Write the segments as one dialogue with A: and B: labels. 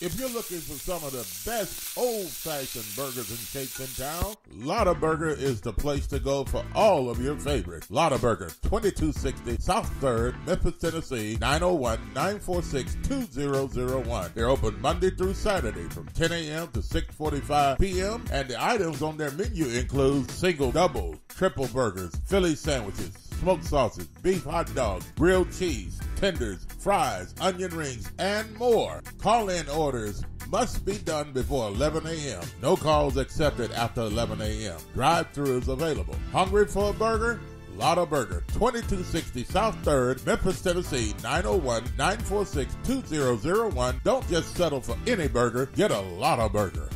A: If you're looking for some of the best old-fashioned burgers and shakes in town, Lotta Burger is the place to go for all of your favorites. Lotta Burger, 2260 South 3rd, Memphis, Tennessee, 901-946-2001. They're open Monday through Saturday from 10 a.m. to 6:45 p.m. And the items on their menu include single, double, triple burgers, Philly sandwiches, smoked sausage, beef hot dogs, grilled cheese, tenders, fries, onion rings, and more. Call-in orders must be done before 11 a.m. No calls accepted after 11 a.m. Drive-thru is available. Hungry for a burger? Lotta Burger, 2260 South 3rd, Memphis, Tennessee, 901-946-2001. Don't just settle for any burger. Get a Lotta Burger.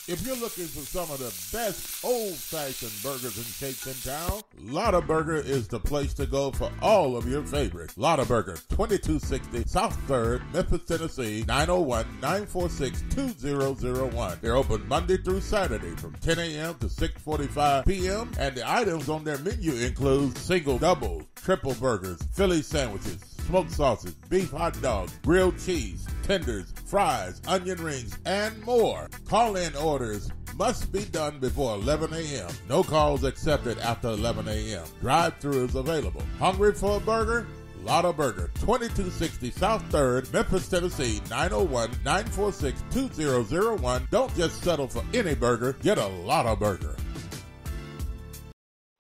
A: If you're looking for some of the best old-fashioned burgers and shakes in town, Lotta Burger is the place to go for all of your favorites. Lotta Burger, 2260 South 3rd, Memphis, Tennessee, 901-946-2001. They're open Monday through Saturday from 10 a.m. to 6:45 p.m. And the items on their menu include single, double, triple burgers, Philly sandwiches, smoked sausage, beef hot dogs, grilled cheese, tenders, fries, onion rings, and more. Call-in orders must be done before 11 a.m. No calls accepted after 11 a.m. Drive-thru is available. Hungry for a burger? Lotta Burger, 2260 South 3rd, Memphis, Tennessee, 901-946-2001. Don't just settle for any burger. Get a Lotta Burger.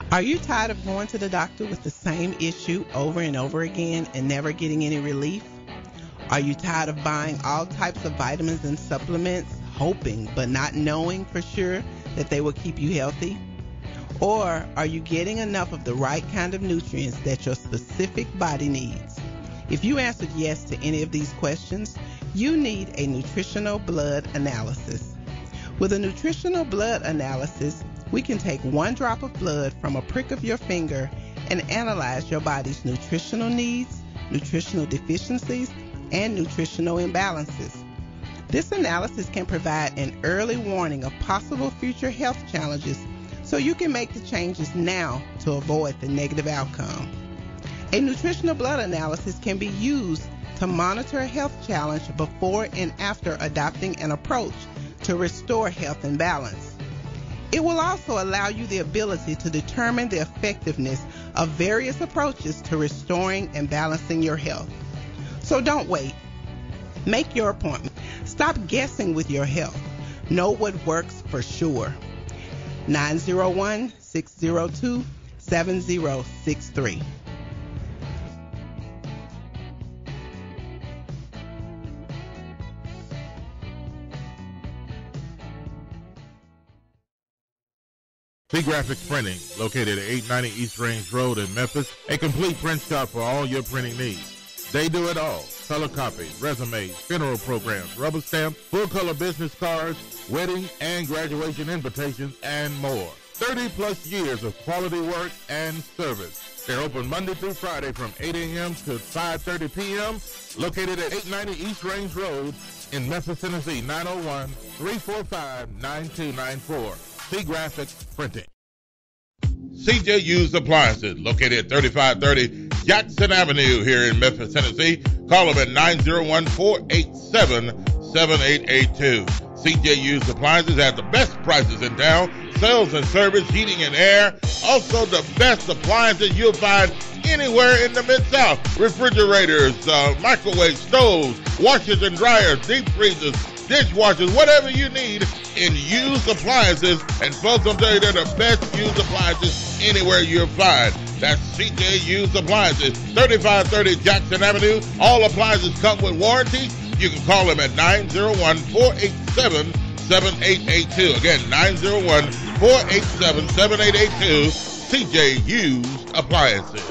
B: Are you tired of going to the doctor with the same issue over and over again and never getting any relief? Are you tired of buying all types of vitamins and supplements, hoping but not knowing for sure that they will keep you healthy? Or are you getting enough of the right kind of nutrients that your specific body needs? If you answered yes to any of these questions, you need a nutritional blood analysis. With a nutritional blood analysis, we can take one drop of blood from a prick of your finger and analyze your body's nutritional needs, nutritional deficiencies, and nutritional imbalances. This analysis can provide an early warning of possible future health challenges so you can make the changes now to avoid the negative outcome. A nutritional blood analysis can be used to monitor a health challenge before and after adopting an approach to restore health and balance. It will also allow you the ability to determine the effectiveness of various approaches to restoring and balancing your health. So don't wait. Make your appointment. Stop guessing with your health. Know what works for sure. 901-602-7063.
A: Graphics Printing, located at 890 East Range Road in Memphis, a complete print shop for all your printing needs. They do it all: color copy, resumes, funeral programs, rubber stamps, full-color business cards, wedding and graduation invitations, and more. 30-plus years of quality work and service. They're open Monday through Friday from 8 a.m. to 5:30 p.m., located at 890 East Range Road in Memphis, Tennessee, 901-345-9294. Graphics Printing. CJ Used Appliances, located at 3530 Jackson Avenue here in Memphis, Tennessee. Call them at 901-487-7882. CJ Used Appliances has the best prices in town. Sales and service, heating and air. Also the best appliances you'll find anywhere in the Mid-South. Refrigerators, microwave stoves, washers and dryers, deep freezers, dishwashers, whatever you need in used appliances. And folks, I'm telling you, they're the best used appliances anywhere you'll find. That's CJ Used Appliances, 3530 Jackson Avenue. All appliances come with warranty. You can call them at 901-487-7882. Again, 901-487-7882. CJ Used Appliances.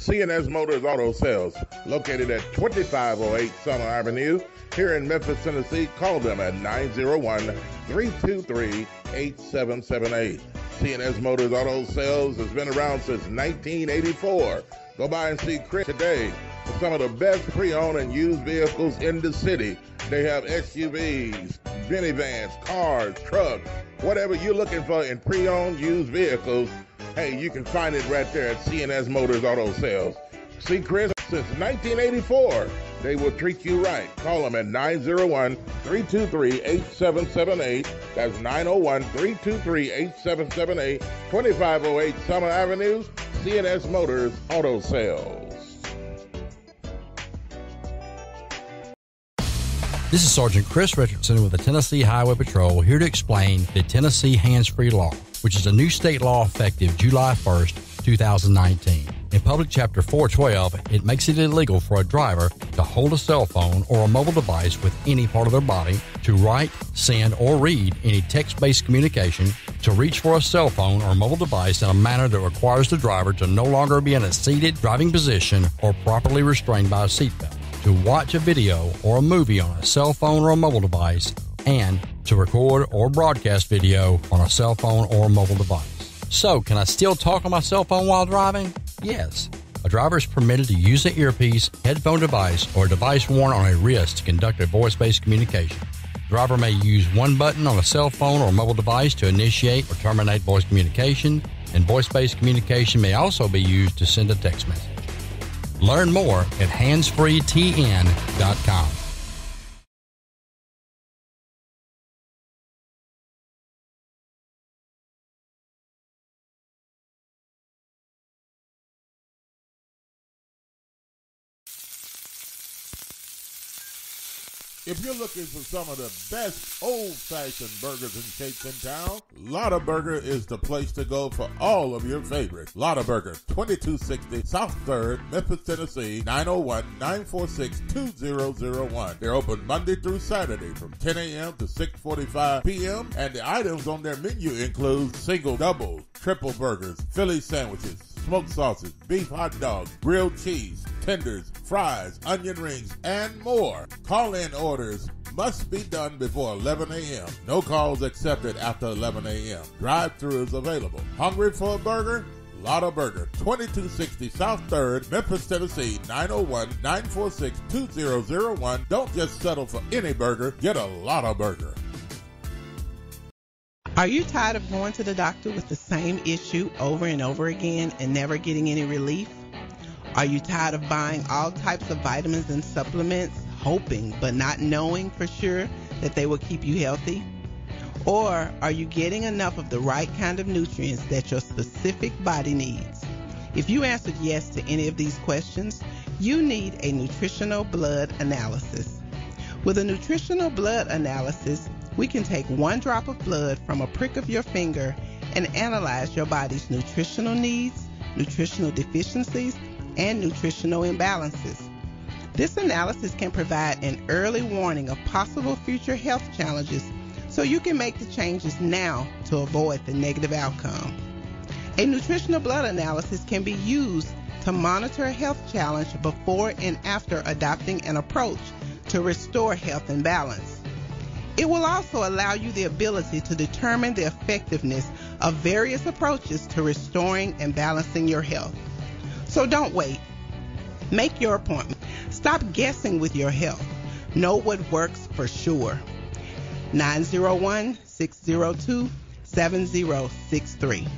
A: C&S Motors Auto Sales, located at 2508 Summer Avenue here in Memphis, Tennessee. Call them at 901-323-8778. C&S Motors Auto Sales has been around since 1984. Go by and see Chris today for some of the best pre-owned and used vehicles in the city. They have SUVs, minivans, cars, trucks, whatever you're looking for in pre-owned used vehicles. Hey, you can find it right there at C&S Motors Auto Sales. See Chris since 1984. They will treat you right. Call them at 901-323-8778. That's 901-323-8778, 2508 Summer Avenue, C&S Motors Auto Sales.
C: This is Sergeant Chris Richardson with the Tennessee Highway Patrol, here to explain the Tennessee Hands-Free Law, which is a new state law effective July 1st, 2019. In Public Chapter 412, it makes it illegal for a driver to hold a cell phone or a mobile device with any part of their body, to write, send, or read any text-based communication, to reach for a cell phone or mobile device in a manner that requires the driver to no longer be in a seated driving position or properly restrained by a seatbelt, to watch a video or a movie on a cell phone or a mobile device, and to record or broadcast video on a cell phone or mobile device. So, can I still talk on my cell phone while driving? Yes. A driver is permitted to use an earpiece, headphone device, or a device worn on a wrist to conduct a voice-based communication. The driver may use one button on a cell phone or mobile device to initiate or terminate voice communication, and voice-based communication may also be used to send a text message. Learn more at handsfreetn.com.
A: If you're looking for some of the best old-fashioned burgers and shakes in town, Lotta Burger is the place to go for all of your favorites. Lotta Burger, 2260 South 3rd, Memphis, Tennessee, 901-946-2001. They're open Monday through Saturday from 10 a.m. to 6:45 p.m. And the items on their menu include single, double, triple burgers, Philly sandwiches, smoked sausage, beef hot dogs, grilled cheese, tenders, fries, onion rings, and more. Call-in orders must be done before 11 a.m. No calls accepted after 11 a.m. Drive-thru is available. Hungry for a burger? Lotta Burger, 2260 South 3rd, Memphis, Tennessee, 901-946-2001. Don't just settle for any burger. Get a Lotta Burger.
B: Are you tired of going to the doctor with the same issue over and over again and never getting any relief? Are you tired of buying all types of vitamins and supplements, hoping but not knowing for sure that they will keep you healthy? Or are you getting enough of the right kind of nutrients that your specific body needs? If you answered yes to any of these questions, you need a nutritional blood analysis. With a nutritional blood analysis, we can take one drop of blood from a prick of your finger and analyze your body's nutritional needs, nutritional deficiencies, and nutritional imbalances. This analysis can provide an early warning of possible future health challenges so you can make the changes now to avoid the negative outcome. A nutritional blood analysis can be used to monitor a health challenge before and after adopting an approach to restore health and balance. It will also allow you the ability to determine the effectiveness of various approaches to restoring and balancing your health. So don't wait. Make your appointment. Stop guessing with your health. Know what works for sure. 901-602-7063.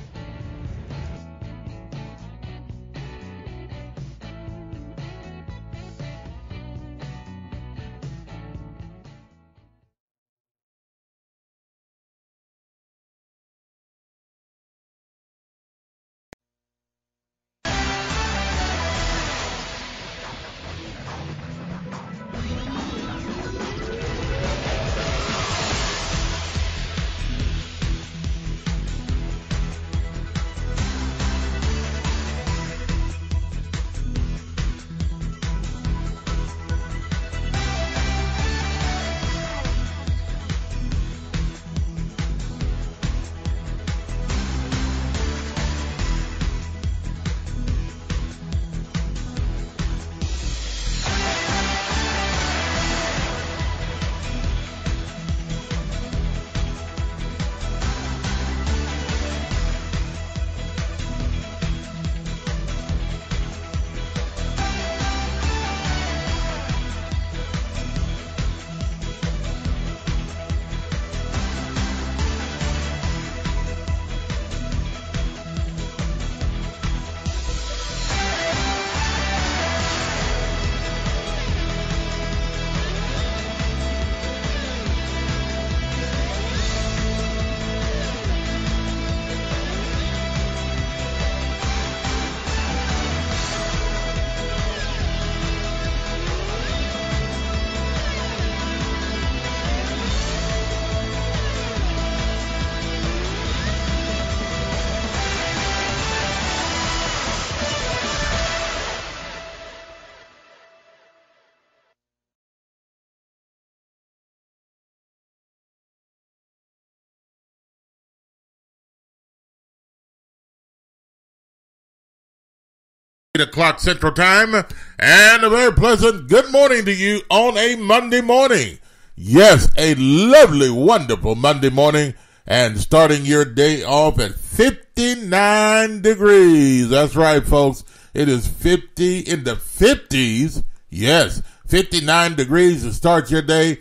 A: 8 o'clock Central Time, and a very pleasant good morning to you on a Monday morning. Yes, a lovely, wonderful Monday morning, and starting your day off at 59 degrees. That's right, folks. It is 50 in the 50s. Yes, 59 degrees to start your day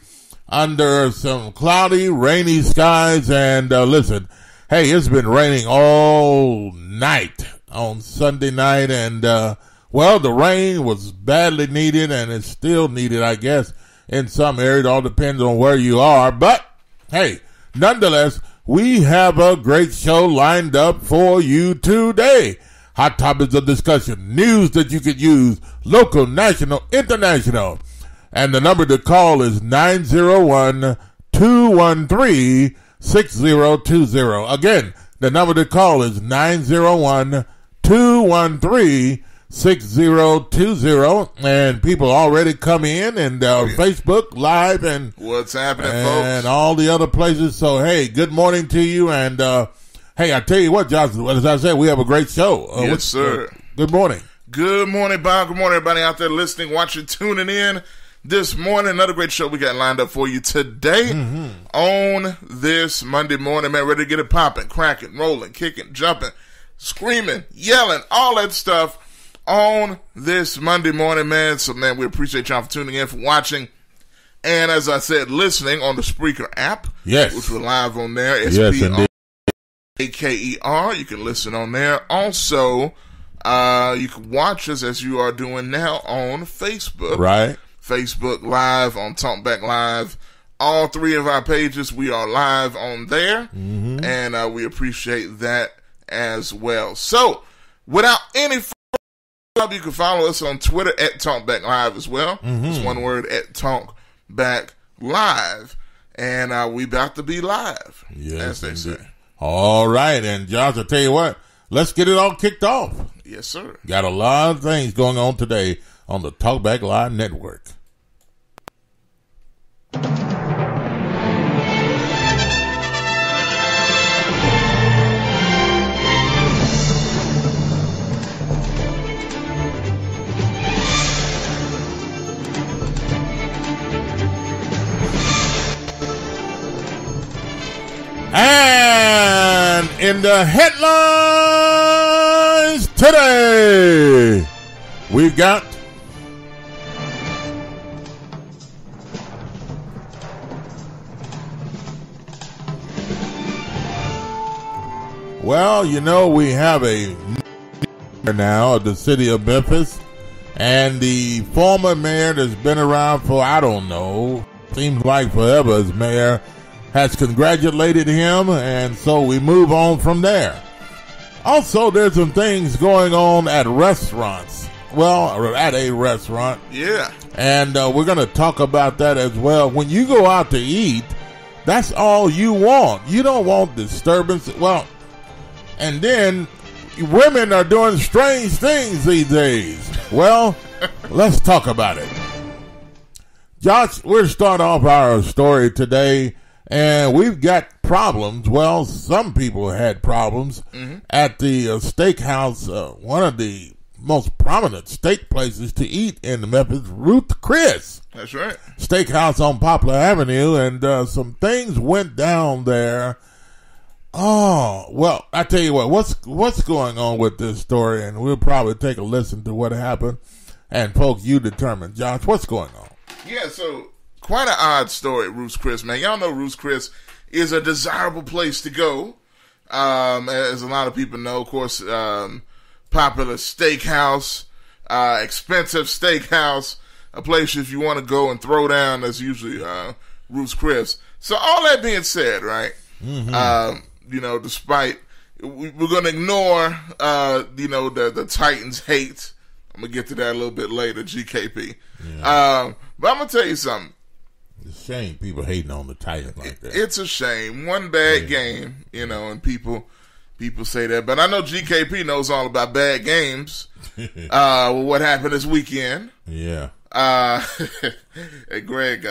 A: under some cloudy, rainy skies. And listen, hey, it's been raining all night on Sunday night, and well, the rain was badly needed, and it's still needed, I guess, in some areas. It all depends on where you are, but hey, nonetheless, we have a great show lined up for you today. Hot topics of discussion, news that you could use, local, national, international, and the number to call is 901-213-6020. Again, the number to call is 901-213-6020, and people already come in, and Facebook Live, and
D: what's happening,
A: and
D: folks,
A: all the other places. So, hey, good morning to you, and hey, I tell you what, Josh, as I said, we have a great show.
D: Yes, sir.
A: Good morning.
D: Good morning, Bob. Good morning, everybody out there listening, watching, tuning in this morning. Another great show we got lined up for you today on this Monday morning, man. Ready to get it popping, cracking, rolling, kicking, jumping, screaming, yelling, all that stuff on this Monday morning, man. So, man, we appreciate y'all for tuning in, for watching, and as I said, listening on the Spreaker app.
A: Yes.
D: Which we're live on there.
A: Yes, indeed.
D: SPRAKER. You can listen on there. Also, you can watch us as you are doing now on Facebook.
A: Right.
D: Facebook Live, on TalkBackLive. All three of our pages, we are live on there. And we appreciate that as well. So, without any further, you can follow us on Twitter at TalkBackLive as well. It's one word, at TalkBackLive. And we about to be live,
A: Yes,
D: as they say.
A: All right, and Josh, I'll tell you what, let's get it all kicked off.
D: Yes, sir.
A: Got a lot of things going on today on the TalkBack Live Network. And in the headlines today, we've got well, you know, we have a mayor now of the city of Memphis, and the former mayor that's been around for, I don't know, seems like forever as mayor, has congratulated him, and so we move on from there. Also, there's some things going on at restaurants. Well, at a restaurant.
D: Yeah.
A: And we're going to talk about that as well. When you go out to eat, that's all you want. You don't want disturbance. Well, and then women are doing strange things these days. Well, let's talk about it. Josh, we're starting off our story today. And we've got problems. Well, some people had problems at the steakhouse, one of the most prominent steak places to eat in Memphis, Ruth Chris.
D: That's right.
A: Steakhouse on Poplar Avenue, and some things went down there. Oh, well, I tell you what, what's going on with this story, and we'll probably take a listen to what happened. And folks, you determine. Josh, what's going on?
D: Yeah, so quite an odd story at Ruth's Chris, man. Y'all know Ruth's Chris is a desirable place to go. As a lot of people know, of course, popular steakhouse, expensive steakhouse, a place if you want to go and throw down, that's usually Ruth's Chris. So all that being said, right, you know, despite, we're going to ignore, you know, the Titans hate. I'm going to get to that a little bit later, GKP. Yeah. But I'm going to tell you something.
A: It's a shame people hating on the Titans like that.
D: It's a shame. One bad game, you know, and people say that. But I know GKP knows all about bad games. What happened this weekend.
A: Yeah.
D: Hey, Greg,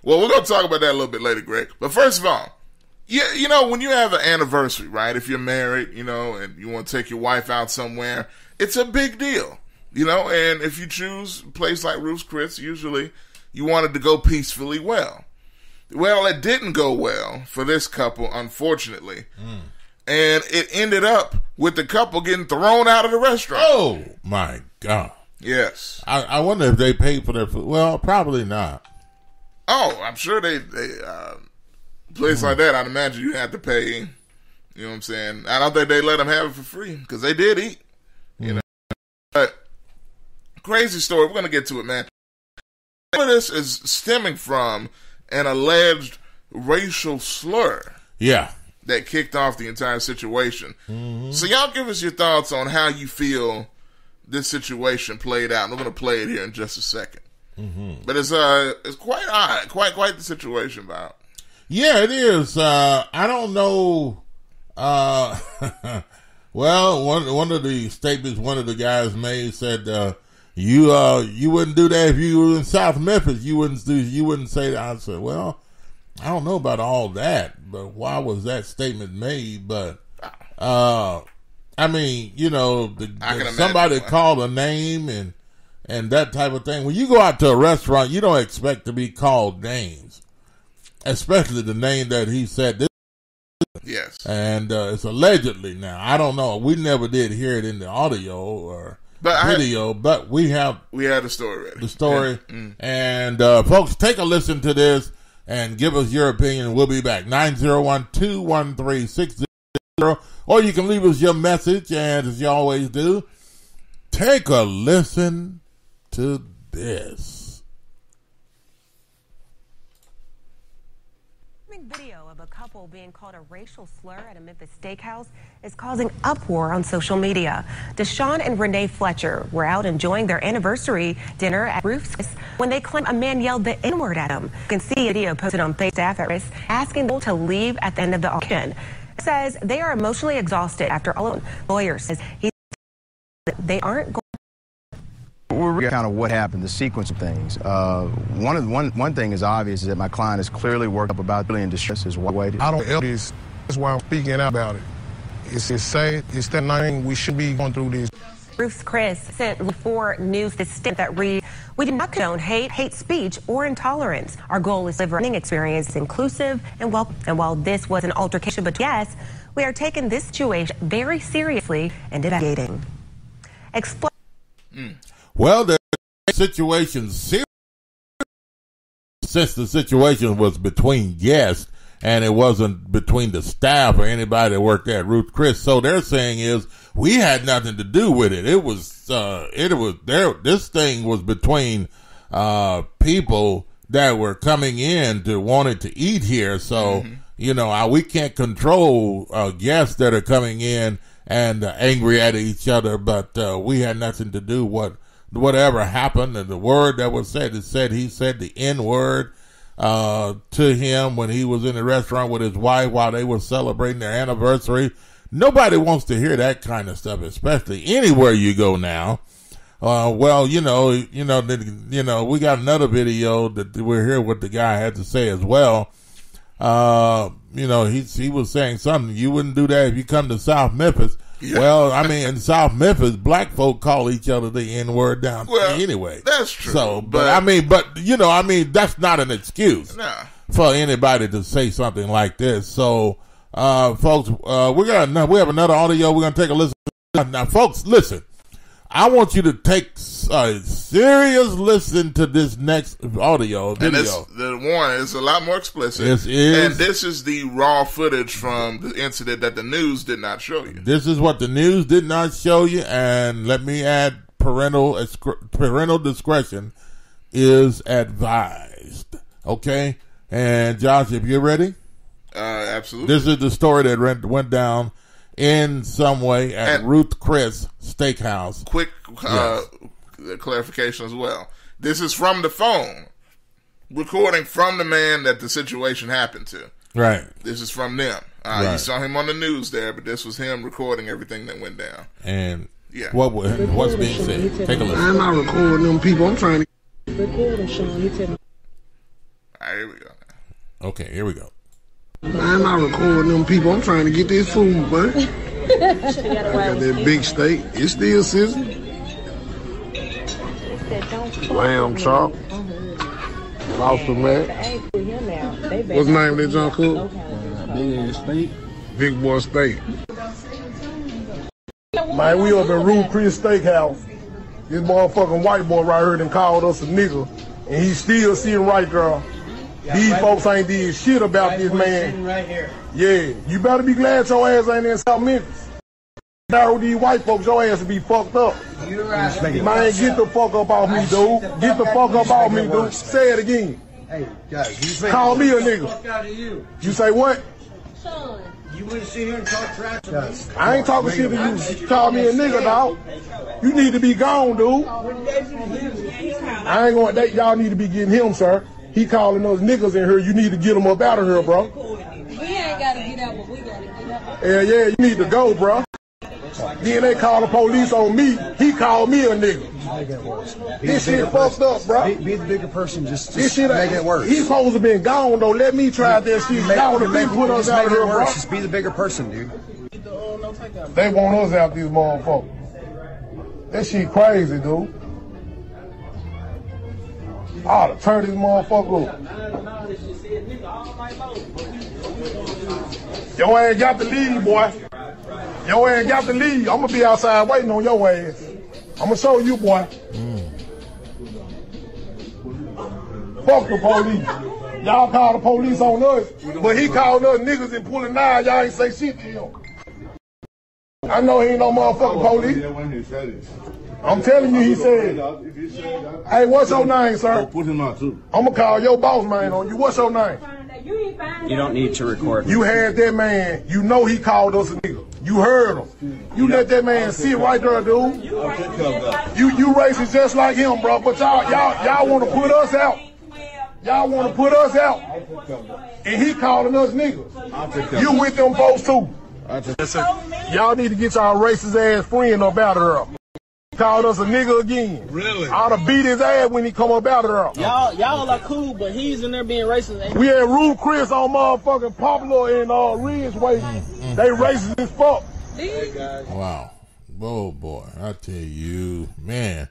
D: well, we're going to talk about that a little bit later, Greg. But first of all, yeah, you know, when you have an anniversary, right, if you're married, you know, and you want to take your wife out somewhere, it's a big deal. You know, and if you choose a place like Ruth's Chris, usually you want it to go peacefully well. Well, it didn't go well for this couple, unfortunately. And it ended up with the couple getting thrown out of the restaurant.
A: Oh, my God.
D: Yes.
A: I wonder if they paid for their food. Well, probably not.
D: Oh, I'm sure they place like that, I'd imagine you have to pay. You know what I'm saying? I don't think they let them have it for free because they did eat. You know, but crazy story. We're gonna get to it, man. All of this is stemming from an alleged racial slur.
A: Yeah.
D: That kicked off the entire situation. So y'all give us your thoughts on how you feel this situation played out. And we're going to play it here in just a second. But it's quite odd, quite the situation, Bob.
A: Yeah, it is. I don't know. Well, one of the statements one of the guys made said, you wouldn't do that if you were in South Memphis. You wouldn't say that. I said, well, I don't know about all that, but why was that statement made? But, I mean, you know, somebody called a name and that type of thing. When you go out to a restaurant, you don't expect to be called names, especially the name that he said.
D: Yes.
A: And it's allegedly now. I don't know. We never did hear it in the audio or video, but we had
D: the story ready.
A: The story. Yeah. And folks, take a listen to this and give us your opinion. We'll be back. 901-213-60. Or you can leave us your message, and as you always do, take a listen to this.
E: Video of a couple being called a racial slur at a Memphis steakhouse is causing uproar on social media. Deshaun and Renee Fletcher were out enjoying their anniversary dinner at Ruth's when they claim a man yelled the N-word at them. You can see a video posted on Facebook staff at risk asking them to leave at the end of the auction. It says they are emotionally exhausted after all of lawyer says they aren't going.
F: We're kind of what happened, the sequence of things. One thing is obvious is that my client is clearly worked up about really in distress. Is waited.
G: I don't help this. That's why I'm speaking out about it. It's sad. It's that nothing. We should be going through this.
E: Ruth's Chris sent 4 news this statement that reads, "We do not condone hate speech, or intolerance. Our goal is to live a learning experience inclusive and welcome. And while this was an altercation between guests, we are taking this situation very seriously and investigating."
A: Well, the situation, since the situation was between guests and it wasn't between the staff or anybody that worked at Ruth Chris, so they're saying is we had nothing to do with it. This thing was between people that were coming in to wanted to eat here. So you know, we can't control guests that are coming in and angry at each other, but we had nothing to do whatever happened. And the word that was said, he said the N-word to him when he was in the restaurant with his wife while they were celebrating their anniversary. Nobody wants to hear that kind of stuff, especially anywhere you go now. Well, we got another video that we'll hear what the guy had to say as well. He was saying something. You wouldn't do that if you come to South Memphis. Yeah. Well, I mean, in South Memphis, black folk call each other the N-word down anyway.
D: That's true.
A: So, but that's not an excuse for anybody to say something like this. So, folks, we have another audio. We're going to take a listen. Now, folks, listen. I want you to take a serious listen to this next video.
D: And the warning is a lot more explicit.
A: This is,
D: and this is the raw footage from the incident that the news did not show you.
A: This is what the news did not show you, and let me add, parental discretion is advised. Okay? And Josh, if you're ready?
D: Absolutely.
A: This is the story that went down in some way at Ruth Chris Steakhouse.
D: Quick clarification as well. This is from the phone, recording from the man that the situation happened to.
A: Right.
D: This is from them. You saw him on the news there, but this was him recording everything that went down.
A: And what's being said? Take a listen.
G: I'm not recording them people. I'm trying to
H: record them, Sean. You tell me.
D: All right, here we go.
A: Okay, here we go.
G: I'm not recording them people. I'm trying to get this food, man. I got that big steak. It's still sizzling. Lamb chop. Lobster mac. What's the name of that junk cook? Big boy steak. Man, we up at Rude Chris Steakhouse. This motherfucking white boy right here done called us a nigga. And he's still sitting right there. These folks ain't did shit about this man. Right here. Yeah, you better be glad your ass ain't in South Memphis. Now with these white folks, your ass will be fucked up. You're right. Man, get the fuck up off me, dude. Get the fuck up off me, dude. Say it again.
I: Hey, guys,
G: call me a nigga. You say what?
I: Son, you wouldn't sit here and talk trash to me.
G: I ain't talking shit to you. You call me a nigga, dog. You need to be gone, dude. I ain't going to date. Y'all need to be getting him, sir. He calling those niggas in here. You need to get them up out of here, bro.
J: We ain't got to get out, but we got to get out.
G: Yeah, you need to go, bro. Then they call the police on me. He called me a nigga. This shit fucked up, bro.
I: Be the bigger person. Just
G: this shit
I: make it worse.
G: He's supposed to have been gone, though. Let me try that shit. Y'all would have put us out of here, bro.
I: Just be the bigger person, dude.
G: They want us out, these motherfuckers. That shit crazy, dude. I ought to turn this motherfucker up. Your ass got to leave, boy. Your ass got to leave. I'm going to be outside waiting on your ass. I'm going to show you, boy. Fuck the police. Y'all call the police on us, but he called us niggas and pulling knives. Y'all ain't say shit to him. I know he ain't no motherfucking police. I'm telling you, he said. Hey, what's your name, sir?
K: Put him out, too.
G: I'm going to call your boss man on you. What's your name?
L: You don't need to record.
G: You had that man. You know he called us a nigga. You heard him. You let that man sit right there, dude. You racist just like him, bro. But y'all want to put us out. Y'all want to put us out. And he calling us niggas. You with them folks, too. Y'all need to get y'all racist ass friend up out of there. Called us a nigga again.
K: Really?
G: I ought to beat his ass when he come up out of there.
M: Y'all are cool, but he's in there being racist.
G: We had Rude Chris on motherfucking Popular and Ridgeway. They racist as fuck.
A: Wow. Oh boy, I tell you, man.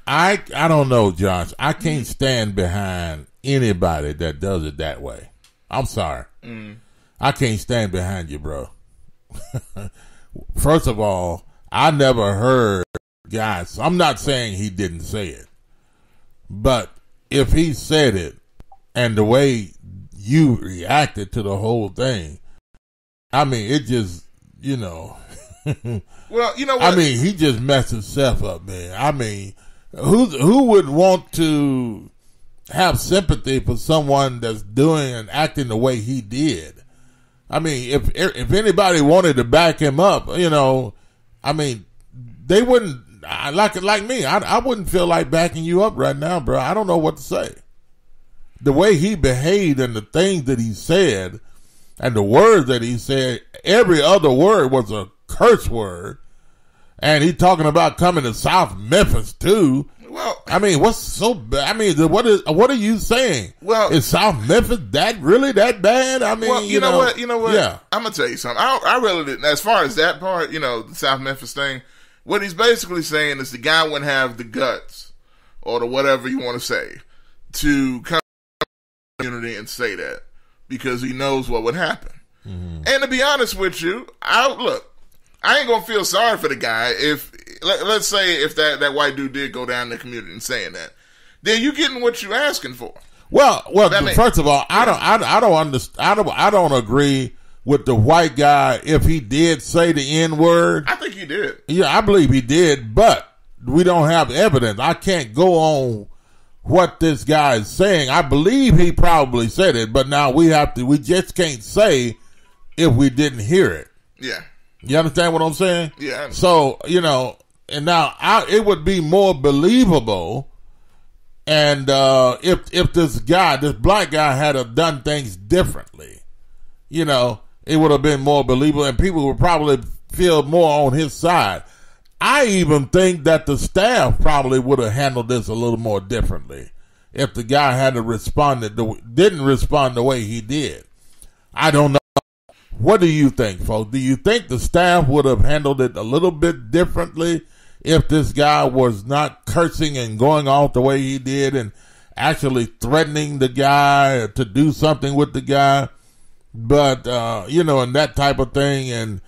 A: I don't know, Josh. I can't stand behind anybody that does it that way. I'm sorry. I can't stand behind you, bro. First of all, I never heard guys. I'm not saying he didn't say it, but if he said it and the way you reacted to the whole thing, I mean, it just, you know.
D: Well, you know what?
A: I mean, he just messed himself up, man. I mean, who would want to have sympathy for someone that's doing and acting the way he did? I mean, if anybody wanted to back him up, you know, I mean, they wouldn't, like me, I wouldn't feel like backing you up right now, bro. I don't know what to say. The way he behaved and the things that he said and the words that he said, every other word was a curse word. And he talking about coming to South Memphis too.
D: Well,
A: I mean, what's so bad? I mean, what are you saying?
D: Well,
A: is South Memphis really that bad? I mean,
D: well, you know what?
A: Yeah.
D: I'm gonna tell you something. I really didn't. As far as that part, you know, the South Memphis thing, what he's basically saying is the guy wouldn't have the guts or the whatever you want to say to come to the community and say that because he knows what would happen. Mm-hmm. And to be honest with you, I ain't gonna feel sorry for the guy if, let's say, if that white dude did go down in the community and saying that, then you getting what you asking for.
A: Well, first of all, I don't understand. I don't agree with the white guy if he did say the N-word.
D: I think he did.
A: Yeah, I believe he did, but we don't have evidence. I can't go on what this guy is saying. I believe he probably said it, but now we just can't say if we didn't hear it.
D: Yeah.
A: You understand what I'm saying?
D: Yeah.
A: So, you know, and now it would be more believable, and if this black guy had have done things differently, you know, it would have been more believable, and people would probably feel more on his side. I even think that the staff probably would have handled this a little more differently if the guy didn't respond the way he did. I don't know. What do you think, folks? Do you think the staff would have handled it a little bit differently if this guy was not cursing and going off the way he did and actually threatening the guy to do something with the guy. But, and that type of thing and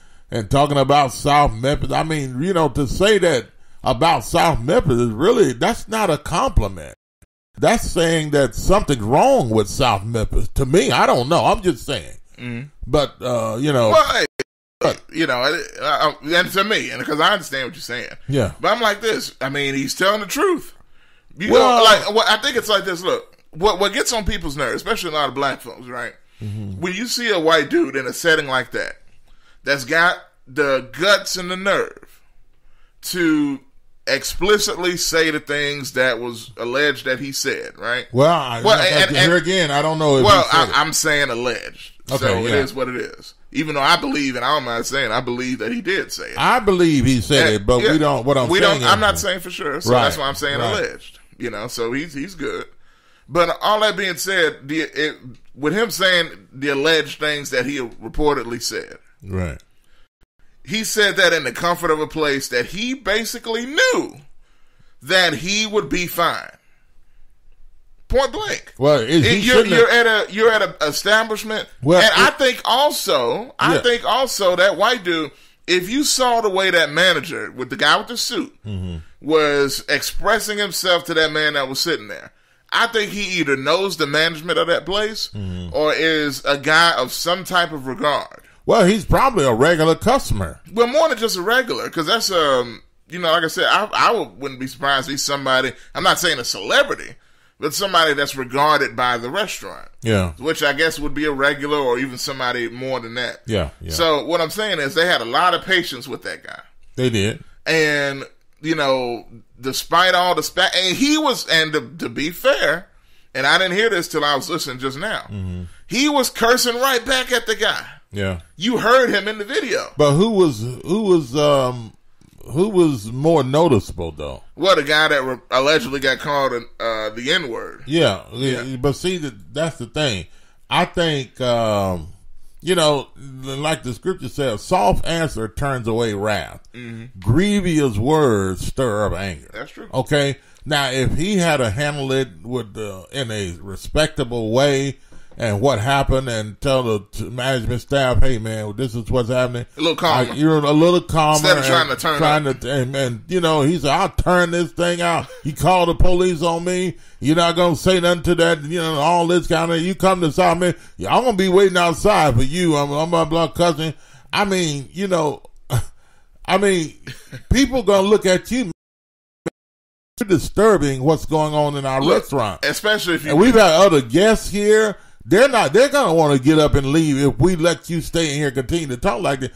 A: talking about South Memphis. I mean, to say that about South Memphis is really, that's not a compliment. That's saying that something's wrong with South Memphis. To me, I don't know. I'm just saying. Mm-hmm. But,
D: Well, and to me, and because I understand what you're saying.
A: Yeah.
D: But I'm like this. I mean, he's telling the truth. I think it's like this. Look, what gets on people's nerves, especially a lot of black folks, right? Mm-hmm. When you see a white dude in a setting like that, that's got the guts and the nerve to explicitly say the things that was alleged that he said, right?
A: Here again, I don't know if
D: I'm saying alleged. Okay, so it is what it is. Even though I believe, and I don't mind saying, I believe that he did say it.
A: I believe he said it, but we don't.
D: I'm not saying for sure, so that's why I'm saying alleged. So he's good. But all that being said, with him saying the alleged things that he reportedly said,
A: right?
D: He said that in the comfort of a place that he basically knew that he would be fine. Point blank.
A: Well,
D: you're at an establishment, and I think also that white dude. If you saw the way that manager with the guy with the suit was expressing himself to that man that was sitting there, I think he either knows the management of that place or is a guy of some type of regard.
A: Well, he's probably a regular customer.
D: Well, more than just a regular, because that's like I said, I wouldn't be surprised if he's somebody. I'm not saying a celebrity, but somebody that's regarded by the restaurant.
A: Yeah.
D: Which I guess would be a regular or even somebody more than that.
A: Yeah.
D: So what I'm saying is they had a lot of patience with that guy.
A: They did.
D: And, despite all the and he was, and to be fair, and I didn't hear this till I was listening just now, he was cursing right back at the guy.
A: Yeah.
D: You heard him in the video.
A: But who was more noticeable though?
D: Well, the guy that allegedly got called the N-word.
A: Yeah. But see, that's the thing. I think, like the scripture says, soft answer turns away wrath. Mm-hmm. Grievous words stir up anger.
D: That's true.
A: Okay. Now, if he had to handle it in a respectable way, and what happened, and tell the management staff, hey man, this is what's happening.
D: A little calmer.
A: You're a little calmer.
D: Instead of trying to
A: turn and he said, I'll turn this thing out. He called the police on me. You're not going to say nothing to that, all this kind of, you come to South Man, I'm going to be waiting outside for you. I'm my blood cousin. I mean, people going to look at you. It's disturbing what's going on in our restaurant.
D: Especially if
A: and we've had other guests here. They're gonna want to get up and leave if we let you stay in here and continue to talk like that.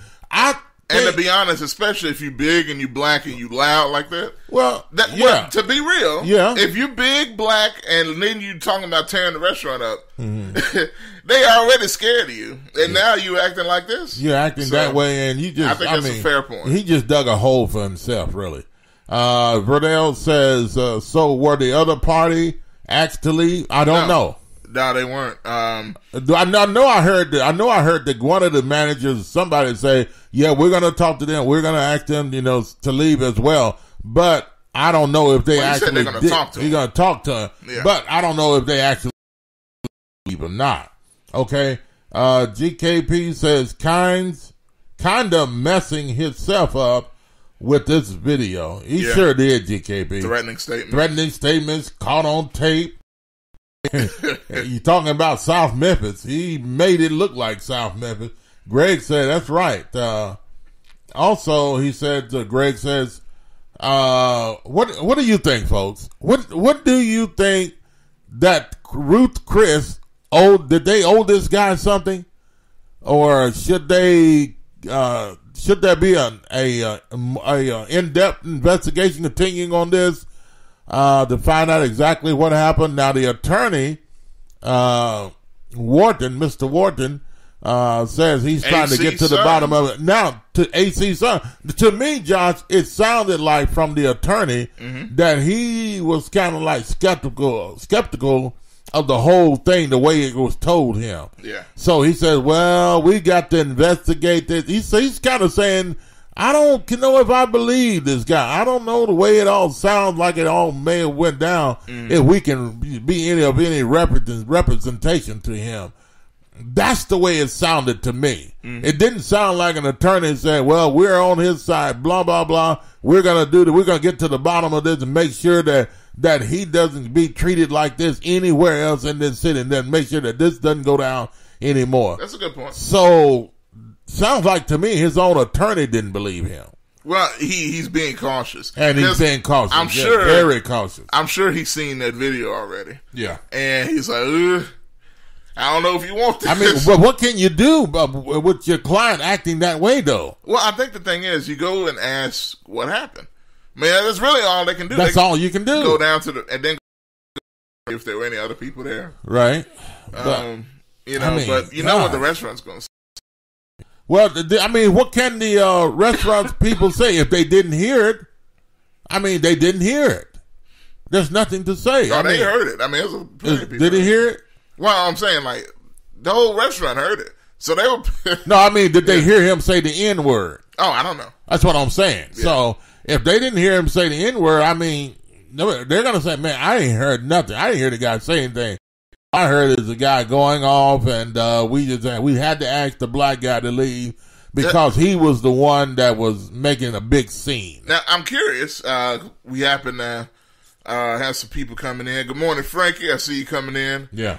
D: And to be honest, especially if you big and you black and you loud like that.
A: Well,
D: to be real, if you big, black, and then you talking about tearing the restaurant up, they already scared of you, and now you acting like this.
A: You're acting that way, and you just.
D: I think that's a fair point.
A: He just dug a hole for himself, really. Verdell says, so were the other party asked to leave? I don't know.
D: No, they weren't.
A: I know I heard that one of the managers, somebody say, yeah, we're going to talk to them. We're going to ask them, to leave as well. But I don't know if they actually.
D: Said they're going to talk to him.
A: You're going to talk to him.
D: Yeah.
A: But I don't know if they actually leave or not. Okay. GKP says, kind of messing himself up with this video. He sure did, GKP.
D: Threatening
A: statements caught on tape. You talking about South Memphis. He made it look like South Memphis. Greg said, that's right. Also, he said, Greg says, what do you think, folks? What do you think that Ruth Chris did they owe this guy something? Or should there be a in-depth investigation continuing on this? To find out exactly what happened. Now, the attorney, Mr. Wharton, says he's trying to get to the bottom of it. Now, to AC Son, to me, Josh, it sounded like from the attorney that he was kind of like skeptical of the whole thing, the way it was told him.
D: Yeah.
A: So he said, well, we got to investigate this. He's kind of saying, I don't know if I believe this guy. I don't know the way it all sounds like it all may have went down. If we can be any representation to him. That's the way it sounded to me. It didn't sound like an attorney said, well, we're on his side, blah, blah, blah. We're going to get to the bottom of this and make sure that he doesn't be treated like this anywhere else in this city, and then make sure that this doesn't go down anymore.
D: That's a good point.
A: So, sounds like to me his own attorney didn't believe him.
D: Well, he's being cautious.
A: And he's being cautious.
D: I'm sure.
A: Very cautious.
D: I'm sure he's seen that video already.
A: Yeah.
D: And he's like, I don't know if you want this.
A: I mean, but what can you do with your client acting that way, though?
D: Well, I think the thing is, you go and ask what happened. Man, that's really all they can do.
A: That's all you can do.
D: Go down to and then if there were any other people there.
A: Right.
D: But you know what the restaurant's going to say.
A: Well, I mean, what can the restaurant's people say if they didn't hear it? I mean, they didn't hear it. There's nothing to say.
D: Oh, they heard it. I mean,
A: did he hear it?
D: Well, I'm saying, like, the whole restaurant heard it. So they were...
A: No, I mean, did they hear him say the N-word?
D: Oh, I don't know.
A: That's what I'm saying. Yeah. So, if they didn't hear him say the N-word, I mean, they're going to say, man, I ain't heard nothing. I didn't hear the guy say anything. I heard is a guy going off, and we had to ask the black guy to leave because he was the one that was making a big scene.
D: Now, I'm curious. We happen to... have some people coming in. Good morning, Frankie. I see you coming in.
A: Yeah.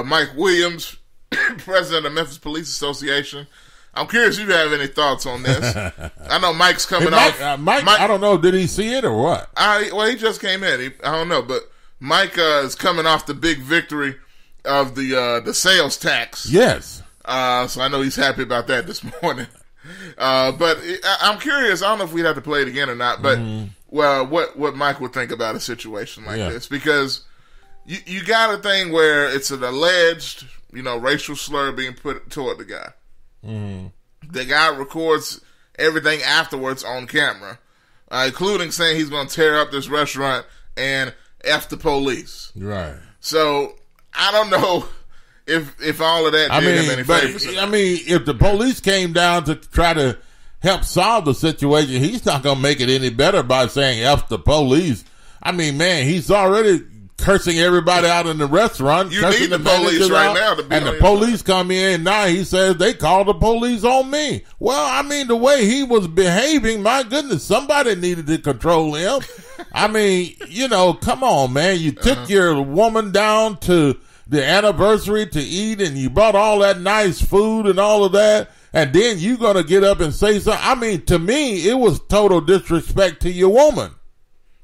D: Mike Williams, president of Memphis Police Association. I'm curious if you have any thoughts on this. I know Mike's coming off.
A: Mike, I don't know. Did he see it or what?
D: Well, he just came in. I don't know, but Mike is coming off the big victory of the sales tax.
A: Yes.
D: So I know he's happy about that this morning. But I'm curious. I don't know if we'd have to play it again or not, but well, what Mike would think about a situation like this, because you got a thing where it's an alleged, racial slur being put toward the guy. The guy records everything afterwards on camera, including saying he's going to tear up this restaurant and F the police.
A: Right.
D: So I don't know if all of that did him any favors.
A: I mean, if the police came down to try to help solve the situation, he's not going to make it any better by saying F the police. I mean, man, he's already cursing everybody out in the restaurant.
D: You need the police right now to be
A: and the police come in, and now he says they called the police on me. Well, I mean, the way he was behaving, my goodness, somebody needed to control him. I mean, come on, man. You took your woman down to the anniversary to eat, and you brought all that nice food and all of that, and then you going to get up and say something. I mean, to me, it was total disrespect to your woman,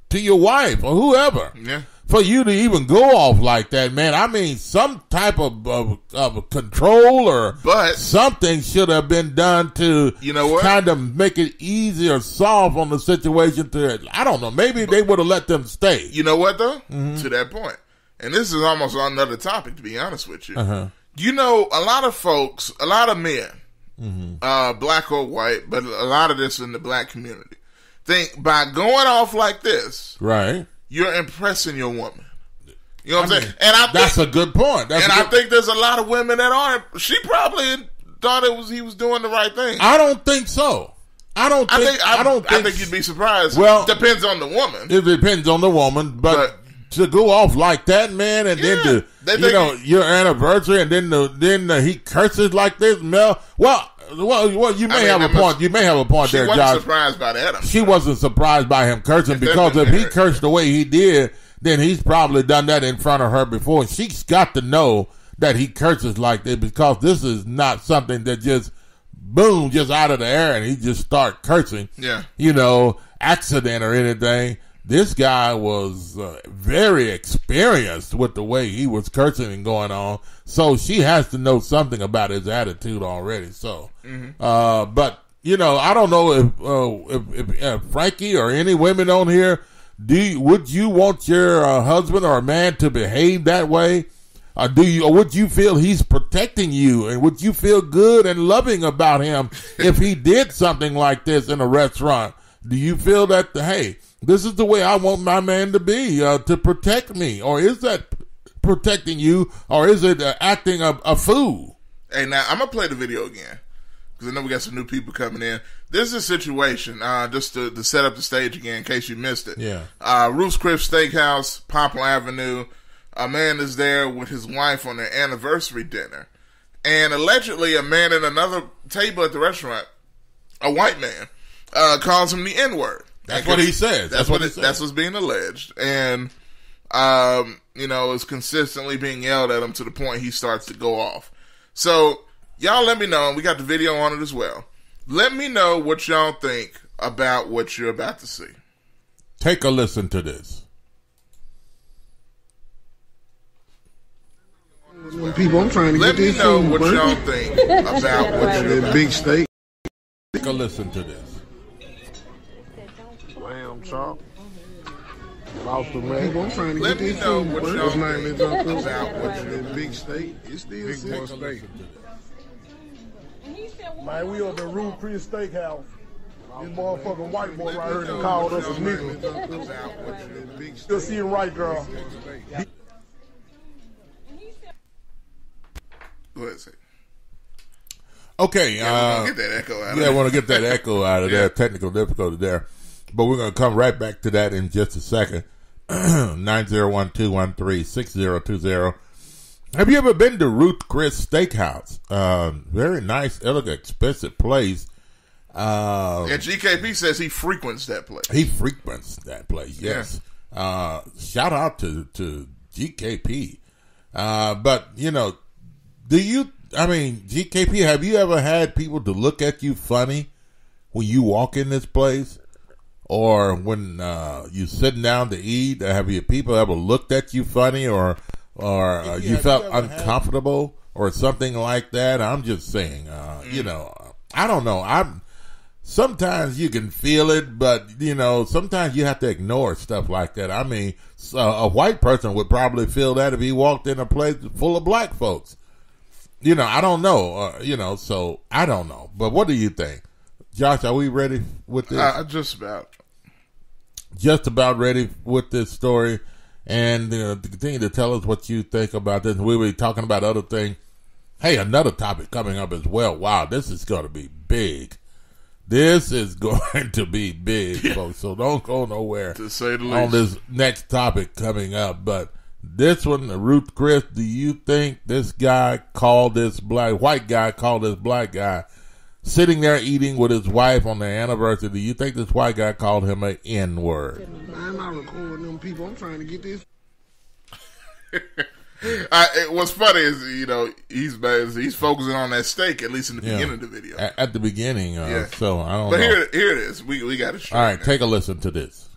A: to your wife, or whoever.
D: Yeah.
A: For you to even go off like that, man. I mean, some type of control or something should have been done to kind of make it easy or soft on the situation. I don't know. Maybe they would have let them stay.
D: You know what, though? To that point. And this is almost another topic, to be honest with you.
A: Uh-huh.
D: A lot of folks, a lot of men, black or white, but a lot of this in the black community, think by going off like this,
A: right,
D: you're impressing your woman. You know what I'm saying? And
A: that's a good point.
D: I think there's a lot of women that aren't. She probably thought he was doing the right thing.
A: I don't think so. I think
D: you'd be surprised.
A: Well,
D: depends on the woman.
A: It depends on the woman, but to go off like that, man, and then your anniversary, and then he curses like this, Mel. Well, you may have a point. You may have a point there, Josh.
D: She wasn't surprised by that.
A: She wasn't surprised by him cursing because if he cursed the way he did, then he's probably done that in front of her before. She's got to know that he curses like this because this is not something that just boom, just out of the air and he just start cursing.
D: Yeah,
A: accident or anything. This guy was very experienced with the way he was cursing and going on. So she has to know something about his attitude already. So, but I don't know if Frankie or any women on here, would you want your husband or a man to behave that way? Or would you feel he's protecting you, and would you feel good and loving about him if he did something like this in a restaurant? Do you feel that, hey, this is the way I want my man to be, to protect me? Or is that protecting you, or is it acting a fool?
D: Hey, now, I'm going to play the video again. because I know we got some new people coming in. This is a situation, just to set up the stage again in case you missed it.
A: Yeah.
D: Ruth's Chris Steakhouse, Poplar Avenue. A man is there with his wife on their anniversary dinner. And allegedly a man at another table at the restaurant, a white man, calls him the N-word.
A: That's what he says.
D: That's what's being alleged. And, is consistently being yelled at him to the point he starts to go off. So, y'all let me know, and we got the video on it as well. Let me know what y'all think about what you're about to see.
A: Take a listen to this.
G: People, I'm trying to
D: let
G: get this
D: me know
G: food,
D: what
G: bro.
D: y'all think about what you're about.
G: Big steak.
A: Take a listen to this.
G: Lamb chop. Lobster man. People, I'm trying to
D: Let
G: get
D: me
G: this
D: know
G: food,
D: what
G: bro.
D: y'all
G: What's name
D: think
G: is
D: about what you're about.
G: big steak. It's still
A: Big
G: big
A: steak.
G: Man, we up at Ruth's Chris Steakhouse. This motherfucking white boy right here that called us a nigga. Still seeing right, girl.
D: Go ahead, say.
A: Okay.
D: I want to get that echo out of
A: I want to get that echo out of
D: Yeah.
A: there. Technical difficulty there. But we're going to come right back to that in just a second. 901-213-6020. Have you ever been to Ruth's Chris Steakhouse? Very nice, elegant, expensive place.
D: And GKP says he frequents that place.
A: He frequents that place, yes.
D: Yeah.
A: Shout out to GKP. But, GKP, have you ever had people to look at you funny when you walk in this place? Or when you sitting down to eat? Have you people ever looked at you funny or you felt uncomfortable or something like that? I'm just saying, I don't know. Sometimes you can feel it, but, sometimes you have to ignore stuff like that. I mean, a white person would probably feel that if he walked in a place full of black folks. I don't know, so I don't know. But what do you think? Josh, are we ready with this? Just about ready with this story. And continue to tell us what you think about this. We were talking about other things. Hey, another topic coming up as well. Wow, this is going to be big. This is going to be big, folks. So don't go nowhere
D: to say the least
A: on this next topic coming up. But this one, Ruth Chris, do you think this guy called this white guy called this black guy sitting there eating with his wife on their anniversary? Do you think this white guy called him an N-word?
G: I'm not recording them people. I'm trying to get this.
D: What's funny is, he's focusing on that steak, at least in the beginning of the video.
A: At the beginning, so I don't know.
D: But here it is. We got to show.
A: All right, take a listen to this.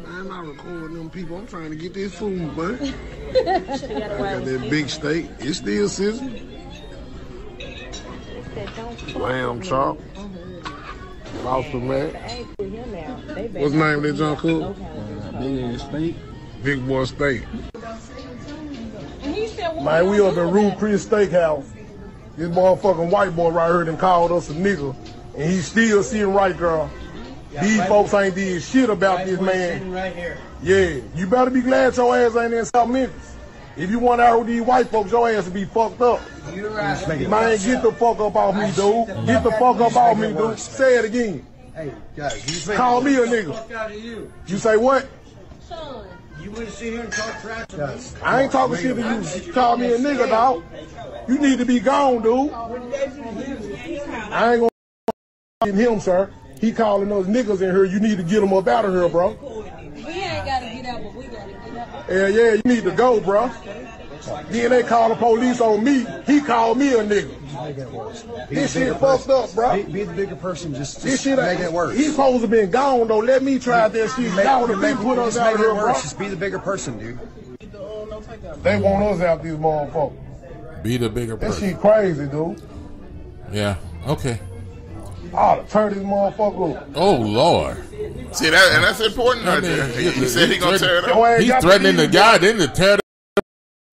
G: I'm not recording them people. I'm trying to get this food, man. I got that big steak. It's still sizzling. Lamb chop. Lobster man. What's the name of that junk cook? Big steak. Big boy steak. Man, we up at Ruth's Chris Steakhouse. This motherfucking white boy right here that called us a nigga. And he's still seeing right, girl. These folks ain't did shit about this man.
I: Right here.
G: Yeah, you better be glad your ass ain't in South Memphis. If you want out with these white folks, your ass will be fucked up.
I: You're right.
G: Man, get the fuck up off me, dude. Get the fuck up off me, dude. Say it again.
I: Hey, guys,
G: call me a nigga.
I: Fuck out of you.
G: You say what?
I: You wouldn't sit here and talk trash to me.
G: I ain't talking shit to you. You call me a nigga, dog. You need to be gone, dude. I ain't gonna him, sir. He calling those niggas in here. You need to get them up out of here, bro.
J: We ain't got to get out, but we got to get out.
G: Yeah, you need to go, bro. Then they call the police on me. He called me a nigga. This shit fucked up, bro.
K: Be the bigger person. Just
G: this shit
K: make it worse.
G: He's supposed to been gone, though. Let me try that shit. Y'all would have put us out of here, bro.
K: Just be the bigger person, dude.
G: They want us out, these motherfuckers.
A: Be the bigger person.
G: That shit crazy, dude.
A: Yeah, okay.
G: Oh, to turn this motherfucker up.
A: Oh, Lord.
D: See, that's important right there. He said he gonna tear it up.
A: He's threatening the guy, then to tear it up.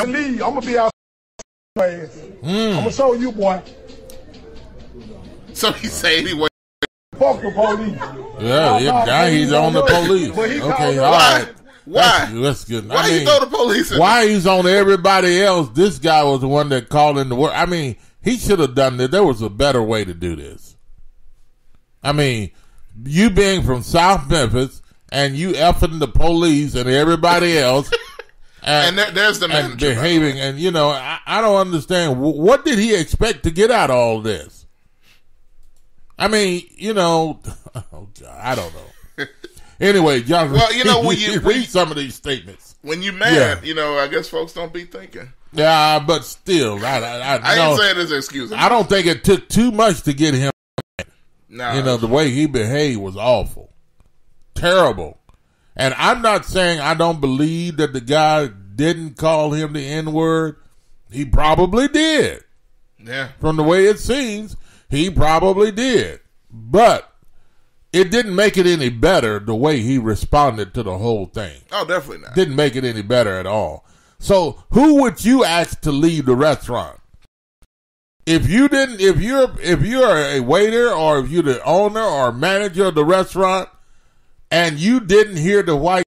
G: I'm gonna be out. I'm gonna show you, boy.
D: So he say anyway.
G: Fuck the police.
A: Yeah, now he's on the police. Okay, all right.
D: Why?
A: That's good.
D: Why you throw the police in?
A: Why he's on everybody else? This guy was the one that called in the work. I mean, he should have done this. There was a better way to do this. I mean, you being from South Memphis and you effing the police and everybody else.
D: And there's the manager.
A: And behaving. And, you know, I don't understand. What did he expect to get out of all this? I mean, you know, oh God, I don't know. Anyway, John,
D: well, you know, when you
A: read some of these statements.
D: When you mad, you know, I guess folks don't be thinking.
A: Yeah, but still, I
D: ain't saying this excuse.
A: I don't think it took too much to get him.
D: Nah,
A: you know, the way he behaved was awful, terrible. And I'm not saying I don't believe that the guy didn't call him the N-word. He probably did.
D: Yeah.
A: From the way it seems, he probably did. But it didn't make it any better the way he responded to the whole thing.
D: Oh, definitely not.
A: Didn't make it any better at all. So who would you ask to leave the restaurant? If you're a waiter or if you're the owner or manager of the restaurant and you didn't hear the white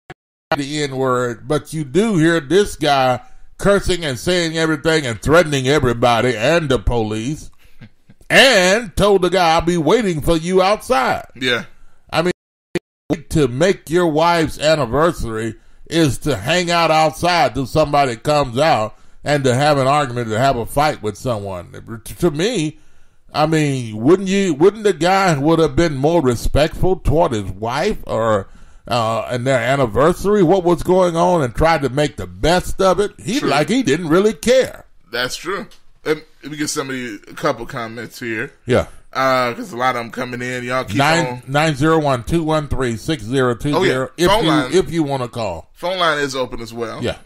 A: the N-word, but you do hear this guy cursing and saying everything and threatening everybody and the police and told the guy, I'll be waiting for you outside.
D: Yeah.
A: I mean, to make your wife's anniversary is to hang out outside till somebody comes out and to have an argument, to have a fight with someone. To me, I mean, wouldn't the guy would have been more respectful toward his wife or and their anniversary, what was going on, and tried to make the best of it? He didn't really care.
D: That's true. Let me get a couple comments here.
A: Yeah.
D: Because a lot of them coming in. Y'all keep
A: 901-213-6020.
D: Oh, yeah. Phone line.
A: If you want to call.
D: Phone line is open as well.
A: Yeah.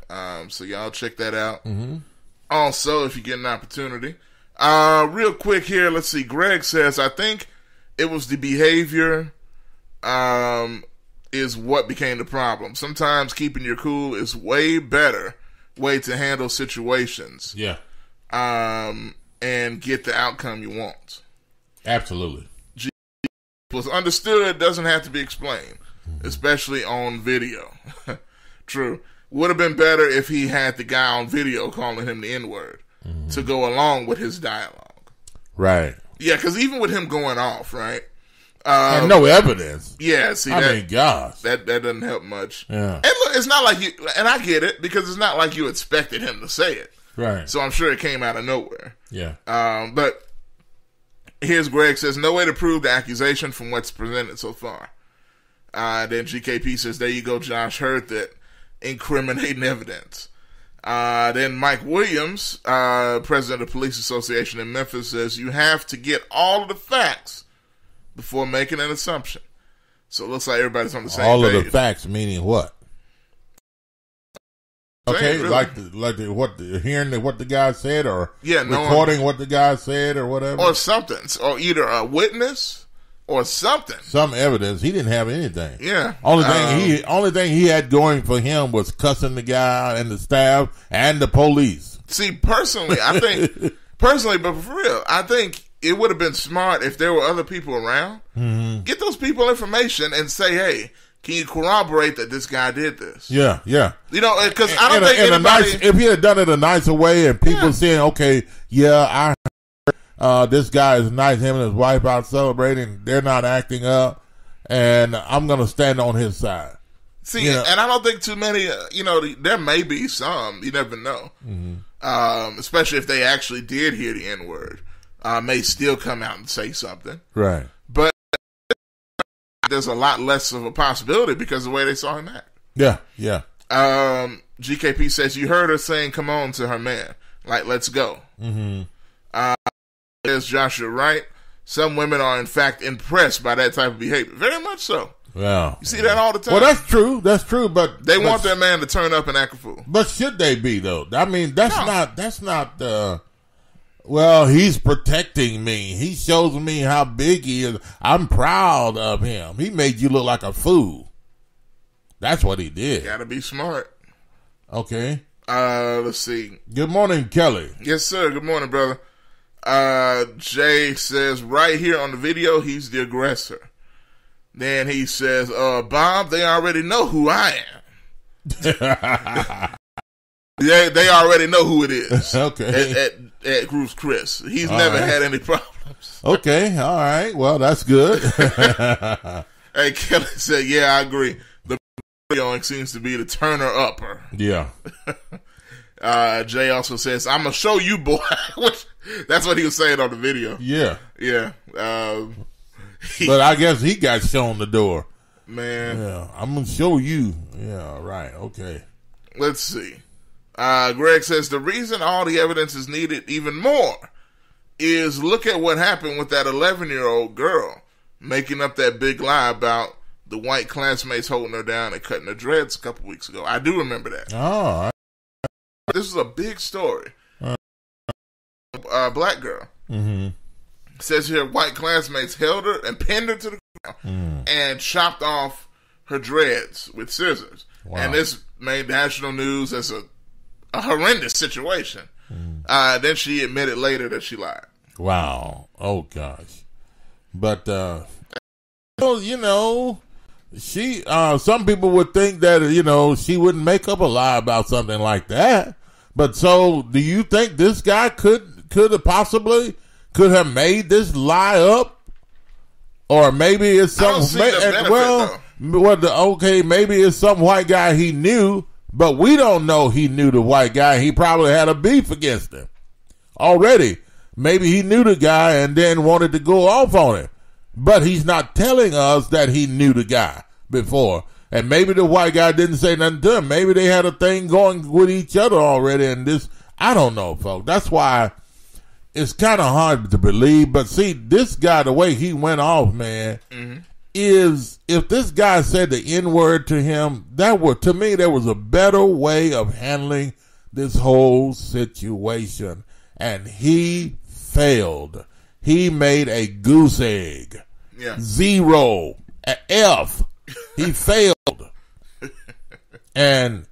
D: So y'all check that out.
A: Mm-hmm.
D: Also, if you get an opportunity. Real quick here, let's see. Greg says, I think it was the behavior is what became the problem. Sometimes keeping your cool is way better way to handle situations.
A: Yeah.
D: And get the outcome you want.
A: Absolutely.
D: Was understood doesn't have to be explained, especially on video. True. Would have been better if he had the guy on video calling him the N-word to go along with his dialogue.
A: Right.
D: Yeah, because even with him going off, right?
A: And no evidence.
D: Yeah, see,
A: gosh.
D: That doesn't help much.
A: Yeah.
D: And look, it's not like you, and I get it, because it's not like you expected him to say it.
A: Right.
D: So I'm sure it came out of nowhere.
A: Yeah.
D: But here's Greg says, no way to prove the accusation from what's presented so far. Then GKP says, there you go, Josh, heard that incriminating evidence. Then Mike Williams, president of Police Association in Memphis, says, you have to get all of the facts before making an assumption. So it looks like everybody's on the same page.
A: All of the facts meaning what? Okay,
D: really.
A: hearing what the guy said, or
D: recording
A: what the guy said, or whatever,
D: or something, or either a witness or something,
A: some evidence. He didn't have anything.
D: Yeah,
A: only thing he had going for him was cussing the guy and the staff and the police.
D: See, personally, I think but for real, I think it would have been smart if there were other people around.
A: Mm-hmm.
D: Get those people information and say, hey, can you corroborate that this guy did this?
A: Yeah.
D: You know, because I don't think anybody...
A: if he had done it a nicer way and people saying, okay, I heard this guy is nice, him and his wife out celebrating, they're not acting up, and I'm going to stand on his side.
D: See, and I don't think too many, there may be some, you never know.
A: Mm-hmm.
D: Especially if they actually did hear the N-word, may still come out and say something.
A: Right.
D: But there's a lot less of a possibility because of the way they saw him act.
A: Yeah.
D: GKP says, you heard her saying, come on to her man. Like, let's go.
A: Mm-hmm.
D: Says Joshua Wright, some women are in fact impressed by that type of behavior. Very much so.
A: Well,
D: you see that all the time.
A: Well, that's true, but
D: they want their man to turn up and act a fool.
A: But should they be though? I mean, that's not well, he's protecting me. He shows me how big he is. I'm proud of him. He made you look like a fool. That's what he did.
D: Gotta be smart.
A: Okay.
D: Let's see.
A: Good morning, Kelly.
D: Yes, sir. Good morning, brother. Jay says, right here on the video, he's the aggressor. Then he says, Bob, they already know who I am. They already know who it is.
A: Okay.
D: At Ruth's Chris. He's never had any problems.
A: Okay, all right. Well, that's good.
D: Hey, Kelly said, yeah, I agree. The going seems to be the turner upper.
A: Yeah.
D: Jay also says, I'm going to show you, boy. That's what he was saying on the video.
A: Yeah.
D: Yeah.
A: But I guess he got shown the door.
D: Man.
A: Yeah. I'm going to show you. Yeah, right. Okay.
D: Let's see. Greg says, the reason all the evidence is needed even more is look at what happened with that 11-year-old girl making up that big lie about the white classmates holding her down and cutting her dreads a couple weeks ago. I do remember that.
A: Oh.
D: This is a big story. Black girl.
A: Mm-hmm.
D: Says here, white classmates held her and pinned her to the ground and chopped off her dreads with scissors. Wow. And this made national news as a horrendous situation. Then she admitted later that she lied.
A: Wow. Oh, gosh. But, you know, she, some people would think that, you know, she wouldn't make up a lie about something like that. But so, do you think this guy could have made this lie up? Or maybe it's some, maybe it's some white guy he knew, but we don't know he knew the white guy. He probably had a beef against him already. Maybe he knew the guy and then wanted to go off on him. But he's not telling us that he knew the guy before. And maybe the white guy didn't say nothing to him. Maybe they had a thing going with each other already. And this, I don't know, folks. That's why it's kind of hard to believe. But see, this guy, the way he went off, man, is if this guy said the N-word to him, to me, there was a better way of handling this whole situation. And he failed. He made a goose egg. Yeah. 0. An F. He failed. And,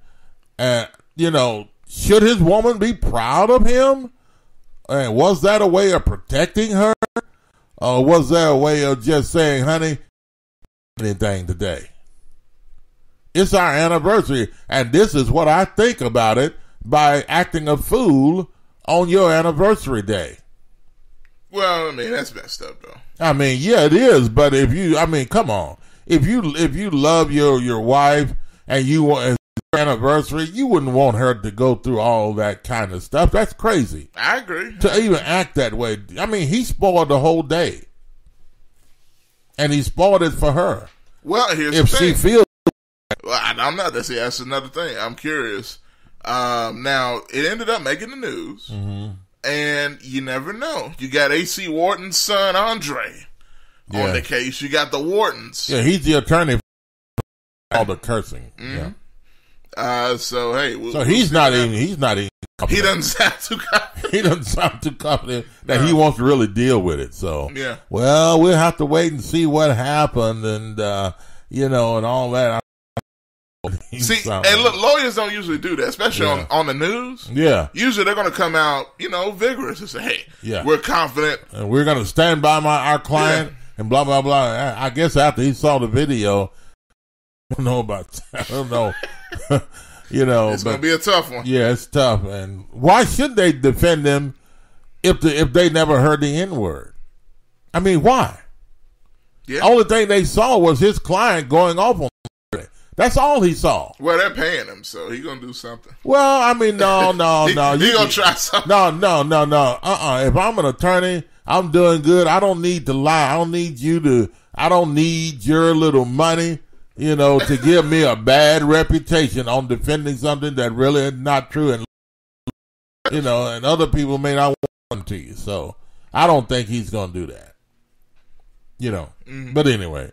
A: you know, should his woman be proud of him? And was that a way of protecting her? Or was that a way of just saying, honey, anything today? It's our anniversary. And this is what I think about it by acting a fool on your anniversary day.
D: Well, I mean, that's messed up, though.
A: I mean, yeah, it is. But come on. If you love your wife and you want her anniversary, you wouldn't want her to go through all that kind of stuff. That's crazy.
D: I agree.
A: To even act that way. I mean, he spoiled the whole day. And he spoiled it for her.
D: Well, here's the thing. If she feels... Well, I'm not. That's another thing. I'm curious. Now, it ended up making the news. Mm-hmm. And you never know. You got A.C. Wharton's son, Andre, on the case. You got the Whartons.
A: Yeah, he's the attorney for all the cursing. Mm-hmm.
D: Yeah. So, hey.
A: He's not even. He
D: doesn't sound too confident.
A: He doesn't sound too confident that he wants to really deal with it. So,
D: yeah.
A: Well, we'll have to wait and see what happened and, and all that.
D: See, and look, lawyers don't usually do that, especially on the news.
A: Yeah.
D: Usually they're going to come out, vigorous and say, hey, we're confident.
A: And we're going to stand by our client and blah, blah, blah. I guess after he saw the video, I don't know about that. I don't know.
D: It's going to be a tough one.
A: Yeah, it's tough. And why should they defend him if they never heard the N-word? I mean, why? Yeah. Only thing they saw was his client going off on. That's all he saw.
D: Well, they're paying him, so he's going to do something.
A: Well, I mean, no.
D: He's going to try something.
A: No. If I'm an attorney, I'm doing good. I don't need to lie. I don't need your little money, to give me a bad reputation on defending something that really is not true. And, and other people may not want to you. So I don't think he's going to do that. But anyway.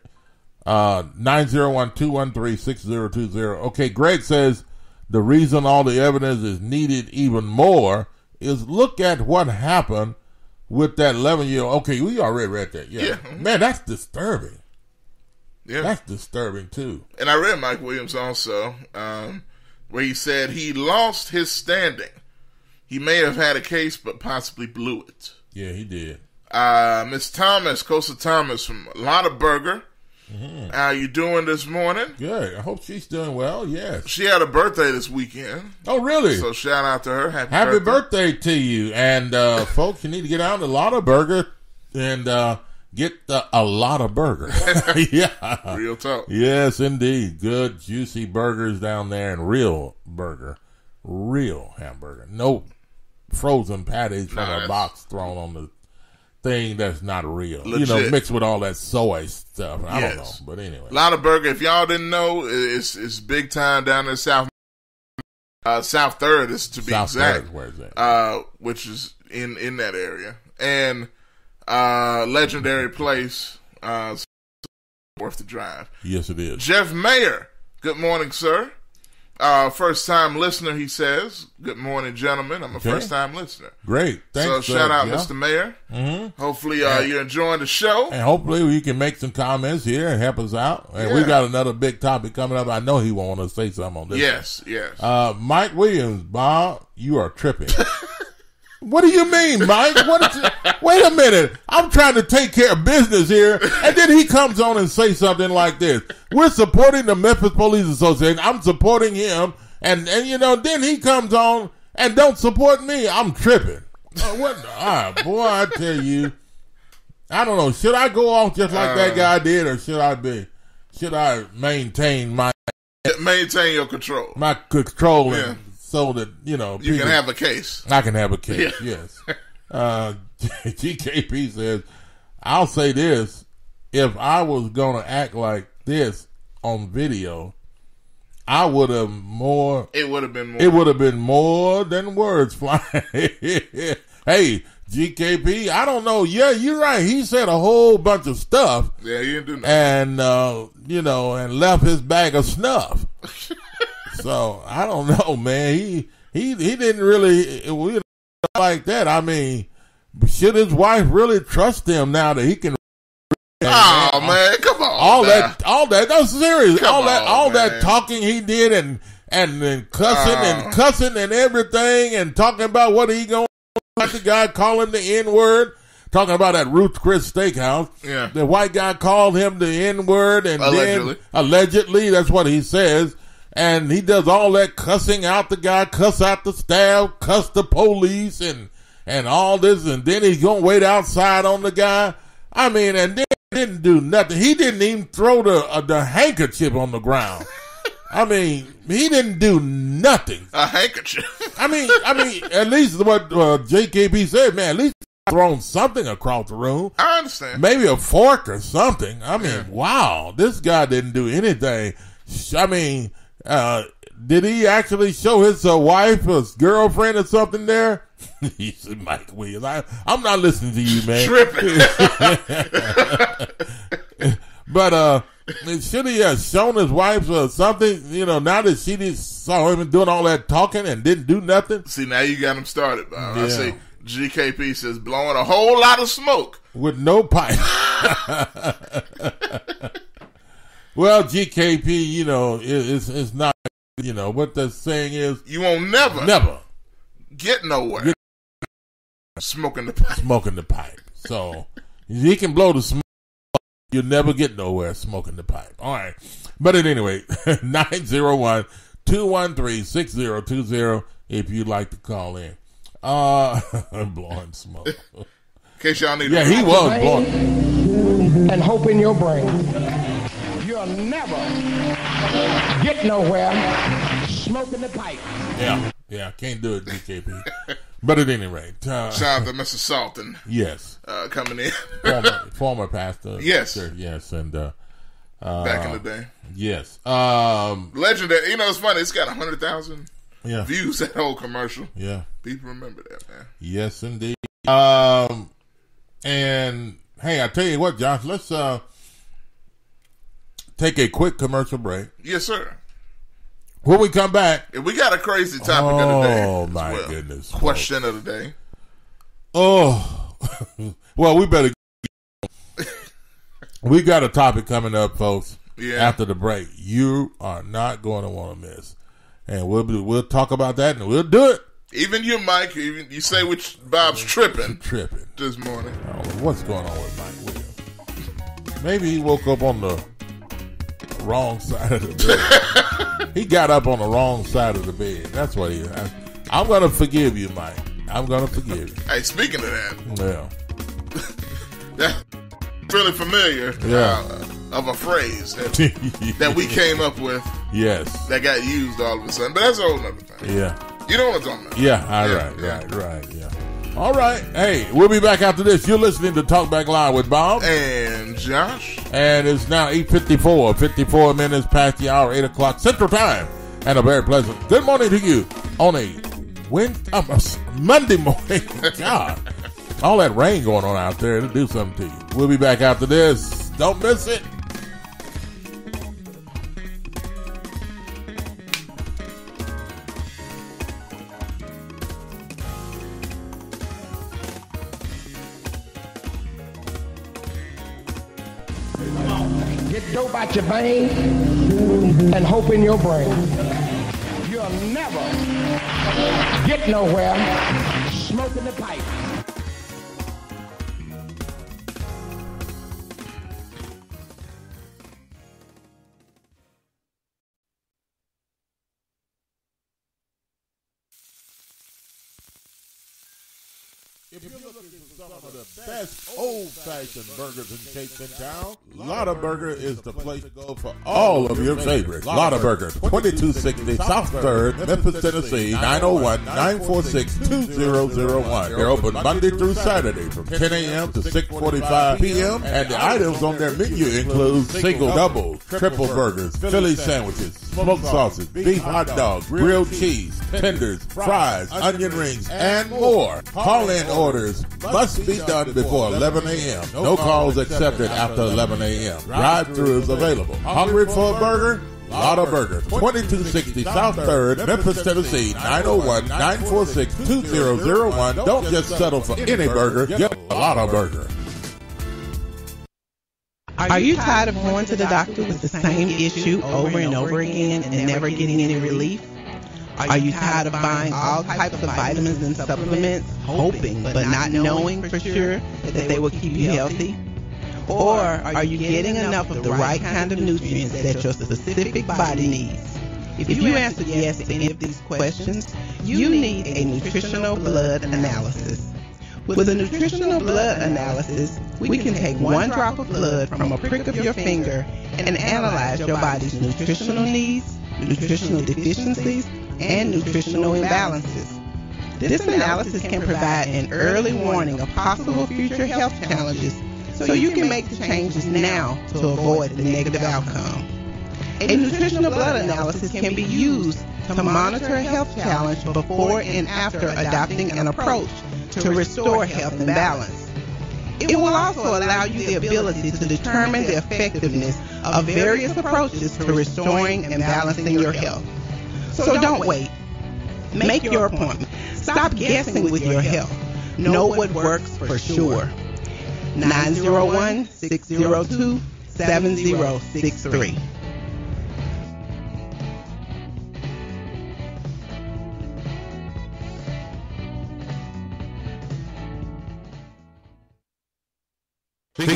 A: 901-213-6020. Okay, Greg says the reason all the evidence is needed even more is look at what happened with that 11-year-old. Okay, we already read that. Yeah. Man, that's disturbing. Yeah. That's disturbing, too.
D: And I read Mike Williams also, where he said he lost his standing. He may have had a case, but possibly blew it.
A: Yeah, he did.
D: Miss Thomas, Costa Thomas from Lotta Burger,
A: Mm-hmm.
D: How you doing this morning?
A: Good. I hope she's doing well. Yes.
D: She had a birthday this weekend.
A: Oh, really?
D: So shout out to her.
A: Happy birthday to you. And folks, you need to get out to a lot of burger and get a lot of burger. Yeah.
D: Real talk.
A: Yes, indeed. Good, juicy burgers down there and real burger. Real hamburger. No frozen patties from a box thrown on the thing that's not real.
D: Legit.
A: You know, mixed with all that soy stuff. I don't know. But anyway.
D: A lot of burger. If y'all didn't know, it's big time down there South 3rd is to be
A: South
D: exact.
A: 3rd, where is that?
D: Which is in that area. And legendary place, worth the drive.
A: Yes, it is.
D: Jeff Mayer, good morning, sir. First time listener, he says. Good morning, gentlemen. I'm a first time listener.
A: Great. Thanks.
D: So shout out,
A: yeah.
D: Mr. Mayer.
A: Mm-hmm.
D: Hopefully you're enjoying the show.
A: And hopefully you can make some comments here and help us out. And we got another big topic coming up. I know he won't want to say something on this.
D: Yes.
A: Mike Williams, Bob, you are tripping. What do you mean, Mike? Wait a minute. I'm trying to take care of business here. And then he comes on and say something like this. We're supporting the Memphis Police Association. I'm supporting him. And then he comes on and don't support me. I'm tripping. Boy, I tell you. I don't know. Should I go off just like that guy did, or should I maintain
D: your control?
A: My control so that,
D: you can have a case.
A: I can have a case, yes. GKP says, I'll say this. If I was going to act like this on video, I would have more.
D: It would have been more.
A: It would have been more than words flying. Hey, GKP, I don't know. Yeah, you're right. He said a whole bunch of stuff.
D: Yeah, he didn't do nothing.
A: And, and left his bag of snuff. So I don't know, man. He didn't really like that. I mean, should his wife really trust him now that he can?
D: Oh man, come on!
A: All that. That's serious.
D: Come
A: all that talking he did and cussing and everything and talking about what he going. Like the guy calling the N-word. Talking about that Ruth Chris Steakhouse.
D: Yeah.
A: The white guy called him the N-word and
D: allegedly,
A: that's what he says. And he does all that cussing out the guy, cuss out the staff, cuss the police, and all this. And then he's going to wait outside on the guy. I mean, and then he didn't do nothing. He didn't even throw the handkerchief on the ground. I mean, he didn't do nothing.
D: A handkerchief.
A: I mean, at least what JKP said, man, at least thrown something across the room.
D: I understand.
A: Maybe a fork or something. I mean, wow, this guy didn't do anything. I mean, did he actually show his wife, his girlfriend or something there? He said, Mike Williams, I'm not listening to you, man.
D: Tripping.
A: But should he have shown his wife or something? Now that she just saw him doing all that talking and didn't do nothing.
D: See, now you got him started, Bob. Yeah. I see GKP says blowing a whole lot of smoke
A: with no pipe. Well, GKP, it's not, what the saying is.
D: You won't never get nowhere smoking the pipe. So he can blow the smoke. You'll never get nowhere smoking the pipe. All right. But at any rate, 901-213-6020 if you'd like to call in. Blowing smoke. In case y'all need
A: he was blowing.
N: And hope in your brain. You'll never get nowhere smoking the pipe.
A: Yeah, can't do it, GKP. But at any rate.
D: Shout out to Mr. Salton.
A: Yes.
D: Coming in.
A: former pastor.
D: Yes.
A: Yes, and
D: back in the day.
A: Yes.
D: Legendary. It's funny. It's got 100,000 views, that whole commercial.
A: Yeah.
D: People remember that, man.
A: Yes, indeed. And, hey, I tell you what, Josh, let's take a quick commercial break.
D: Yes, sir.
A: When we come back,
D: we got a crazy topic of the day.
A: Oh, my goodness.
D: Question of the day.
A: Oh, well, we better. We got a topic coming up, folks.
D: Yeah.
A: After the break, you are not going to want to miss, and we'll talk about that, and we'll do it.
D: Even you, Mike. Even you say which Bob's tripping
A: this
D: morning.
A: I don't know what's going on with Mike Williams. Maybe he woke up on the wrong side of the bed. He got up on the wrong side of the bed. That's what he. I'm gonna forgive you, Mike. I'm gonna forgive you.
D: Hey, speaking of that,
A: yeah,
D: that's really familiar. Of a phrase that we came up with.
A: Yes,
D: that got used all of a sudden, but that's a whole other thing.
A: Yeah,
D: you know what I'm talking about.
A: Yeah, right. Yeah. All right. Hey, we'll be back after this. You're listening to Talk Back Live with Bob
D: and Josh.
A: And it's now 8:54, 54 minutes past the hour, 8 o'clock Central Time. And a very pleasant good morning to you on a Monday morning. God, all that rain going on out there, it'll do something to you. We'll be back after this. Don't miss it.
N: Get dope out your veins and hope in your brain. You'll never get nowhere smoking the pipe.
A: If you're looking for some of the best old-fashioned burgers and cakes in town, Lotta Burger is the place to go for all of your favorites. Lotta Burger, 2260 South 3rd, Memphis, Tennessee, 901-946-2001. They're open Monday through Saturday from 10 a.m. to 6:45 p.m. And the items on their menu include single, double, triple burgers, Philly sandwiches, smoked sausage, beef hot dogs, grilled cheese, tenders, fries, onion rings, and more. Call-in orders must be done before 11 a.m. No calls accepted after 11 a.m. Drive-thru is available. Hungry for a burger? Lotta Burger, 2260 South 3rd, Memphis, Tennessee, 901-946-2001. Don't just settle for any burger. Get a Lotta Burger.
B: Are you tired of going to the doctor with the same issue over and over again and never getting any relief? Are you tired of buying all types of vitamins and supplements, hoping but not knowing for sure that they will keep you healthy? Or are you getting enough of the right kind of nutrients that your specific body needs? If you answer yes to any of these questions, you need a nutritional blood analysis. With a nutritional blood analysis, we can take one drop of blood from a prick of your finger and analyze your body's nutritional needs, nutritional deficiencies, and nutritional imbalances. This analysis can provide an early warning of possible future health challenges so you can make the changes now to avoid the negative outcome. A nutritional blood analysis can be used to monitor a health challenge before and after adopting an approach to restore health and balance. It will also allow you the ability to determine the effectiveness of various approaches to restoring and balancing your health. So don't wait. Make your appointment. Stop guessing with your health. Know what works for sure. 901-602-7063.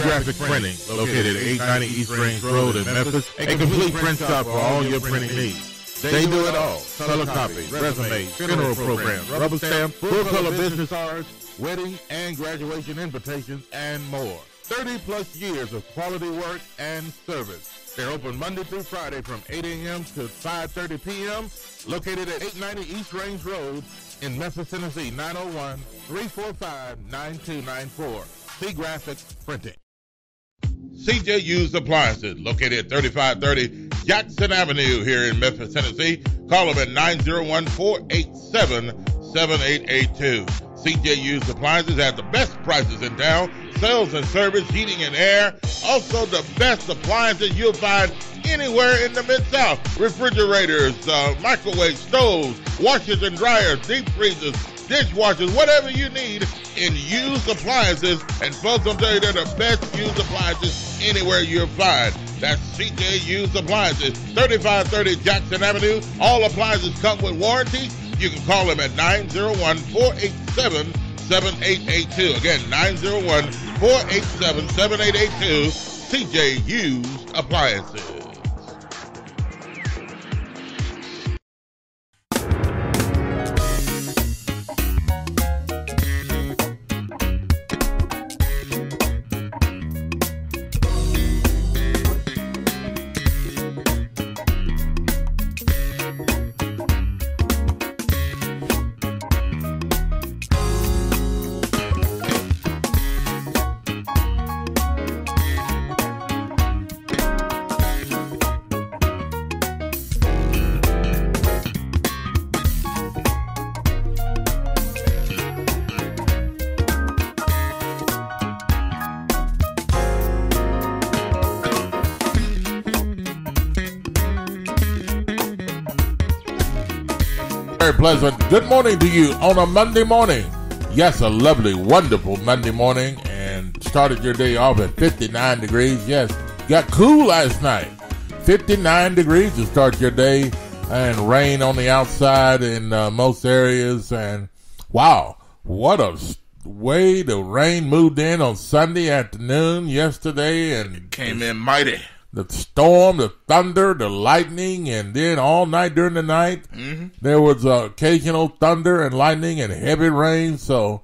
A: Graphic Printing, located at 890 East Range Road in Memphis, a complete print shop for all your printing needs. They do it all: color copies, resumes, funeral programs, rubber stamps, full color business cards, wedding and graduation invitations, and more. 30 plus years of quality work and service. They're open Monday through Friday from 8 a.m. to 5:30 p.m. Located at 890 East Range Road in Memphis, Tennessee, 901-345-9294. Graphics Printing. CJ Used Appliances, located at 3530 Jackson Avenue here in Memphis, Tennessee. Call them at 901-487-7882. CJ Used Appliances has the best prices in town. Sales and service, heating and air. Also the best appliances you'll find anywhere in the Mid-South. Refrigerators, microwave stoves, washers and dryers, deep freezers, dishwashers, whatever you need in used appliances. And folks, I'm telling you, they're the best used appliances anywhere you'll find. That's CJ Used Appliances, 3530 Jackson Avenue. All appliances come with warranty. You can call them at 901-487-7882. Again, 901-487-7882. CJ Used Appliances. very pleasant good morning to you on a Monday morning. Yes, a lovely, wonderful Monday morning, and started your day off at 59 degrees. Yes, got cool last night. 59 degrees to start your day, and rain on the outside in most areas. And wow, what a way the rain moved in on Sunday afternoon yesterday, and
D: it came in mighty.
A: The storm, the thunder, the lightning, and then all night during the night, there was occasional thunder and lightning and heavy rain. So,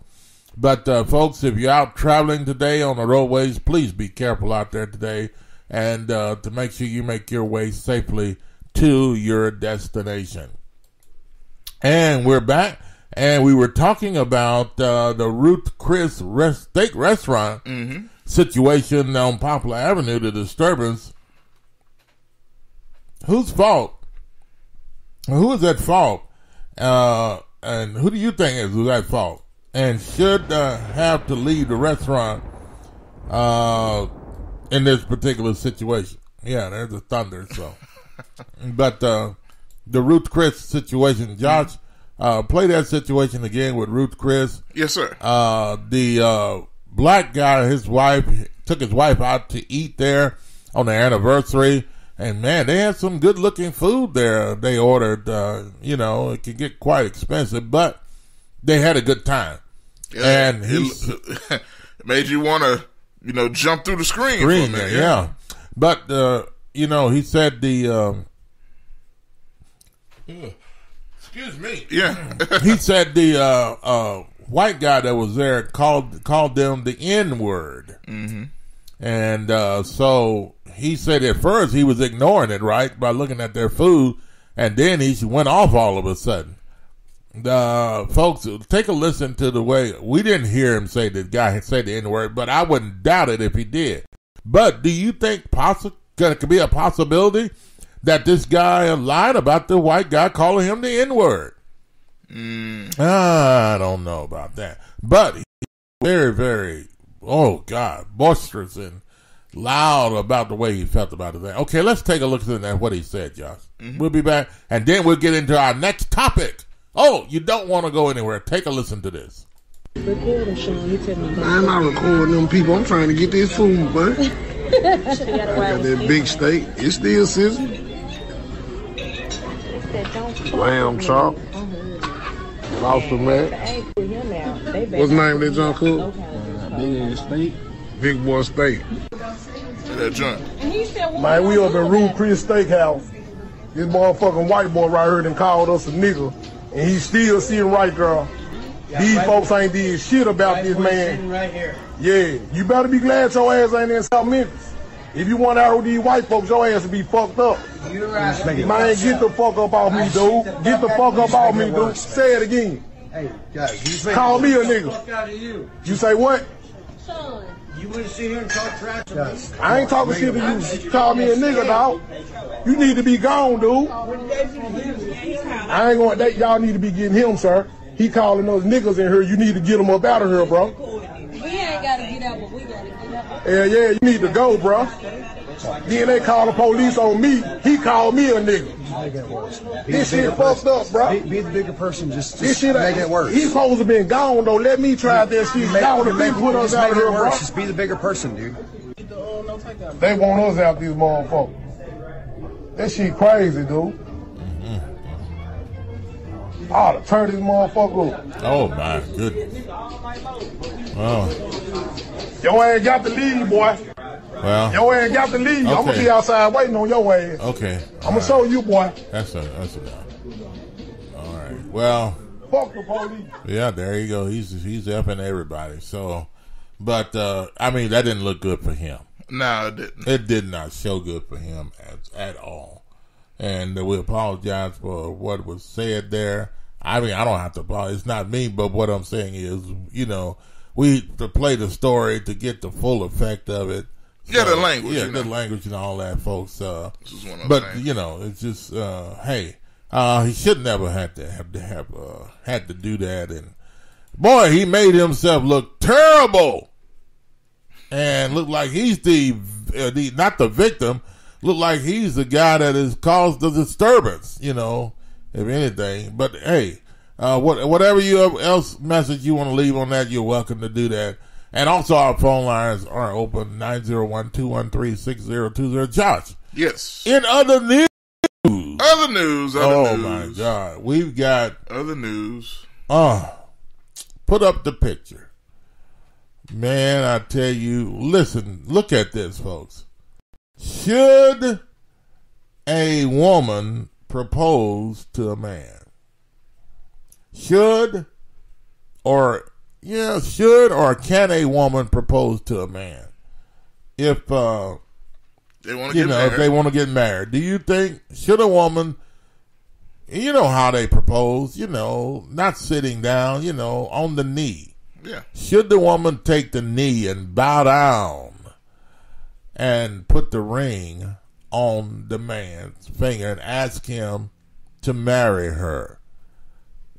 A: but folks, if you're out traveling today on the roadways, please be careful out there today, and to make sure you make your way safely to your destination. And we're back, and we were talking about the Ruth Chris Steak Restaurant situation on Poplar Avenue, the disturbance. Whose fault? Who is at fault? And who do you think is at fault? And should have to leave the restaurant in this particular situation? Yeah, there's a thunder. So, but the Ruth Chris situation, Josh, play that situation again with Ruth Chris.
D: Yes, sir.
A: The black guy, his wife, took his wife out to eat there on their anniversary. And man, they had some good looking food there. They ordered, it could get quite expensive, but they had a good time.
D: Yeah,
A: and
D: it made you want to, jump through the screen.
A: For a minute, yeah. But, he said excuse me.
D: Yeah.
A: He said the, white guy that was there called them the N-word. Mm-hmm. And, so he said at first he was ignoring it, right, by looking at their food, and then he went off all of a sudden. Folks, take a listen to the way, we didn't hear him say the guy say the N-word, but I wouldn't doubt it if he did. But do you think it could be a possibility that this guy lied about the white guy calling him the N-word? I don't know about that. But he's very, very, oh God, boisterous and loud about the way he felt about it. Okay, let's take a look at what he said, Josh. We'll be back, and then we'll get into our next topic. Oh, you don't want to go anywhere. Take a listen to this.
G: Record them, Sean. You tell me. I'm not recording them people. I'm trying to get this food, man. I got that big steak. It's still sizzling. Lamb chop. Lobster mac. What's the name of that junk cook? Big steak. Big boy steak.
D: That joint.
G: Man, we up at Ruth Chris Steakhouse. This motherfucking white boy right here done called us a nigga. And he's still sitting right there. These folks ain't did shit about this man.
I: Right here.
G: Yeah, you better be glad your ass ain't in South Memphis. If you want out with these white folks, your ass will be fucked up.
I: You're right.
G: Man, get the fuck up off me, dude. Get the fuck up off me, dude. Say it again.
I: Hey, guys, you
G: call me a nigga.
I: Fuck out of you.
G: You say what?
J: Son.
I: You want to sit here and talk trash to me?
G: I ain't talking shit to you. You call me a nigga, dog. You need to be gone, dude. I ain't going. Y'all need to be getting him, sir. He calling those niggas in here. You need to get them up out of here, bro.
J: We ain't got to get out, but we got to get out.
G: Yeah, you need to go, bro. Then they call the police on me. He called me a nigga. This shit fucked up, bro.
K: Be the bigger person. Just
G: this shit
K: make it worse.
G: He's supposed to have been gone, though. Let me try that shit. Y'all the people put us out of here, bro.
K: Just be the bigger person, dude.
G: They want us out, these motherfuckers. That shit crazy, dude. I ought to turn this motherfucker up.
A: Oh, my goodness.
G: Oh. Your ass got to leave, boy.
A: Well,
G: your ass got to leave. Okay. I'm going to be outside waiting on your ass.
A: Okay.
G: I'm going to show you, boy.
A: That's enough. All right. Well.
G: Fuck the police.
A: Yeah, there you go. He's effing everybody. So, but, I mean, that didn't look good for him.
D: No, it didn't.
A: It did not show good for him at all. And we apologize for what was said there. I mean, I don't have to apologize. It's not me, but what I'm saying is, we to play the story to get the full effect of it.
D: Yeah, the language.
A: Yeah, the language and all that, folks.
D: But
A: it's just, hey, he should never had to do that. And boy, he made himself look terrible and look like he's the not the victim. Look like he's the guy that has caused the disturbance. if anything. But hey, whatever else message you want to leave on that, you're welcome to do that. And also our phone lines are open, 901-213-6020. Josh.
D: Yes.
A: In other news.
D: Other news.
A: Oh my God. We've got
D: other news.
A: Put up the picture. Man, I tell you, listen, look at this, folks. Should a woman propose to a man? Should or can a woman propose to a man if
D: they want to get
A: married? If they want to get married? Do you think should a woman? You know how they propose. Not sitting down. On the knee.
D: Yeah.
A: Should the woman take the knee and bow down and put the ring on the man's finger and ask him to marry her?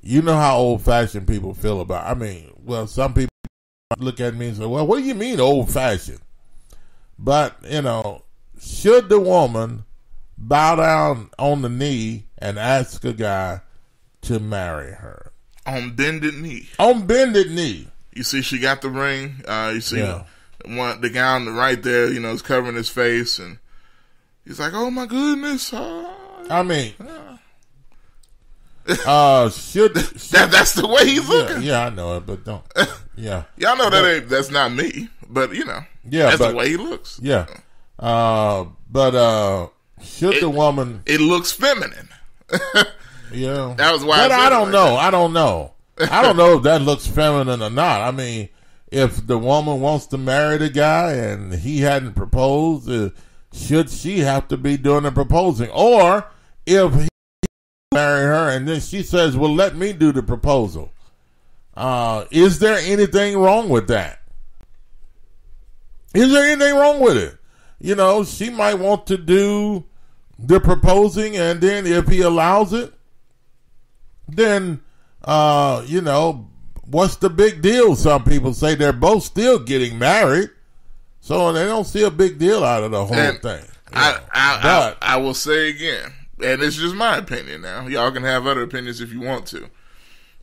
A: You know how old-fashioned people feel about some people look at me and say, well, what do you mean old-fashioned? But, should the woman bow down on the knee and ask a guy to marry her?
D: On bended knee.
A: On bended knee.
D: You see she got the ring. You see the guy on the right there, is covering his face. And he's like, oh, my goodness.
A: Should
D: that's the way he's looking.
A: Yeah, I know it, but don't. Yeah,
D: y'all know that's not me, but that's the way he looks.
A: Yeah, should the woman?
D: It looks feminine.
A: Yeah,
D: that was why.
A: But I don't know. I don't know if that looks feminine or not. If the woman wants to marry the guy and he hadn't proposed, should she have to be doing the proposing, or if he marry her and then she says, well, let me do the proposal, is there anything wrong with that? Is there anything wrong with it? She might want to do the proposing, and then if he allows it, then what's the big deal? Some people say they're both still getting married, so they don't see a big deal out of the whole thing.
D: I will say again, and it's just my opinion now. Y'all can have other opinions if you want to.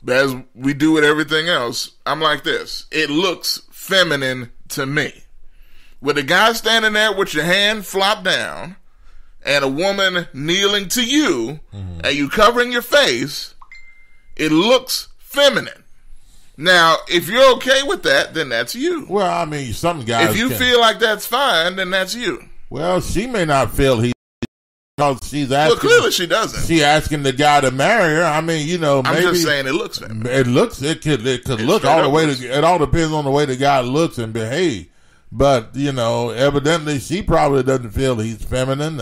D: But as we do with everything else, I'm like this. It looks feminine to me. With a guy standing there with your hand flopped down and a woman kneeling to you and you covering your face, it looks feminine. Now, if you're okay with that, then that's you.
A: Well, some guys.
D: If you feel like that's fine, then that's you.
A: Well, she may not feel she's asking.
D: Well, clearly she doesn't.
A: She asking the guy to marry her.
D: I'm
A: maybe.
D: just saying it looks feminine.
A: It could look all the way. It all depends on the way the guy looks and behave. But evidently she probably doesn't feel he's feminine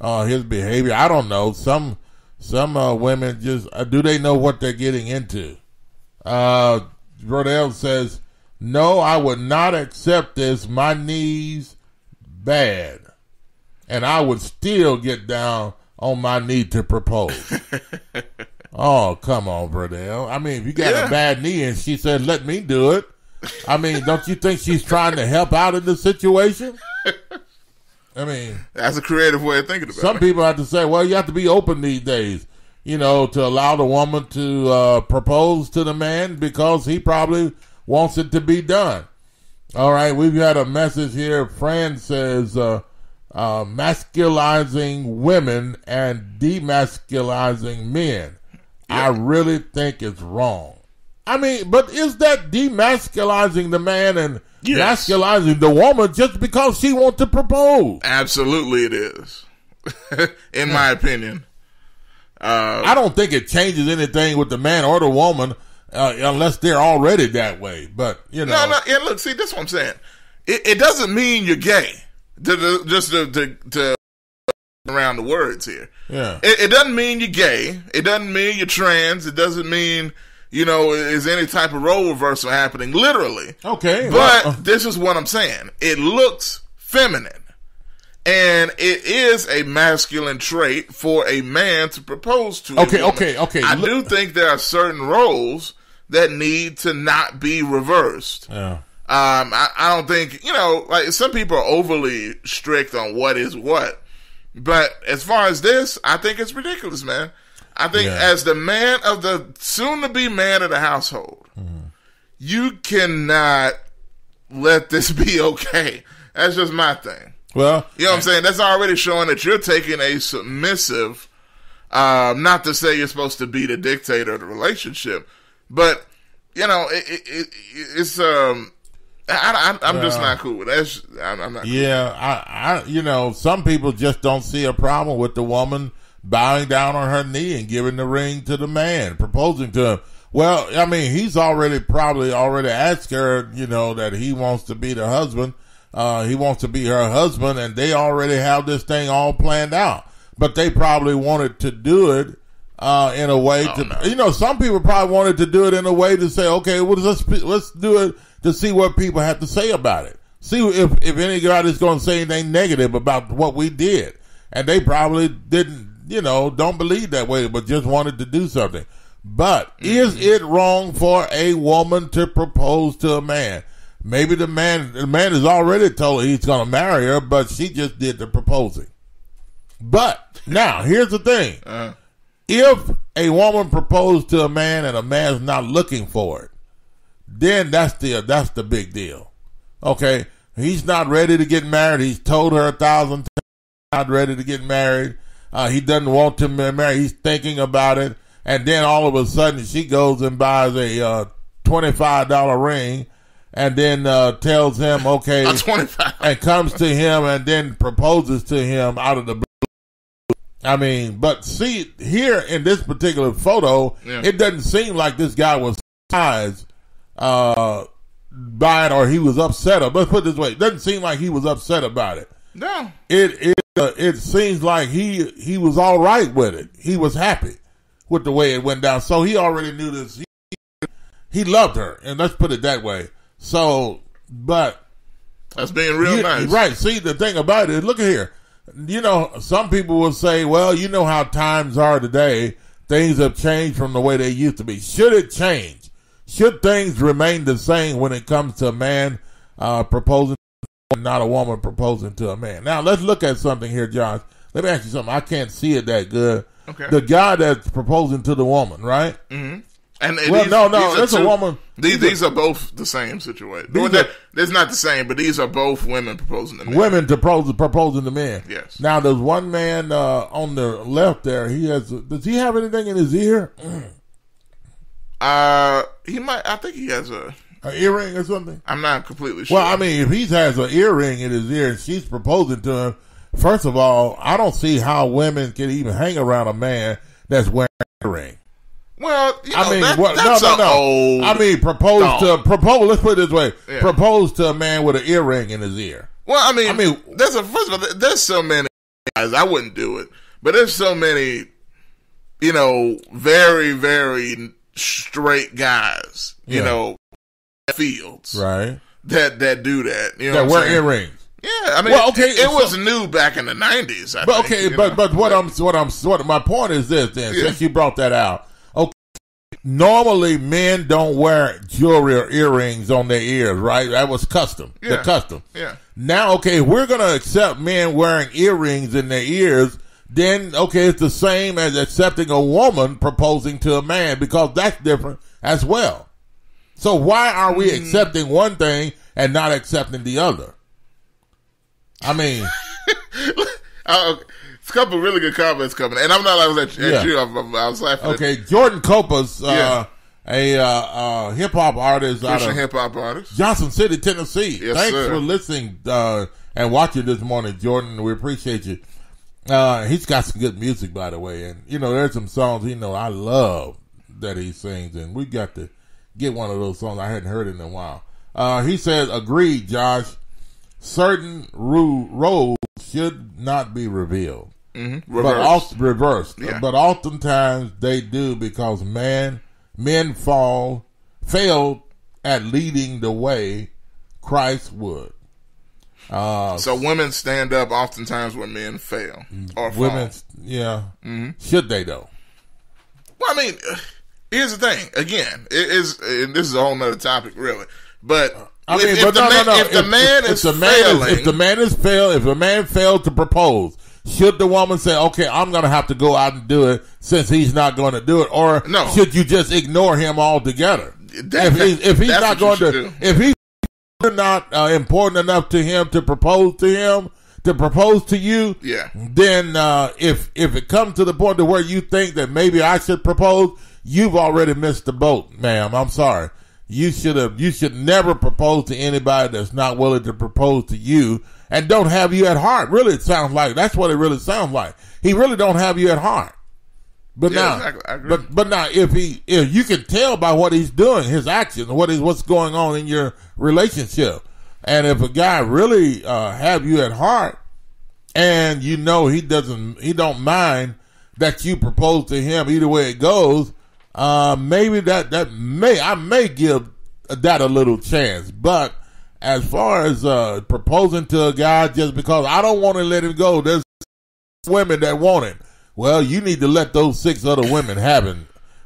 A: or his behavior. I don't know. Some women just do they know what they're getting into? Brodell says, no, I would not accept this. My knees bad. And I would still get down on my knee to propose. Oh, come on, Brodell. If you got a bad knee and she said, let me do it. Don't you think she's trying to help out in the situation?
D: That's a creative way of thinking about it.
A: Some people have to say, well, you have to be open these days, to allow the woman to propose to the man because he probably wants it to be done. All right, we've got a message here. Fran says, masculizing women and demasculizing men. Yeah. I really think it's wrong. But is that demasculizing the man and masculizing the woman just because she wants to propose?
D: Absolutely it is. In my opinion.
A: I don't think it changes anything with the man or the woman unless they're already that way. But,
D: No, yeah, look, see, that's what I'm saying. It doesn't mean you're gay. Just to around the words here.
A: Yeah.
D: It doesn't mean you're gay. It doesn't mean you're trans. It doesn't mean... is any type of role reversal happening, literally.
A: Okay.
D: But this is what I'm saying. It looks feminine. And it is a masculine trait for a man to propose to a woman.
A: Okay.
D: I do think there are certain roles that need to not be reversed.
A: Yeah.
D: I don't think, some people are overly strict on what is what. But as far as this, I think it's ridiculous, man. I think as the man of the soon-to-be man of the household, you cannot let this be okay. That's just my thing.
A: Well,
D: you know what I'm saying? That's already showing that you're taking a submissive, not to say you're supposed to be the dictator of the relationship, but, you know, it's, I'm just not cool with that. I'm not cool.
A: I you know, some people just don't see a problem with the woman bowing down on her knee and giving the ring to the man, proposing to him. Well, I mean, he's probably already asked her, you know, that he wants to be the husband. He wants to be her husband, and they already have this thing all planned out. But they probably wanted to do it in a way you know, some people probably wanted to do it in a way to say, okay, well, let's do it to see what people have to say about it. See if anybody's going to say anything negative about what we did. And they probably didn't, you know, don't believe that way, but just wanted to do something. But is it wrong for a woman to propose to a man? Maybe the man has already told her he's going to marry her, but she just did the proposing. But now, here's the thing. If a woman proposed to a man and a man's not looking for it, then that's the big deal. Okay? He's not ready to get married. He's told her 1,000 times he's not ready to get married. He doesn't want to marry. He's thinking about it. And then all of a sudden she goes and buys a $25 ring and then tells him, okay, and comes to him and then proposes to him out of the blue. I mean, but see, here in this particular photo, it doesn't seem like this guy was surprised by it or he was upset. Let's put it this way. It doesn't seem like he was upset about it.
D: No.
A: It seems like he was all right with it. He was happy with the way it went down. So he already knew this. He loved her, and let's put it that way. So, but
D: that's being real nice,
A: right? See, the thing about it, look at here. You know, some people will say, "Well, you know how times are today. Things have changed from the way they used to be." Should it change? Should things remain the same when it comes to a man proposing, and not a woman proposing to a man? Now, let's look at something here, Josh. Let me ask you something. I can't see it that good.
D: Okay.
A: The guy that's proposing to the woman, right?
D: Mm-hmm. And
A: that's a woman.
D: These are both the same situation. It's not the same, but these are both women proposing to men.
A: Women proposing to men.
D: Yes.
A: Now, there's one man on the left there. Does he have anything in his ear?
D: He might. I think he has an
A: earring or something.
D: I'm not completely sure.
A: Well, I mean, if he has an earring in his ear and she's proposing to him, first of all, I don't see how women can even hang around a man that's wearing an earring.
D: Well, you know,
A: I mean,
D: that's
A: no. I mean, propose. Let's put it this way: propose to a man with an earring in his ear.
D: Well, I mean, first of all, there's so many guys. I wouldn't do it, but there's so many, you know, very, very straight guys, you know, fields,
A: right?
D: That do that. You know,
A: that wear earrings.
D: Yeah, I mean, it was new back in the 90s.
A: But my point is this. Then, since you brought that out. Normally, men don't wear jewelry or earrings on their ears, right? That was custom.
D: Yeah.
A: The custom.
D: Yeah.
A: Now, okay, we're going to accept men wearing earrings in their ears. Then, okay, it's the same as accepting a woman proposing to a man because that's different as well. So why are we accepting one thing and not accepting the other? I mean...
D: A couple of really good comments coming, and I'm not laughing at you. I was laughing.
A: Okay, Jordan Copas, a hip hop artist,
D: Christian hip hop artist,
A: Johnson City, Tennessee.
D: Yes,
A: Thanks
D: sir.
A: for listening and watching this morning, Jordan. We appreciate you. He's got some good music, by the way, and you know there's some songs I love that he sings, and we got to get one of those songs. I hadn't heard it in a while. He says, "Agreed, Josh. Certain roles should not be revealed."
D: Mm-hmm.
A: Reversed.
D: Yeah.
A: But oftentimes they do because men fail at leading the way Christ would.
D: So women stand up oftentimes when men fail or fall.
A: Women, yeah. Mm-hmm. Should they though?
D: Well, I mean, here's the thing. Again, and this is a whole nother topic, really. But if the man failed to propose,
A: Should the woman say, okay, I'm going to have to go out and do it since he's not going to do it? Or should you just ignore him altogether? If he's not going to, if he's not important enough to him to propose to you, then if it comes to the point to where you think that maybe I should propose, you've already missed the boat, ma'am. I'm sorry. You should never propose to anybody that's not willing to propose to you and don't have you at heart. Really, it sounds like that's what it really sounds like. He really don't have you at heart. But
D: exactly. I agree.
A: but now if you can tell by what he's doing, his actions, what's going on in your relationship, and if a guy really have you at heart, and you know he don't mind that you propose to him either way it goes, maybe I may give that a little chance. But as far as proposing to a guy just because I don't want to let him go, there's women that want it. Well, you need to let those 6 other women have it,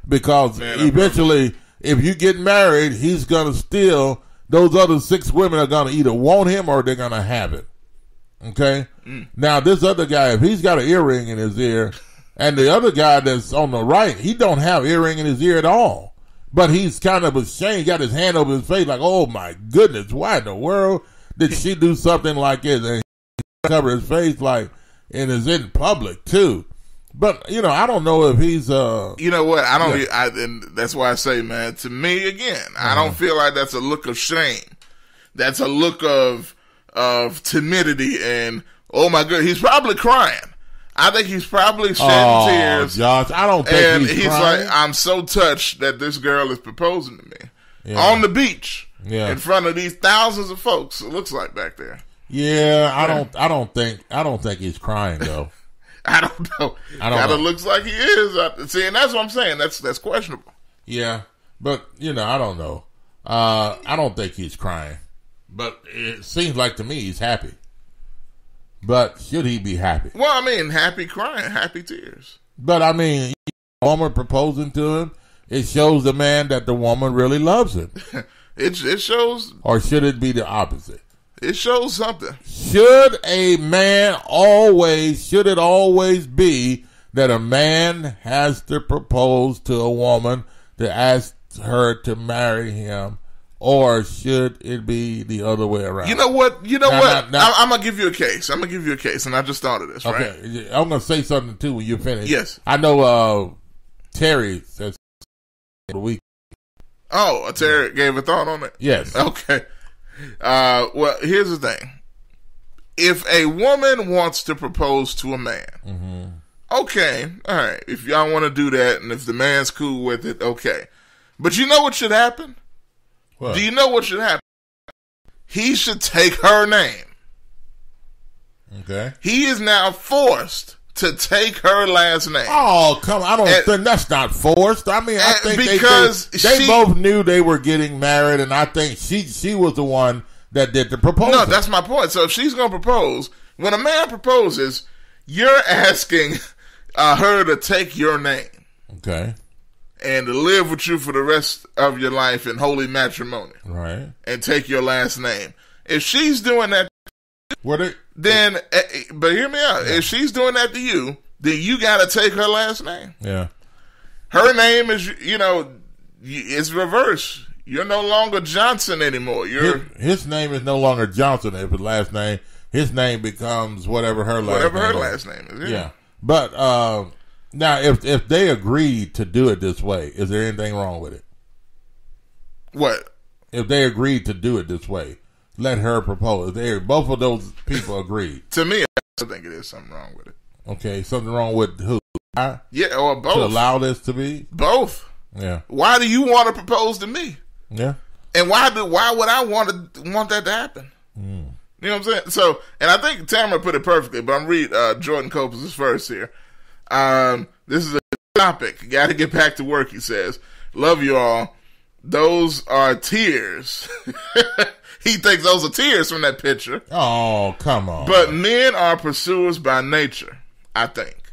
A: because eventually, if you get married, he's gonna steal. Those other 6 women are gonna either want him or they're gonna have it. Okay. Now this other guy, if he's got an earring in his ear, and the other guy that's on the right, he don't have earring in his ear at all, but he's kind of ashamed, got his hand over his face like, oh my goodness, why in the world did she do something like this? And he cover his face like, and is in public too. But I don't know if he's
D: you know what? I don't. And that's why I say, man. To me, again, I don't feel like that's a look of shame. That's a look of timidity and oh my god, he's probably crying. I think he's probably shedding tears.
A: Josh, I don't think
D: and
A: he's
D: crying. Like, I'm so touched that this girl is proposing to me on the beach in front of these thousands of folks. It looks like back there.
A: Yeah, I don't think he's crying though.
D: I don't know. Kind of looks like he is. See, and that's what I'm saying. That's questionable.
A: Yeah, but I don't know. I don't think he's crying, but it seems like to me he's happy. But should he be happy?
D: Well, I mean, happy crying, happy tears.
A: But I mean, a woman proposing to him, it shows the man that the woman really loves him.
D: It shows.
A: Or should it be the opposite?
D: It shows something.
A: Should it always be that a man has to propose to a woman to ask her to marry him, or should it be the other way around?
D: You know what? I'm going to give you a case. And I just thought of this, right?
A: Okay. I'm going to say something, too, when you finish.
D: Yes.
A: I know Terry says the week.
D: Oh, Terry gave a thought on it?
A: Yes.
D: Okay. Well, here's the thing. If a woman wants to propose to a man, okay, all right. If y'all want to do that, and if the man's cool with it, okay. But you know what should happen?
A: What?
D: Do you know what should happen? He should take her name.
A: Okay.
D: He is now forced to take her last name.
A: Oh, come on. I don't think that's not forced. I mean, I think
D: because
A: they both knew they were getting married, and I think she was the one that did the proposal.
D: No, that's my point. So if she's going to propose, when a man proposes, you're asking her to take your name.
A: Okay.
D: And to live with you for the rest of your life in holy matrimony.
A: Right.
D: And take your last name. If she's doing that, then, but hear me out. Yeah. If she's doing that to you, then you got to take her last name.
A: Yeah.
D: Her name is, it's reverse. You're no longer Johnson anymore.
A: His name is no longer Johnson. If his last name, his name becomes whatever her last
D: name is.
A: Yeah. But now, if they agreed to do it this way, is there anything wrong with it?
D: What?
A: If they agreed to do it this way, let her propose. Both of those people agreed.
D: To me, I think it is something wrong with it.
A: Okay, something wrong with who?
D: Yeah, or both.
A: To allow this to be?
D: Both.
A: Yeah.
D: Why do you want to propose to me?
A: Yeah.
D: And why would I want that to happen?
A: Mm.
D: You know what I'm saying? So, and I think Tamara put it perfectly, but I'm read Jordan Copus' first here. This is a topic. Got to get back to work, he says. Love you all. Those are tears. He thinks those are tears from that picture.
A: Oh, come on.
D: But men are pursuers by nature, I think.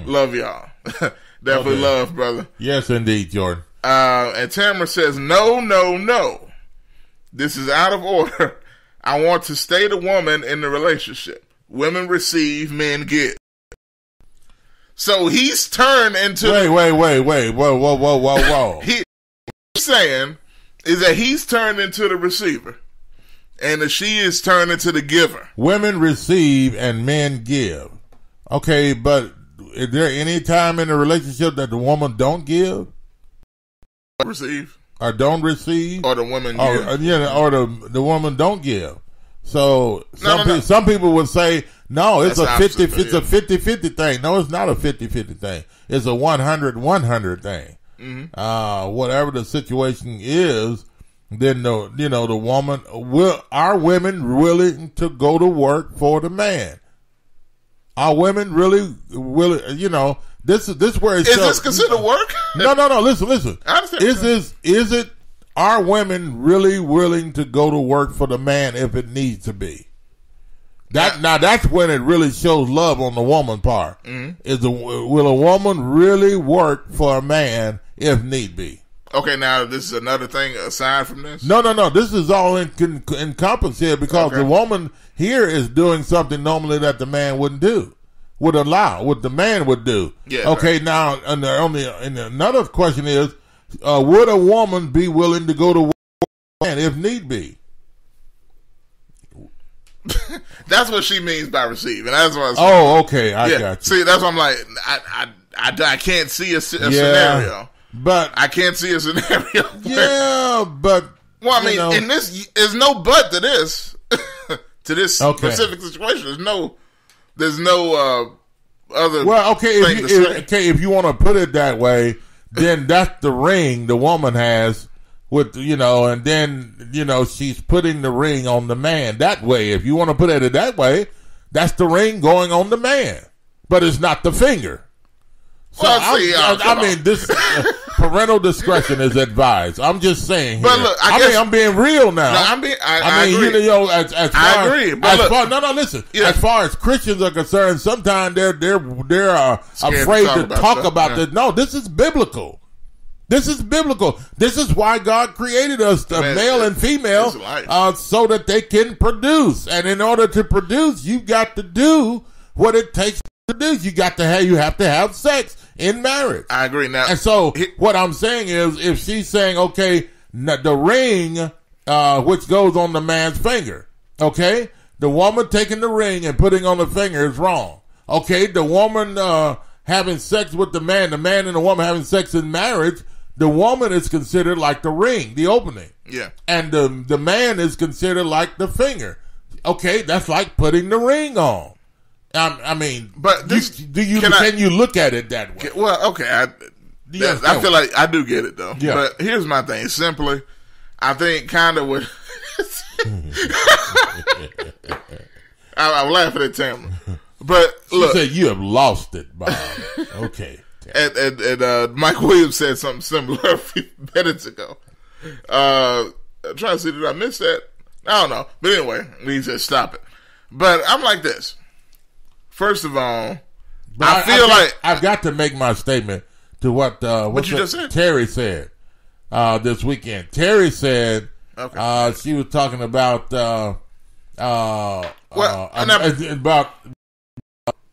D: Love y'all. Definitely love, brother.
A: Yes, indeed, Jordan.
D: And Tamara says, no. This is out of order. I want to stay the woman in the relationship. women receive, men get. So he's turned into...
A: Wait. Whoa.
D: He's saying is that he's turned into the receiver, and that she is turned into the giver.
A: Women receive and men give. Okay, but is there any time in a relationship that the woman don't give?
D: Receive.
A: Or don't receive?
D: Or the woman give.
A: Or the woman don't give. So
D: No.
A: some people would say, no, it's
D: That's
A: a 50
D: opposite,
A: it's a 50-50 thing. No, it's not a 50-50 thing. It's a 100-100 thing.
D: Mm-hmm.
A: Whatever the situation is, then the woman are women willing to go to work for the man? Are women really this is where it's...
D: Is this considered work?
A: No, listen.
D: I understand.
A: Is it are women really willing to go to work for the man if it needs to be? Now that's when it really shows love on the woman part.
D: Mm-hmm.
A: Will a woman really work for a man if need be?
D: Okay, now this is another thing aside from this?
A: No. This is all encompassed here because the woman here is doing something normally that the man wouldn't do, would allow, what the man would do.
D: Yeah.
A: Okay, right. Now, and another question is, would a woman be willing to go to work for a man if need be?
D: That's what she means by receive, and that's what I was saying.
A: Oh, okay, I got you.
D: See, that's what I'm like, I can't see a scenario.
A: But
D: I can't see a scenario.
A: But
D: well, I mean, in this, there's no but to this, to this specific situation. There's no other.
A: Well, okay, if you want to put it that way, then that's the ring the woman has with and then she's putting the ring on the man that way. If you want to put it that way, that's the ring going on the man, but it's not the finger. So I mean, this parental discretion is advised. I'm just saying.
D: But look,
A: I'm being real now.
D: No, I agree.
A: I agree. But listen. Yeah. As far as Christians are concerned, sometimes they're afraid to talk about this. No, this is biblical. This is biblical. This is why God created us, male and female, so that they can produce. And in order to produce, you've got to do what it takes to do. You have to have sex in marriage.
D: I agree. Now,
A: and so what I'm saying is, if she's saying, okay, the ring, which goes on the man's finger, okay, the woman taking the ring and putting on the finger is wrong. Okay, the woman having sex with the man and the woman having sex in marriage, the woman is considered like the ring, the opening. Yeah. And the man is considered like the finger. Okay, that's like putting the ring on. I mean,
D: but
A: can you look at it that way?
D: Well, okay, I feel like I do get it though. Yeah. But here's my thing. Simply, I think kind of what I'm laughing at Tamara, but look,
A: she said you have lost it, Bob. Okay.
D: And Mike Williams said something similar a few minutes ago. I'm trying to see, did I miss that? I don't know. But anyway, we said stop it. But I'm like this. First of all,
A: I've got to make my statement to what you just said? Terry said this weekend. Terry said she was talking about about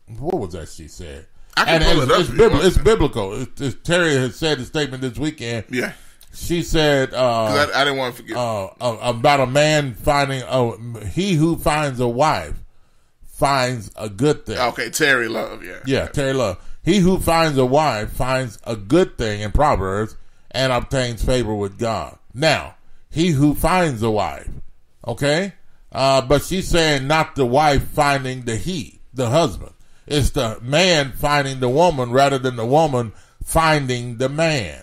A: what was that she said? It's biblical. Terry has said the statement this weekend.
D: Yeah.
A: She said,
D: I didn't want to forget
A: about a man finding he who finds a wife finds a good thing.
D: Okay, Terry Love,
A: yeah, Terry Love. He who finds a wife finds a good thing in Proverbs and obtains favor with God. Now, he who finds a wife, okay, but she's saying not the wife finding the husband. It's the man finding the woman rather than the woman finding the man.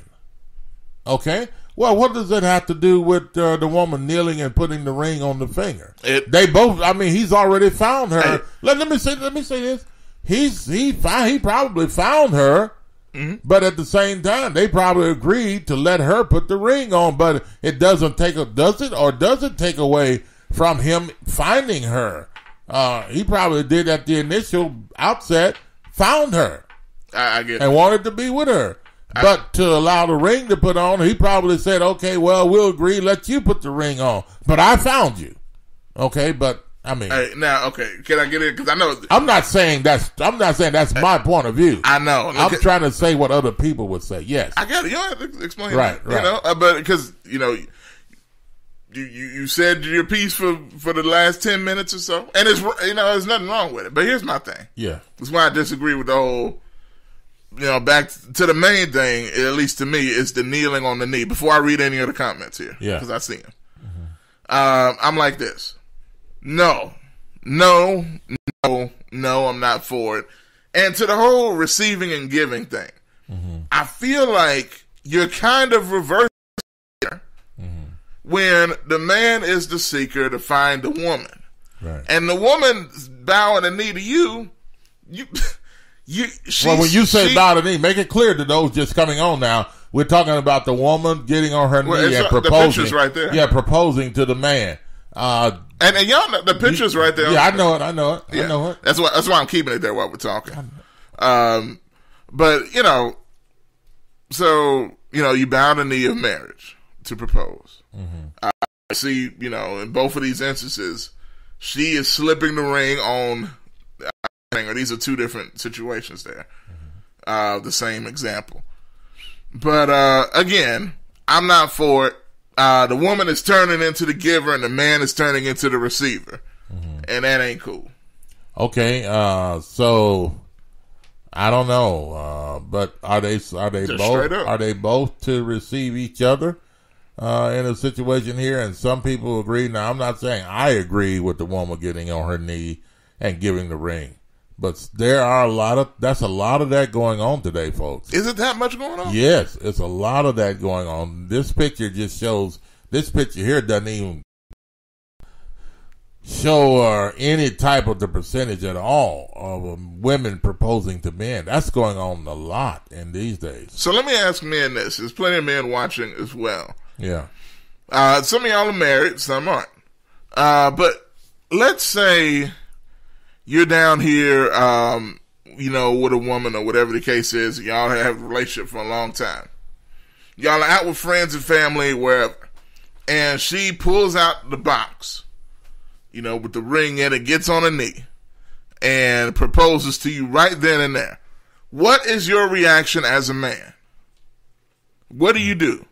A: Okay? Well, what does that have to do with the woman kneeling and putting the ring on the finger? They both, I mean, he's already found her. Hey. Let me say this. He probably found her, but at the same time, they probably agreed to let her put the ring on, but it does it take away from him finding her? He probably did at the initial outset, found her.
D: I get it.
A: And wanted to be with her. But to allow the ring to put on, he probably said, okay, well, we'll agree, let you put the ring on. But I found you. Okay, but I mean,
D: hey, now, okay, can I get in? Because I know
A: I'm not saying that's my point of view.
D: I know.
A: I'm trying to say what other people would say. Yes,
D: I get it. You don't have to explain.
A: Right.
D: You know, but because you said your piece for the last 10 minutes or so, and it's there's nothing wrong with it. But here's my thing.
A: Yeah,
D: that's why I disagree with the whole. Back to the main thing, at least to me, is the kneeling on the knee. Before I read any of the comments here, because I see them. Mm-hmm. I'm like this. No, I'm not for it. And to the whole receiving and giving thing, I feel like you're kind of reversing here when the man is the seeker to find the woman.
A: Right.
D: And the woman bowing the knee to you.
A: When you say bow the knee, make it clear to those just coming on now. We're talking about the woman getting on her knee and proposing.
D: The picture's right there.
A: Yeah, proposing to the man.
D: And y'all know the picture's right there.
A: Yeah, I know it. I know it.
D: That's why I'm keeping it there while we're talking. But so you bow the knee of marriage to propose. I see, in both of these instances, she is slipping the ring on. Or these are two different situations there. The same example. But again, I'm not for it. The woman is turning into the giver and the man is turning into the receiver. And that ain't cool.
A: Okay, so I don't know. But are they
D: Just
A: both are they both to receive each other in a situation here? And some people agree. Now I'm not saying I agree with the woman getting on her knee and giving the ring. But there are a lot of that going on today, folks.
D: Is it that much going on?
A: Yes, it's a lot of that going on. This picture just shows. This picture here doesn't even show any type of the percentage at all of women proposing to men. That's going on a lot in these days.
D: So let me ask men this. There's plenty of men watching as well.
A: Yeah.
D: Some of y'all are married, some aren't. But let's say you're down here, with a woman or whatever the case is. Y'all have a relationship for a long time. Y'all are out with friends and family, wherever. And she pulls out the box, with the ring in it, gets on her knee, and proposes to you right then and there. What is your reaction as a man? What do you do?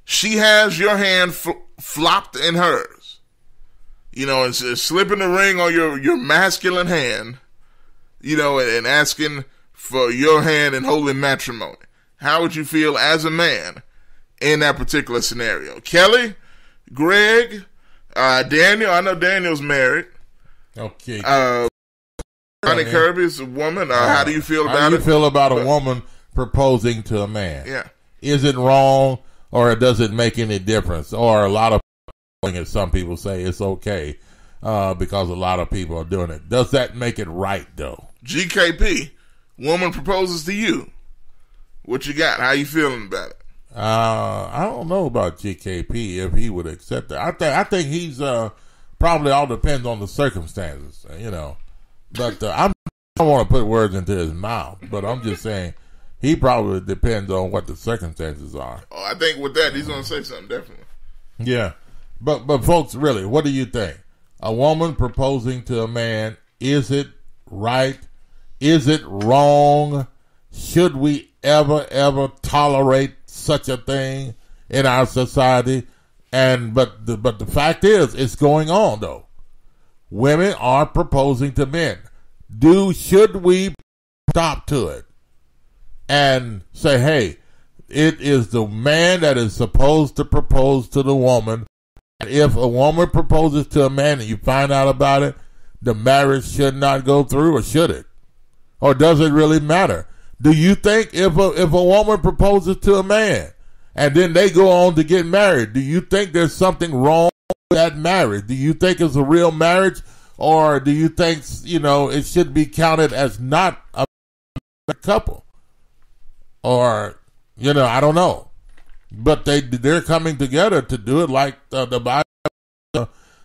D: She has your hand flopped in hers. And slipping the ring on your masculine hand, and asking for your hand in holy matrimony. How would you feel as a man in that particular scenario? Kelly, Greg, Daniel. I know Daniel's married.
A: Okay.
D: Connie Kirby's a woman. How do you feel about it?
A: How do you feel about a woman proposing to a man?
D: Yeah.
A: Is it wrong, or does it make any difference? Or a lot of as some people say, it's okay because a lot of people are doing it. Does that make it right, though?
D: GKP, woman proposes to you. What you got? How you feeling about it?
A: I don't know about GKP if he would accept that. I think he's probably all depends on the circumstances, But I don't want to put words into his mouth, but I'm just saying he probably depends on what the circumstances are.
D: Oh, I think with that, he's going to say something, definitely.
A: Yeah. But folks, really, what do you think? A woman proposing to a man, is it right? Is it wrong? Should we ever tolerate such a thing in our society? But the fact is, it's going on though. Women are proposing to men. Should we stop to it and say, hey, it is the man that is supposed to propose to the woman? If a woman proposes to a man and you find out about it, the marriage should not go through, or should it? Or does it really matter? Do you think if a woman proposes to a man and then they go on to get married, do you think there's something wrong with that marriage? Do you think it's a real marriage, or do you think it should be counted as not a couple? Or I don't know. But they're coming together to do it like the Bible,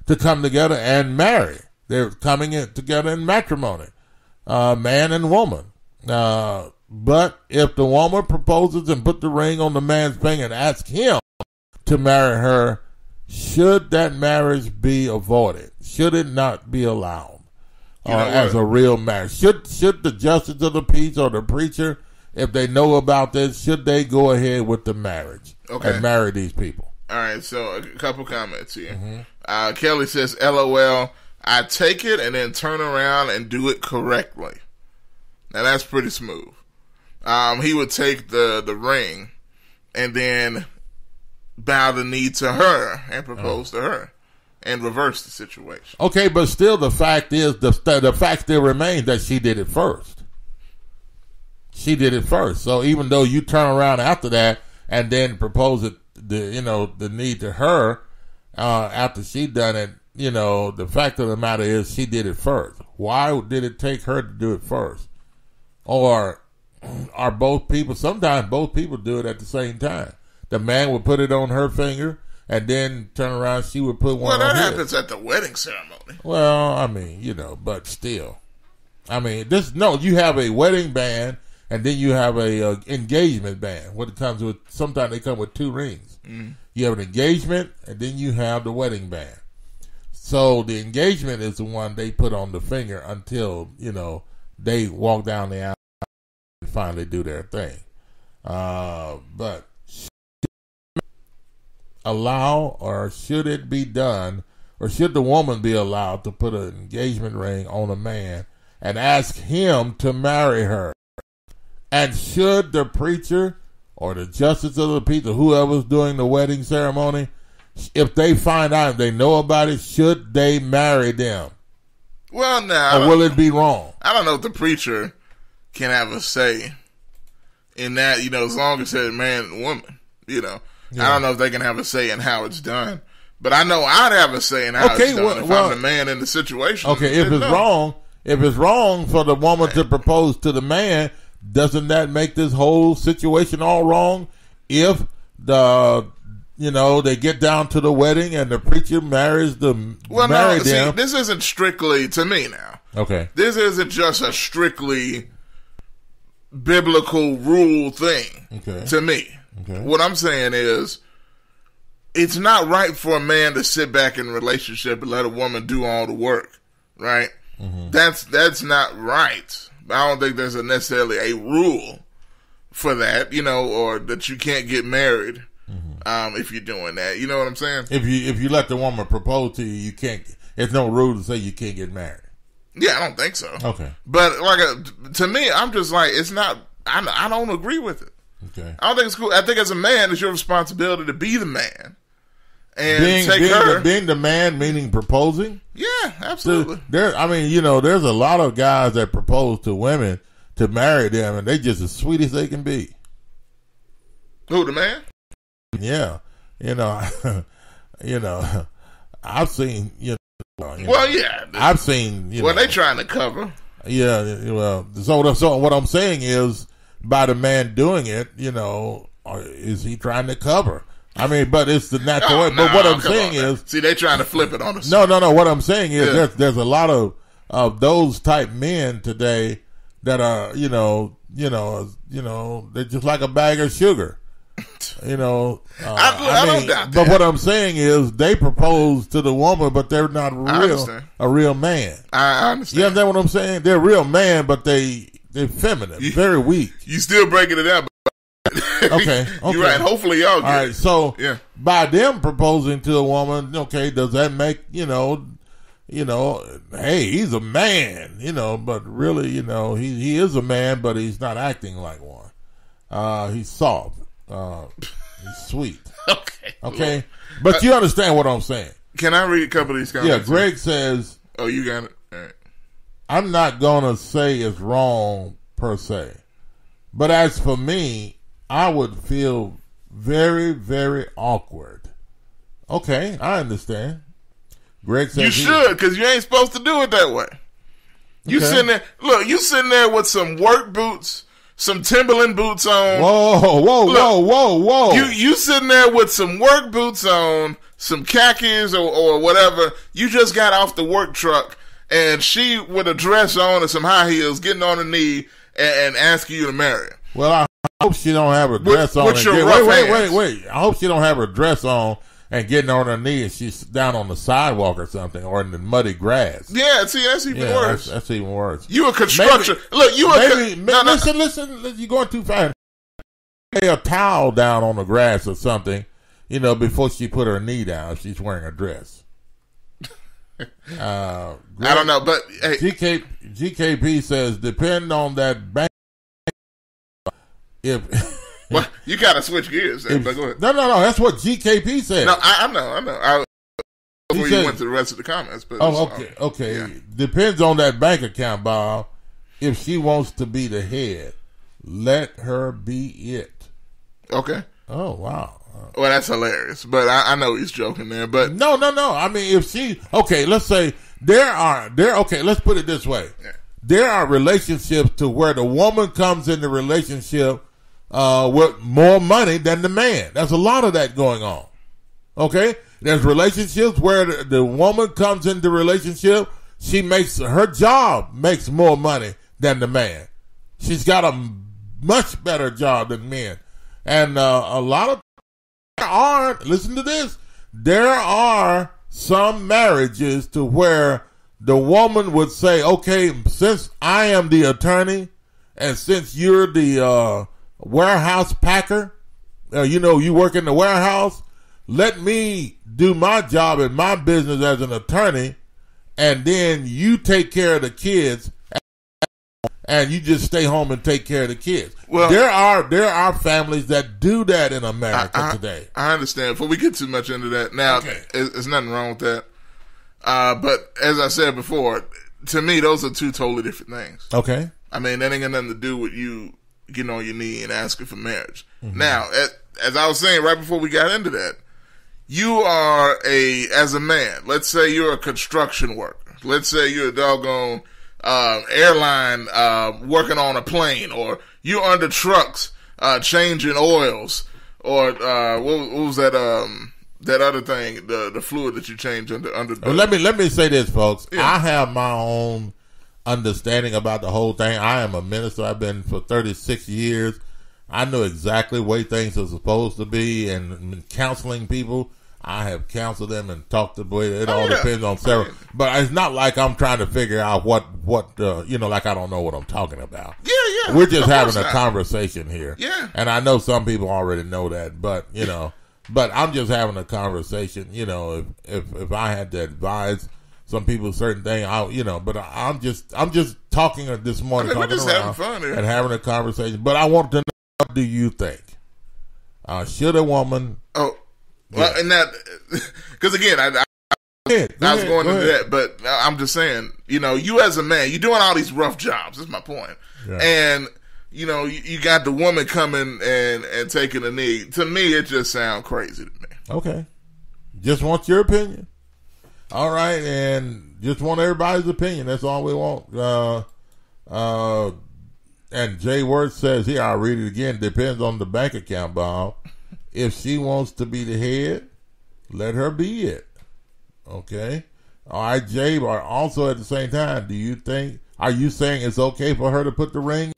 A: to come together and marry. They're coming together in matrimony, man and woman. But if the woman proposes and put the ring on the man's finger and asks him to marry her, should that marriage be avoided? Should it not be allowed as a real marriage? Should the justice of the peace or the preacher, if they know about this, should they go ahead with the marriage and marry these people?
D: All right, so a couple comments here. Kelly says, LOL, I take it and then turn around and do it correctly. Now that's pretty smooth. He would take the ring and then bow the knee to her and propose to her and reverse the situation.
A: Okay, but still the fact is, the fact still remains that she did it first. She did it first. So even though you turn around after that and then propose it, the knee to her after she done it, the fact of the matter is she did it first. Why did it take her to do it first? Or are both people, sometimes both people do it at the same time. The man would put it on her finger and then turn around, she would put one on his.
D: Well, that happens at the wedding ceremony.
A: Well, I mean, but still. I mean, you have a wedding band and then you have a engagement band. What it comes with, sometimes they come with two rings. You have an engagement and then you have the wedding band. So the engagement is the one they put on the finger until, they walk down the aisle and finally do their thing. But allow, or should it be done, or should the woman be allowed to put an engagement ring on a man and ask him to marry her? And should the preacher or the justice of the peace or whoever's doing the wedding ceremony, if they find out, if they know about it, should they marry them?
D: Well, now,
A: or will it be wrong?
D: I don't know if the preacher can have a say in that, as long as it's man and woman, Yeah. I don't know if they can have a say in how it's done, but I know I'd have a say in how it's done if I'm the man in the situation.
A: Okay, if it's wrong for the woman to propose to the man, doesn't that make this whole situation all wrong? If they get down to the wedding and the preacher marries them.
D: See, this isn't strictly to me now.
A: Okay,
D: this isn't just a strictly biblical rule thing.
A: Okay,
D: to me. Okay. What I'm saying is, it's not right for a man to sit back in a relationship and let a woman do all the work, right? Mm-hmm. That's not right. I don't think there's necessarily a rule for that, or that you can't get married if you're doing that. You know what I'm saying?
A: If you let the woman propose to you, you can't. There's no rule to say you can't get married.
D: Yeah, I don't think so.
A: Okay,
D: but to me, I'm just like, it's not. I don't agree with it.
A: Okay.
D: I don't think it's cool. I think as a man, it's your responsibility to be the man and take her.
A: Being the man, meaning proposing?
D: Yeah, absolutely.
A: There's a lot of guys that propose to women to marry them, and they just as sweet as they can be.
D: Who, the man?
A: Yeah. I've seen,
D: well, yeah.
A: I've seen,
D: they trying to cover.
A: Yeah, well, so what I'm saying is, by the man doing it, is he trying to cover? I mean, but it's the natural way. But what I'm saying is,
D: see, they trying to flip it on us.
A: No. What I'm saying is, there's a lot of those type men today that are, they're just like a bag of sugar.
D: I don't doubt that.
A: But what I'm saying is, they propose to the woman, but they're not a real man.
D: I understand.
A: You understand what I'm saying? They're a real man, but they're feminine, very weak.
D: You still breaking it up.
A: Okay.
D: You're right. Hopefully y'all get
A: all right. So by them proposing to a woman, okay, does that make, hey, he's a man, but really, he is a man, but he's not acting like one. He's soft. He's sweet. Okay. But you understand what I'm saying.
D: Can I read a couple of these comments?
A: Yeah, Greg says,
D: oh, you got it? All right.
A: I'm not going to say it's wrong per se. But as for me, I would feel very, very awkward. Okay, I understand. Greg says
D: you should, because you ain't supposed to do it that way. You sitting there, look, you sitting there with some work boots, some Timberland boots on.
A: Whoa.
D: You sitting there with some work boots on, some khakis or whatever. You just got off the work truck, and she with a dress on and some high heels getting on her knee and asking you to marry her.
A: Well, I hope she don't have her dress on.
D: Wait.
A: I hope she don't have her dress on and getting on her knee and she's down on the sidewalk or something, or in the muddy grass.
D: Yeah, see, that's even worse.
A: That's even worse.
D: You a construction. Look, you
A: listen, you're going too fast. Lay a towel down on the grass or something, before she put her knee down if she's wearing a dress.
D: I don't know, but hey.
A: GKP says, depend on that bank.
D: Well, you gotta switch gears. But go ahead.
A: No. That's what GKP said.
D: No, I know. Before you went to the rest of the comments. But
A: okay.
D: Yeah.
A: Depends on that bank account, Bob. If she wants to be the head, let her be it.
D: Okay.
A: Oh, wow.
D: Well, that's hilarious. But I know he's joking there. But
A: no. I mean, if she, let's say let's put it this way.
D: Yeah.
A: There are relationships to where the woman comes in the relationship with more money than the man. There's a lot of that going on. Okay? There's relationships where the woman comes into the relationship, her job makes more money than the man. She's got a much better job than men. And a lot of listen to this, there are some marriages to where the woman would say, okay, since I am the attorney and since you're the warehouse packer, you work in the warehouse, let me do my job in my business as an attorney, and then you take care of the kids and you just stay home and take care of the kids. Well, there are families that do that in America today.
D: I understand. Before we get too much into that, now, there's nothing wrong with that. But as I said before, to me, those are two totally different things.
A: Okay.
D: I mean, that ain't got nothing to do with you getting on your knee and asking for marriage.
A: Mm-hmm.
D: Now, as I was saying right before we got into that, you are as a man, let's say you're a construction worker. Let's say you're a doggone airline working on a plane, or you're under trucks changing oils, or what was that other thing, the fluid that you change under
A: well, let me say this, folks. Yeah. I have my own understanding about the whole thing. I am a minister. I've been for 36 years. I know exactly the way things are supposed to be, and counseling people, I have counseled them and talked to them. It all depends on several. But it's not like I'm trying to figure out what like I don't know what I'm talking about.
D: Yeah.
A: We're just having a conversation here.
D: Yeah.
A: And I know some people already know that, but, but I'm just having a conversation. If I had to advise some people certain things, but I'm just talking this morning,
D: we're
A: talking
D: just
A: around
D: having fun here.
A: and having a conversation. But I want to know, what do you think? Should a woman...
D: Well, and that, because again, I was going into that, but I'm just saying, you as a man, you're doing all these rough jobs. That's my point. Yeah. And, you got the woman coming and taking a knee. To me, it just sounds crazy to me.
A: Okay. Just want your opinion. All right. And just want everybody's opinion. That's all we want. And Jay Worth says here, I'll read it again. Depends on the bank account, Bob. If she wants to be the head, let her be it. Okay? All right, Jay, but also at the same time, are you saying it's okay for her to put the ring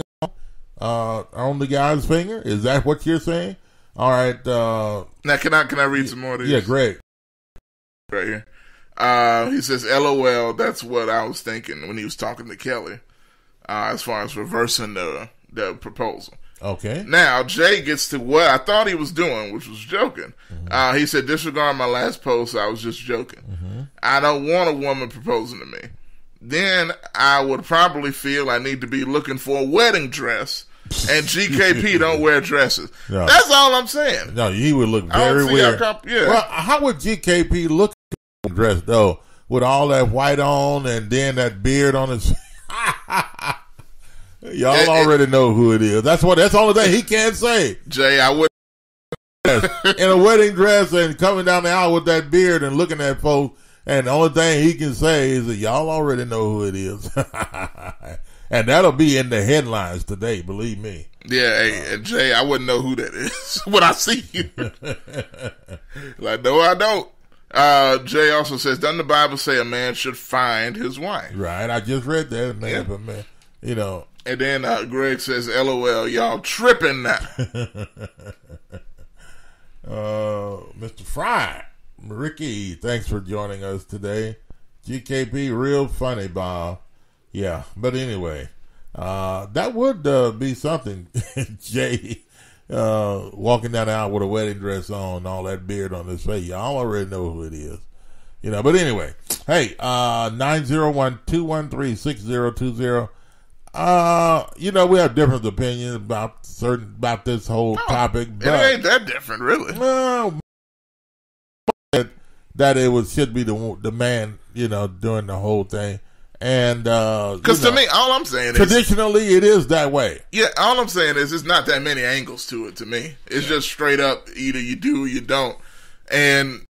A: on the guy's finger? Is that what you're saying? All right.
D: Now, can I read some more of these?
A: Yeah, great.
D: Right here. He says, LOL, that's what I was thinking when he was talking to Kelly, as far as reversing the proposal.
A: Okay.
D: Now, Jay gets to what I thought he was doing, which was joking. Mm-hmm. He said, disregard my last post, I was just joking. Mm-hmm. I don't want a woman proposing to me. Then I would probably feel I need to be looking for a wedding dress, and GKP don't wear dresses. No. That's all I'm saying.
A: No, he would look very weird. Well, how would GKP look at a dress, though, with all that white on and then that beard on his... Y'all already know who it is. That's the only thing he can't say.
D: Jay, I would
A: in a wedding dress and coming down the aisle with that beard and looking at folks, and the only thing he can say is that y'all already know who it is. And that'll be in the headlines today, believe me.
D: Yeah, Jay, I wouldn't know who that is when I see you. Like, no, I don't. Jay also says, doesn't the Bible say a man should find his wife?
A: Right, I just read that, man. But man,
D: And then Greg says, LOL, y'all tripping now.
A: Mr. Fry Ricky, thanks for joining us today. GKP, real funny, Bob. Yeah, but anyway, that would be something. Jay walking down the aisle with a wedding dress on, all that beard on his face. Y'all already know who it is. You know, but anyway, hey, 901-213-6020. You know, we have different opinions about this whole topic, but
D: it ain't that different, really.
A: That it should be the man, you know, doing the whole thing. And
D: because to me, all I'm saying
A: traditionally it is that way.
D: Yeah, all I'm saying is it's not that many angles to it. To me, it's just straight up either you do or you don't, and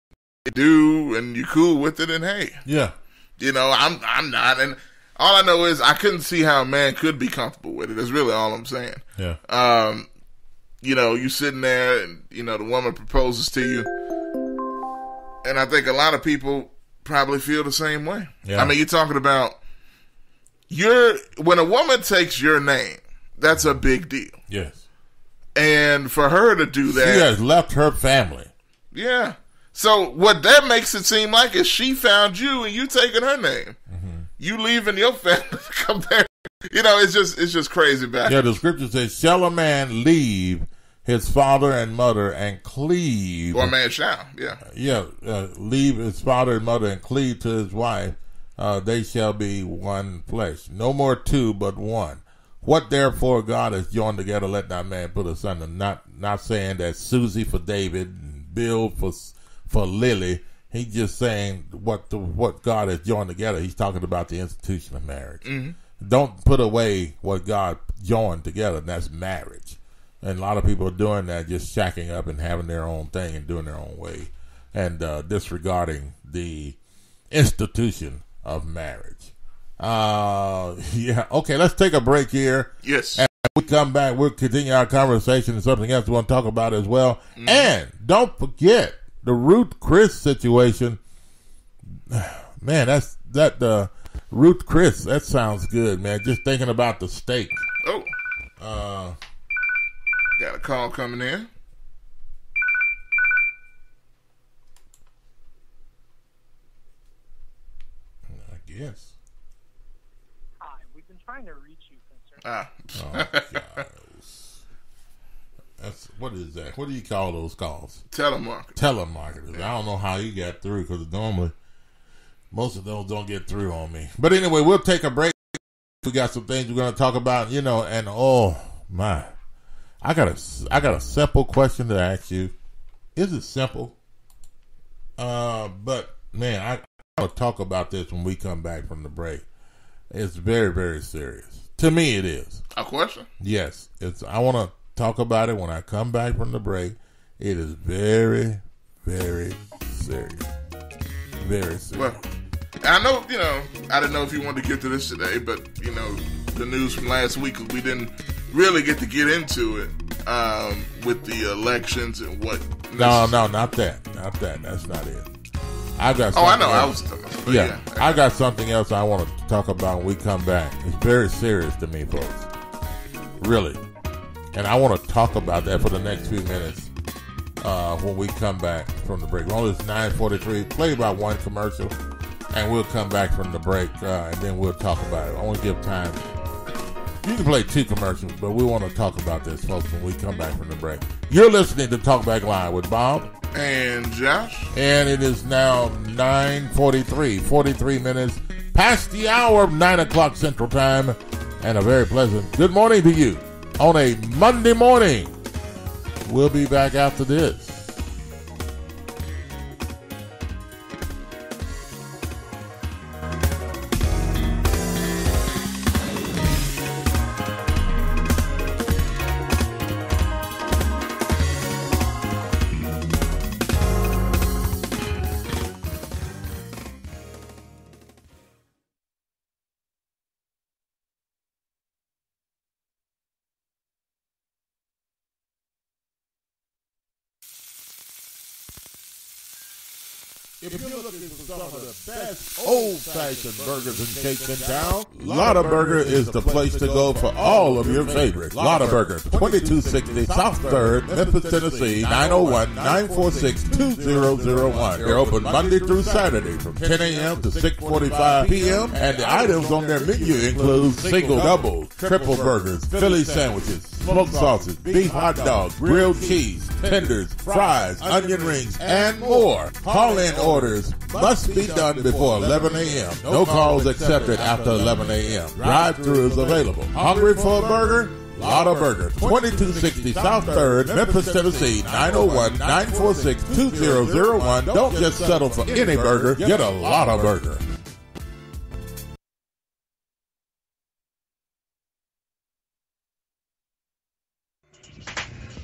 D: you do and you cool with it. And hey,
A: yeah,
D: you know, I'm not, and all I know is I couldn't see how a man could be comfortable with it. That's really all I'm saying.
A: Yeah.
D: You know, you sitting there and you know the woman proposes to you, and I think a lot of people probably feel the same way.
A: Yeah.
D: I mean, you're talking about when a woman takes your name, that's a big deal.
A: Yes.
D: And for her to do that,
A: she has left her family.
D: Yeah. So what that makes it seem like is she found you and you taking her name.
A: Mm-hmm.
D: You leaving your family to come there. You know, it's just crazy back.
A: Yeah, the scripture says, shall a man leave his father and mother and cleave.
D: Or a man shall, yeah.
A: Yeah, leave his father and mother and cleave to his wife. They shall be one flesh. No more two, but one. What therefore God has joined together, let not man put asunder. Not saying that Susie for David and Bill for Lily. He's just saying what God has joined together. He's talking about the institution of marriage.
D: Mm-hmm.
A: Don't put away what God joined together, and that's marriage. And a lot of people are doing that, just shacking up and having their own thing and doing their own way, and disregarding the institution of marriage. Yeah. Okay, let's take a break here.
D: Yes.
A: And when we come back, we'll continue our conversation and something else we want to talk about as well. Mm-hmm. And don't forget the Ruth Chris situation. Man, that Ruth Chris, that sounds good, man. Just thinking about the steak.
D: Oh. Got a call coming in.
A: I guess.
O: Hi, we've been trying to reach you
D: concerning.
A: Oh, gosh. What is that? What do you call those calls?
D: Telemarketers.
A: I don't know how you got through because normally most of those don't get through on me. But anyway, we'll take a break. We got some things we're going to talk about, you know, and oh my. I got a simple question to ask you. Is it simple? But man, I want to talk about this when we come back from the break. It's very, very serious. To me, it is.
D: A question?
A: Yes. I want to talk about it when I come back from the break. It is very, very serious. Very serious.
D: Well, I know, you know, I didn't know if you wanted to get to this today, but, you know, the news from last week, we didn't really get to get into it with the elections and what.
A: No, not that. That's not it. I've got.
D: I know.
A: Else. Yeah, I got something else I want to talk about when we come back. It's very serious to me, folks. Really, and I want to talk about that for the next few minutes when we come back from the break. Well, it's 9:43. Play about one commercial, and we'll come back from the break, and then we'll talk about it. I want to give time. You can play two commercials, but we want to talk about this, folks, when we come back from the break. You're listening to Talk Back Live with Bob.
D: And Josh.
A: And it is now 9:43, 43 minutes past the hour of 9 o'clock Central Time. And a very pleasant good morning to you on a Monday morning. We'll be back after this. If you're looking for some of the best old-fashioned burgers and cakes in town, Lotta Burger is the place to go for all of your favorites. Lotta Burger, 2260 South 3rd, Memphis, Tennessee, 901-946-2001. They're open Monday through Saturday from 10 a.m. to 6:45 p.m. And the items on their menu include single, double, triple burgers, Philly sandwiches, smoked sausage, beef hot dogs, grilled cheese, tenders, fries, onion rings, and more. Call-in orders must be done before 11 a.m. No calls accepted after 11 a.m. Drive-thru is available. Hungry for a burger? Lotta Burger, 2260 South 3rd, Memphis, Tennessee, 901-946-2001. Don't just settle for any burger. Get a Lotta Burger.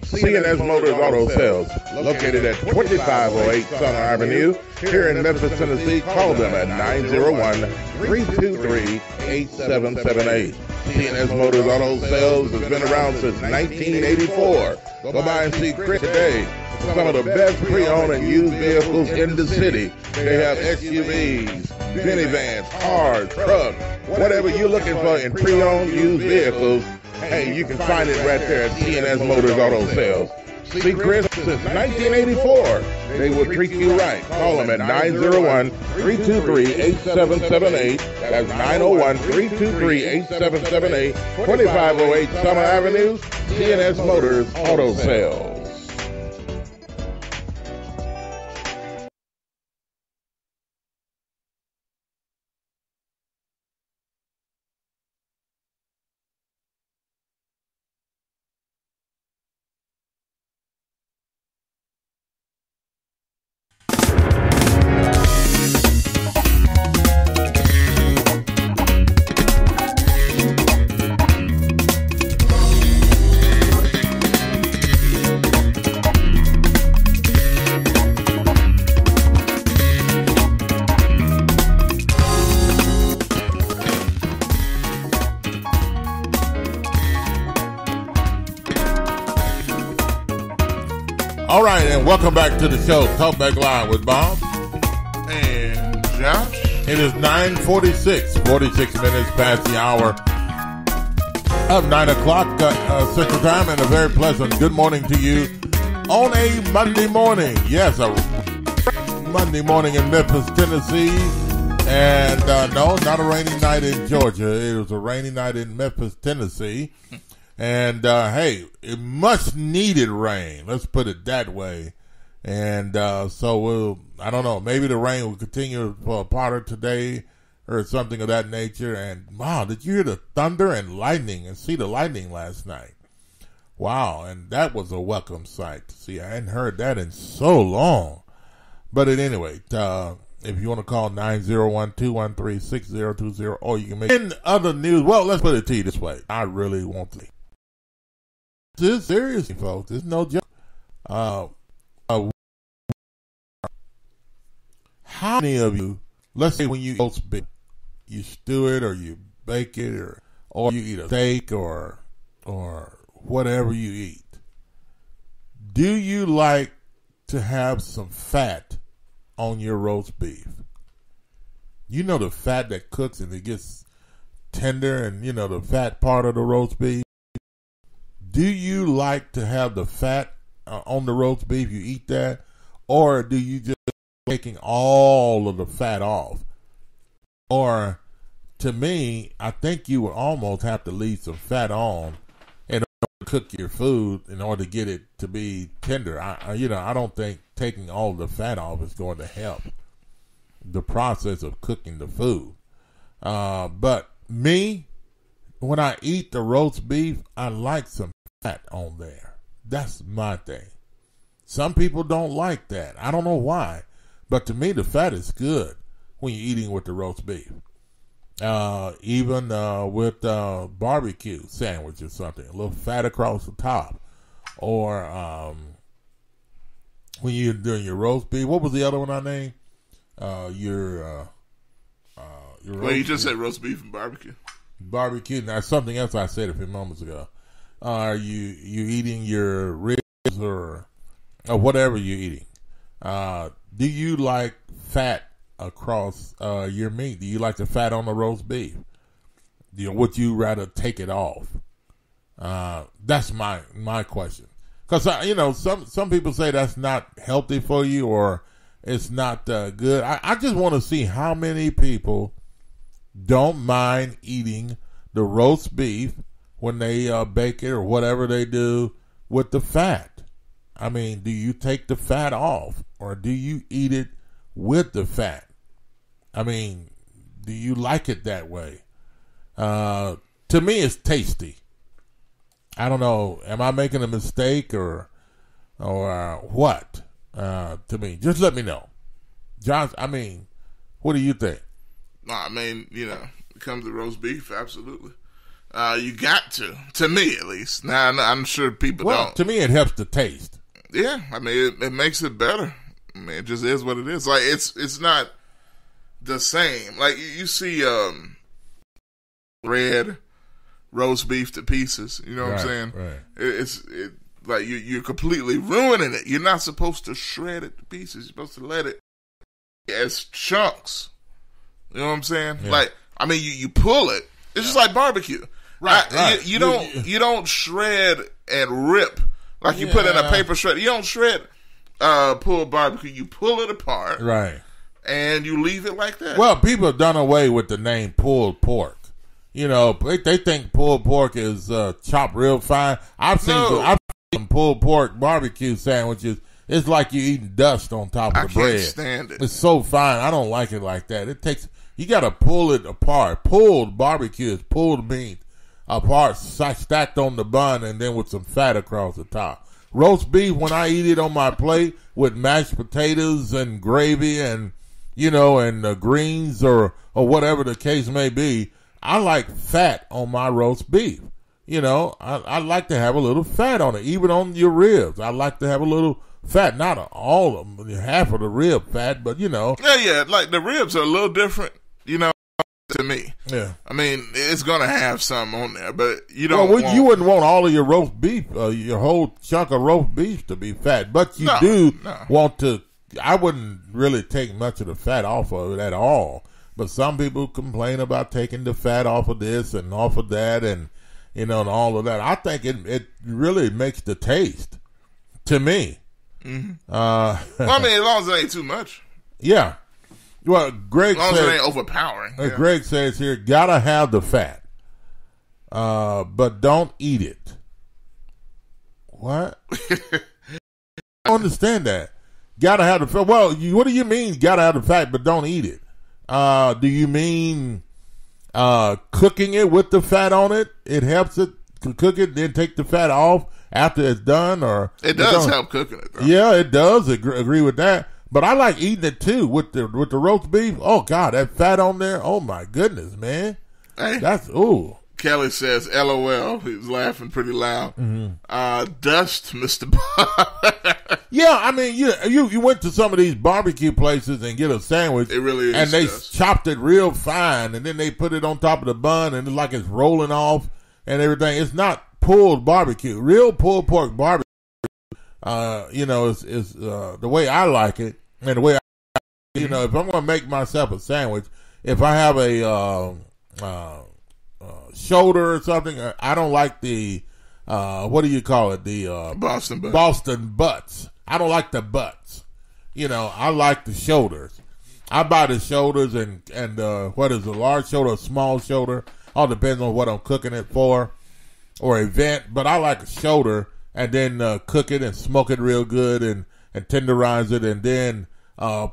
P: C&S Motors Auto Sales, located at 2508 Summer Avenue, here in Memphis, Tennessee. Call them at 901-323-8778. C&S Motors Auto Sales has been around since 1984. Go by and see Chris today. Some of the best pre-owned and used vehicles in the city. They have SUVs, minivans, cars, trucks, whatever you're looking for in pre-owned used vehicles. Hey, you can find it right there at C&S Motors Auto Sales. See Chris since 1984. They will treat you right. Call them at 901-323-8778. That's 901-323-8778. 2508 Summer Avenue, C&S Motors Auto Sales.
A: All right, and welcome back to the show, Talk Back Live with Bob
D: and Josh.
A: It is 9:46, 46 minutes past the hour of 9 o'clock Central Time, and a very pleasant good morning to you on a Monday morning. Yes, a Monday morning in Memphis, Tennessee, and no, not a rainy night in Georgia. It was a rainy night in Memphis, Tennessee. And, hey, it much needed rain. Let's put it that way. And, so I don't know, maybe the rain will continue for a part of today or something of that nature. And wow, did you hear the thunder and lightning and see the lightning last night? Wow. And that was a welcome sight to see. I hadn't heard that in so long. But at any rate, if you want to call 901-213-6020, or you can make in other news. Well, let's put it to you this way. I really want to. This is serious, folks. This is no joke. How many of you, let's say when you eat roast beef, you stew it or you bake it or you eat a steak or whatever you eat, do you like to have some fat on your roast beef? You know the fat that cooks and it gets tender, and you know the fat part of the roast beef? Do you like to have the fat on the roast beef? You eat that? Or do you just taking all of the fat off? Or, to me, I think you would almost have to leave some fat on in order to cook your food in order to get it to be tender. I don't think taking all the fat off is going to help the process of cooking the food. But me, when I eat the roast beef, I like some fat on there. That's my thing. Some people don't like that. I don't know why. But to me, the fat is good when you're eating with the roast beef. Even with barbecue sandwich or something. A little fat across the top. Or when you're doing your roast beef. What was the other one I named? Your
D: well, you just said roast beef and barbecue.
A: Barbecue. Now, something else I said a few moments ago. Are you eating your ribs or whatever you're eating? Do you like fat across your meat? Do you like the fat on the roast beef? Would you rather take it off? That's my question. Because some people say that's not healthy for you or it's not good. I just want to see how many people don't mind eating the roast beef when they bake it or whatever they do with the fat. I mean, do you take the fat off or do you eat it with the fat? I mean, do you like it that way? To me, it's tasty. I don't know. Am I making a mistake or what? To me, just let me know. John, I mean, what do you think?
D: No, I mean, it comes to roast beef, absolutely. You got to me at least. Now, I'm sure people don't.
A: To me, it helps the taste.
D: Yeah, I mean, it makes it better. I mean, it just is what it is. Like, it's not the same. Like, you see red roast beef to pieces. You know what I'm saying?
A: Right.
D: It's like you're completely ruining it. You're not supposed to shred it to pieces. You're supposed to let it as chunks. You know what I'm saying?
A: Yeah.
D: Like, I mean, you pull it. It's just like barbecue.
A: Right.
D: You don't shred and rip like you put in a paper shred. You don't shred pulled barbecue. You pull it apart.
A: Right.
D: And you leave it like that.
A: Well, people have done away with the name pulled pork. They think pulled pork is chopped real fine. I've seen some pulled pork barbecue sandwiches. It's like you're eating dust on top of the bread. I
D: can't stand it.
A: It's so fine. I don't like it like that. You got to pull it apart. Pulled barbecue is pulled meat apart, stacked on the bun, and then with some fat across the top. Roast beef, when I eat it on my plate with mashed potatoes and gravy and greens or whatever the case may be, I like fat on my roast beef. I like to have a little fat on it, even on your ribs. I like to have a little fat, not all of them, half of the rib fat, but
D: Yeah, like the ribs are a little different, to me.
A: Yeah.
D: I mean, it's going to have some on there, but you
A: you wouldn't want all of your roast beef, your whole chunk of roast beef to be fat, but you want to. I wouldn't really take much of the fat off of it at all. But some people complain about taking the fat off of this and off of that and, and all of that. I think it really makes the taste, to me.
D: Mm-hmm. Well, I mean, as long as it ain't too much.
A: Yeah. Well, Greg
D: as long
A: says,
D: as it ain't overpowering.
A: Greg says here, gotta have the fat, but don't eat it. What? I don't understand that. Gotta have the fat. Well, what do you mean gotta have the fat, but don't eat it? Do you mean cooking it with the fat on it? It helps it to cook it, then take the fat off after it's done, or
D: it does help cooking it, though.
A: Yeah, it does. Agree with that. But I like eating it too with the roast beef. Oh God, that fat on there. Oh my goodness, man.
D: Hey,
A: that's ooh.
D: Kelly says, "LOL." He was laughing pretty loud.
A: Mm-hmm.
D: Dust, Mr. Bob.
A: Yeah, I mean, you went to some of these barbecue places and get a sandwich.
D: It really is.
A: And they
D: dust.
A: chopped it real fine, and then they put it on top of the bun, and it's like it's rolling off and everything. It's not pulled barbecue. Real pulled pork barbecue, is the way I like it, and the way if I'm going to make myself a sandwich, if I have a shoulder or something, I don't like the what do you call it? The Boston butts. I don't like the butts. I like the shoulders. I buy the shoulders and what is a large shoulder, a small shoulder? All depends on what I'm cooking it for or event. But I like a shoulder and then cook it and smoke it real good and tenderize it and then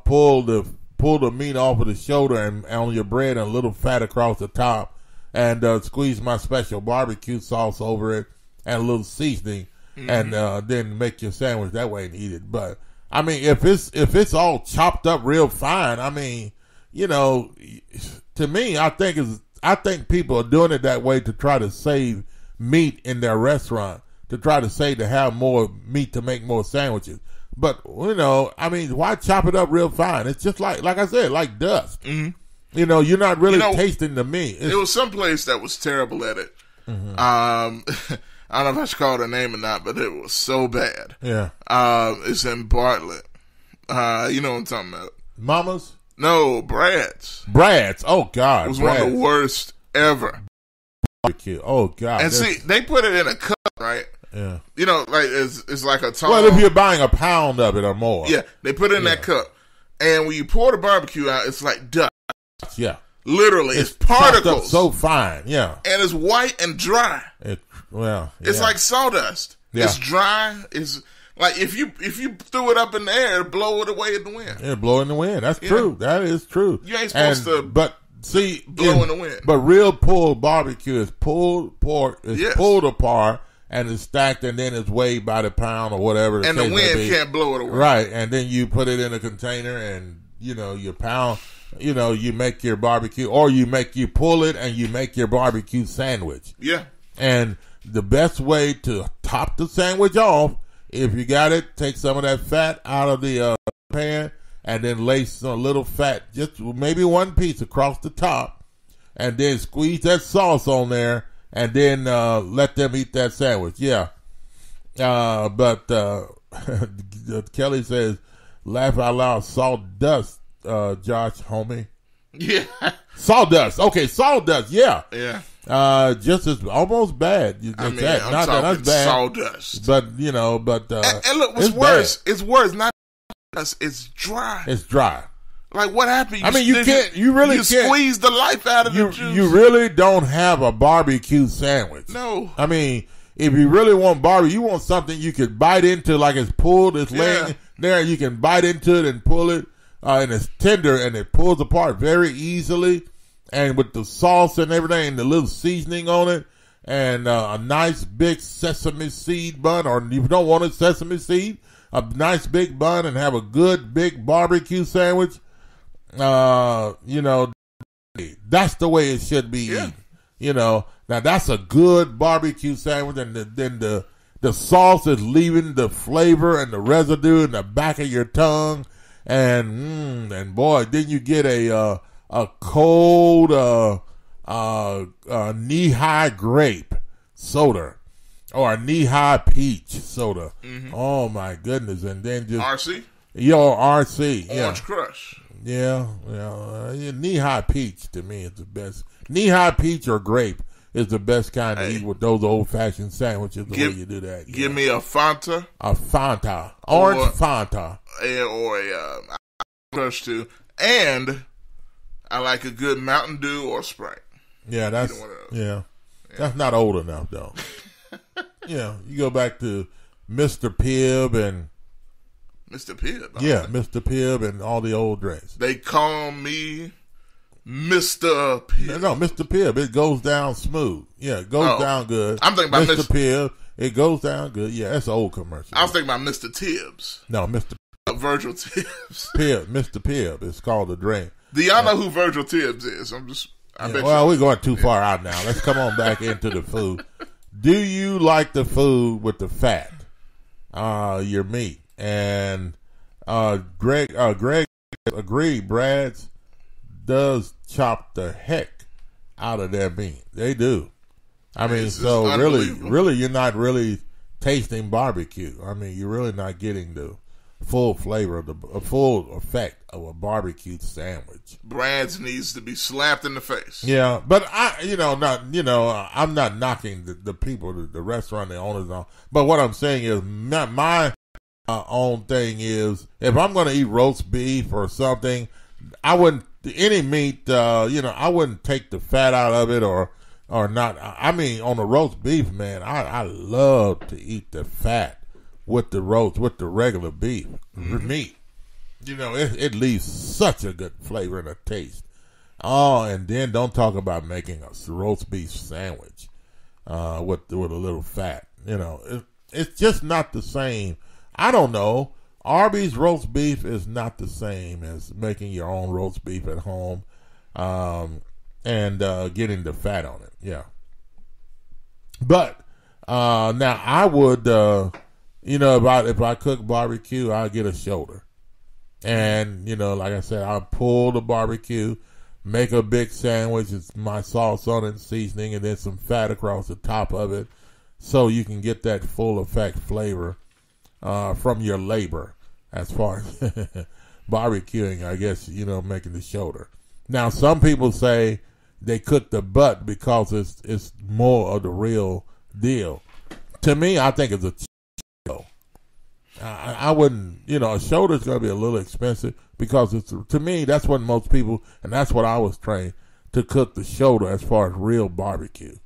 A: pull the meat off of the shoulder and on your bread and a little fat across the top and squeeze my special barbecue sauce over it and a little seasoning. And then make your sandwich that way and eat it. But I mean, if it's all chopped up real fine, I mean, to me, I think people are doing it that way to try to save meat in their restaurant, to try to have more meat to make more sandwiches. But I mean, why chop it up real fine? It's just like I said, like dust.
D: Mm-hmm.
A: You're not really tasting the meat.
D: There was some place that was terrible at it.
A: Mm-hmm.
D: I don't know if I should call it a name or not, but it was so bad.
A: Yeah.
D: It's in Bartlett. You know what I'm talking about.
P: Mamas?
D: No, Brad's.
P: Brad's. Oh, God.
D: It was
P: Brad's.
D: one of the worst ever.
P: Barbecue. Oh, God.
D: And see, they put it in a cup, right?
P: Yeah.
D: You know, like it's like a tall.
P: Well, if you're buying a pound of it or more.
D: Yeah, they put it in that cup. And when you pour the barbecue out, it's like dust.
P: Yeah.
D: Literally, it's
P: chopped up
D: particles.
P: so fine, yeah.
D: And it's white and dry.
P: It's
D: like sawdust.
P: Yeah.
D: It's dry. It's like if you threw it up in the air, it'd blow it away in the wind.
P: It'd blow in the wind. That's true. That is true.
D: You ain't supposed to
P: blow
D: in the wind.
P: But real pulled barbecue is pulled apart and it's stacked and then it's weighed by the pound or whatever.
D: And the wind can't blow it away.
P: Right. And then you put it in a container and, you pound, you make your barbecue or you pull it and you make your barbecue sandwich.
D: Yeah.
P: And the best way to top the sandwich off, if you got it, take some of that fat out of the pan and then lay some little fat, just maybe one piece across the top, and then squeeze that sauce on there, and then let them eat that sandwich. Yeah. But Kelly says, laugh out loud, sawdust, Josh, homie.
D: Yeah.
P: Sawdust. Okay, sawdust, yeah.
D: Yeah.
P: Just as almost bad.
D: I'm
P: not
D: talking
P: that's bad.
D: Sawdust.
P: But
D: and look, what's worse?
P: Bad.
D: It's worse. Not dust. It's dry.
P: It's dry.
D: Like what happened?
P: You can't
D: squeeze the life out of the juice.
P: You really don't have a barbecue sandwich.
D: No.
P: I mean, if you really want barbecue, you want something you could bite into, like it's pulled, it's laying there. You can bite into it and pull it, and it's tender and it pulls apart very easily. And with the sauce and everything, and the little seasoning on it, and a nice big sesame seed bun, or if you don't want a sesame seed, a nice big bun, and have a good big barbecue sandwich. That's the way it should be eaten. Now that's a good barbecue sandwich, and then the sauce is leaving the flavor and the residue in the back of your tongue, and boy, then you get a cold knee-high grape soda or a knee-high peach soda. Mm-hmm. Oh my goodness! And then just
D: RC,
P: RC,
D: Orange Crush.
P: Yeah, knee-high peach to me is the best. Knee-high peach or grape is the best kind to eat with those old-fashioned sandwiches. The way you do that.
D: Give me a Fanta,
P: orange Fanta,
D: or a Crush too, and I like a good Mountain Dew or Sprite.
P: Yeah, that's not old enough though. You go back to Mr. Pibb and
D: Mr. Pibb.
P: Mr. Pibb and all the old drinks.
D: They call me Mr. Pibb.
P: No, Mr. Pibb. It goes down smooth. Yeah, it goes down good.
D: I'm thinking about
P: Mr. Pibb. It goes down good. Yeah, that's an old commercial.
D: I was thinking about Mr. Tibbs.
P: No, Mr.
D: Virgil Tibbs.
P: Pibb, Mr. Pibb. It's called the drink.
D: Do y'all know who Virgil Tibbs is?
P: We're going too far out now. Let's come on back into the food. Do you like the food with the fat? Your meat. And Greg agreed. Brad's does chop the heck out of their meat. They do. I mean, so really, you're not really tasting barbecue. I mean, you're really not getting the full flavor of the full effect of a barbecue sandwich.
D: Brad's needs to be slapped in the face.
P: Yeah, but I'm not knocking the people, the restaurant, the owners. But what I'm saying is, my own thing is, if I'm going to eat roast beef or something, I wouldn't any meat. I wouldn't take the fat out of it or not. I mean, on the roast beef, man, I love to eat the fat with the regular beef meat. It leaves such a good flavor and a taste. Oh, and then don't talk about making a roast beef sandwich with a little fat. It's just not the same. I don't know. Arby's roast beef is not the same as making your own roast beef at home and getting the fat on it. Yeah. But now I would, if I cook barbecue, I'll get a shoulder. And, like I said, I'll pull the barbecue, make a big sandwich, it's my sauce on it, seasoning, and then some fat across the top of it so you can get that full effect flavor from your labor.
A: as far as barbecuing, I guess, making the shoulder. Now, some people say they cook the butt because it's more of the real deal. To me, I think it's a deal. I wouldn't, a shoulder's going to be a little expensive because to me, that's what most people, and that's what I was trained to cook the shoulder as far as real barbecue.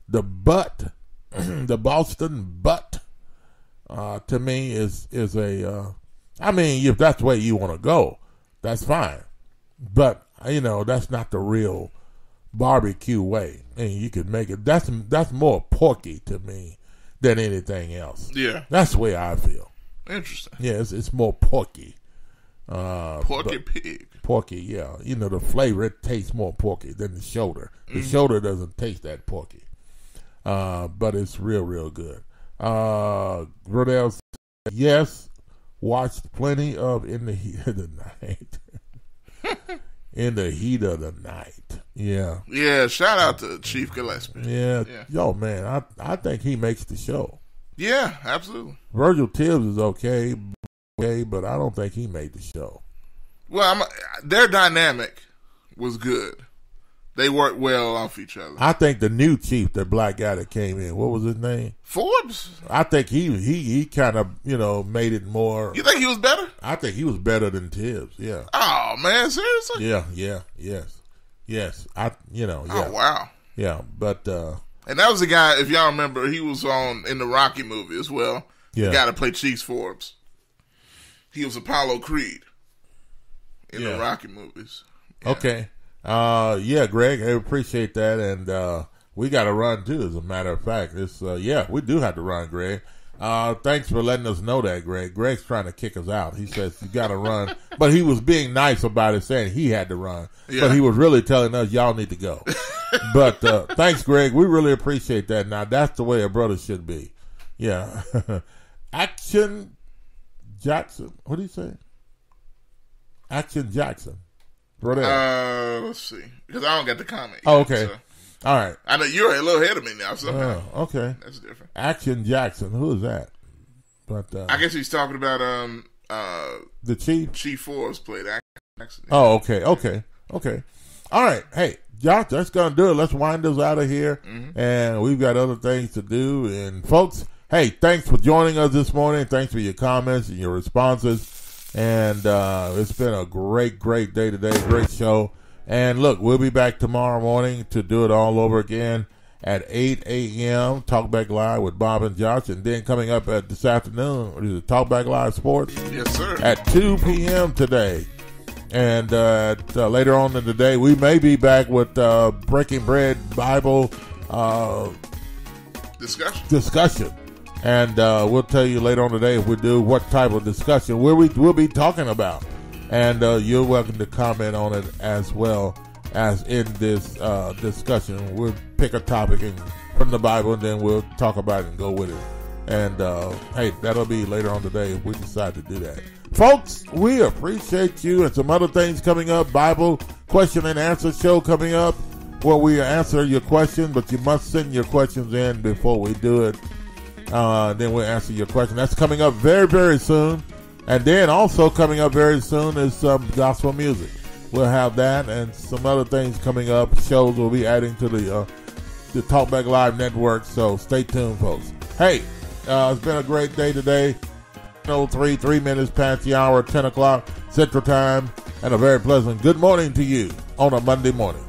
A: The butt, the Boston butt, to me is a, if that's the way you want to go, that's fine. But, that's not the real barbecue way. And you could make it, that's more porky to me than anything else.
D: Yeah.
A: That's the way I feel.
D: Interesting.
A: Yeah, it's more porky.
D: Porky pig.
A: Porky, yeah. The flavor, it tastes more porky than the shoulder. The shoulder doesn't taste that porky. But it's real, real good. Rodell said, yes, watched plenty of In the Heat of the Night. In the Heat of the Night. Yeah.
D: Yeah, shout out to Chief Gillespie.
A: Yeah. Yo, man, I think he makes the show.
D: Yeah, absolutely.
A: Virgil Tibbs is okay, but I don't think he made the show.
D: Well, their dynamic was good. They worked well off each other.
A: I think the new chief, the black guy that came in, what was his name?
D: Forbes.
A: I think he kind of, made it more.
D: You think he was better?
A: I think he was better than Tibbs. Yeah.
D: Oh man, seriously?
A: Yeah. Yes. Yeah.
D: Oh wow.
A: Yeah, but.
D: And that was the guy. If y'all remember, he was in the Rocky movie as well.
A: Yeah.
D: The guy that played Chief Forbes. He was Apollo Creed in the Rocky movies. Yeah.
A: Okay. Greg, I appreciate that, and we got to run too. As a matter of fact, we do have to run, Greg. Thanks for letting us know that, Greg. Greg's trying to kick us out. He says you got to run, but he was being nice about it, saying he had to run, but he was really telling us y'all need to go. But thanks, Greg. We really appreciate that. Now that's the way a brother should be. Yeah. Action Jackson. What do you say? Action Jackson.
D: Let's see, because I don't get the comment yet,
A: Oh, okay.
D: So.
A: All right.
D: I know you're a little ahead of me now, somehow.
A: Okay.
D: That's different.
A: Action Jackson. Who is that? But
D: I guess he's talking about
A: the Chief.
D: Chief Forbes played Action.
A: Oh, okay. All right. Hey, Josh, that's gonna do it. Let's wind us out of here, and we've got other things to do. And folks, hey, thanks for joining us this morning. Thanks for your comments and your responses. And it's been a great day today. Great show. And look, we'll be back tomorrow morning to do it all over again at 8 a.m. Talk Back Live with Bob and Josh. And then coming up at this afternoon, is it Talk Back Live Sports?
D: Yes, sir.
A: At 2 p.m. today. And later on in the day, we may be back with Breaking Bread Bible discussion. And we'll tell you later on today if we do what type of discussion we'll be talking about. And you're welcome to comment on it as well as in this discussion. We'll pick a topic from the Bible, and then we'll talk about it and go with it. And, hey, that'll be later on today if we decide to do that. Folks, we appreciate you, and some other things coming up. Bible question and answer show coming up where we answer your question, but you must send your questions in before we do it. Then we'll answer your question. That's coming up very, very soon. And then also coming up very soon is some gospel music. We'll have that and some other things coming up. Shows we'll be adding to the TalkBack Live network. So stay tuned, folks. Hey, it's been a great day today. 3 minutes past the hour, 10 o'clock Central Time. And a very pleasant good morning to you on a Monday morning.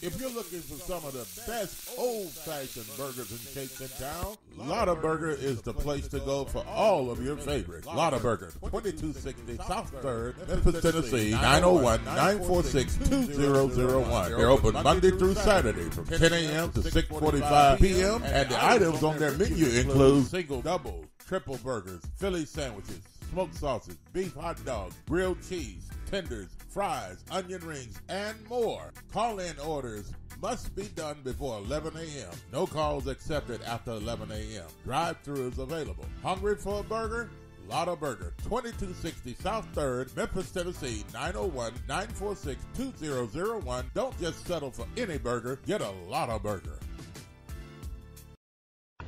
A: If you're looking for some of the best old-fashioned burgers and cakes in town, Lotta Burger is the place to go for all of your favorites. Lotta Burger, 2260 South 3rd, Memphis, Tennessee, 901-946-2001. They're open Monday through Saturday from 10 a.m. to 6:45 p.m. And the items on their menu include single, double, triple burgers, Philly sandwiches, smoked sausage, beef hot dog, grilled cheese, tenders, fries, onion rings, and more. Call-in orders must be done before 11 a.m. No calls accepted after 11 a.m. Drive-thru is available. Hungry for a burger? lot of burger. 2260 South 3rd, Memphis, Tennessee, 901-946-2001. Don't just settle for any burger. Get a lot of burger.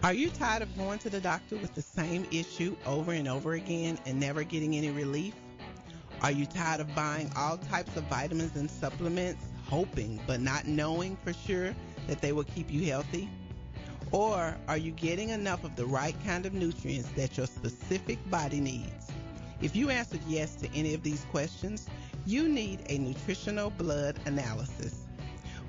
B: Are you tired of going to the doctor with the same issue over and over again and never getting any relief? Are you tired of buying all types of vitamins and supplements, hoping but not knowing for sure that they will keep you healthy? Or are you getting enough of the right kind of nutrients that your specific body needs? If you answered yes to any of these questions, you need a nutritional blood analysis.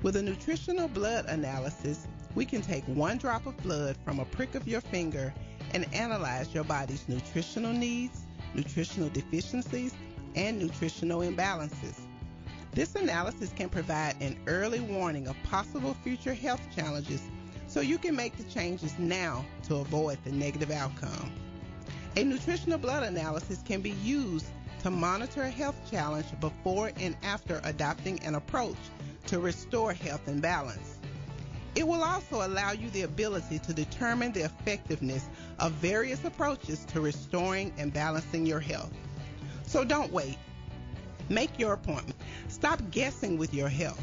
B: With a nutritional blood analysis, we can take one drop of blood from a prick of your finger and analyze your body's nutritional needs, nutritional deficiencies, and nutritional imbalances. This analysis can provide an early warning of possible future health challenges so you can make the changes now to avoid the negative outcome. A nutritional blood analysis can be used to monitor a health challenge before and after adopting an approach to restore health and balance. It will also allow you the ability to determine the effectiveness of various approaches to restoring and balancing your health. So don't wait. Make your appointment. Stop guessing with your health.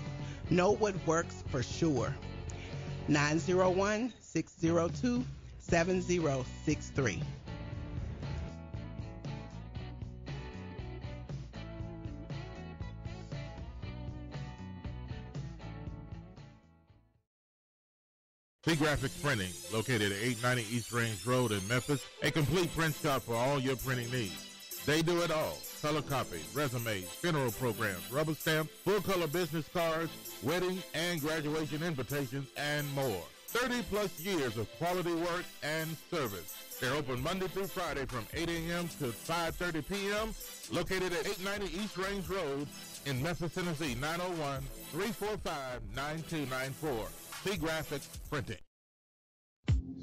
B: Know what works for sure. 901-602-7063.
A: C Graphics Printing, located at 890 East Range Road in Memphis, a complete print shop for all your printing needs. They do it all. Color copies, resumes, funeral programs, rubber stamps, full-color business cards, wedding and graduation invitations, and more. 30-plus years of quality work and service. They're open Monday through Friday from 8 a.m. to 5:30 p.m., located at 890 East Range Road in Memphis, Tennessee, 901-345-9294. C Graphics Printing.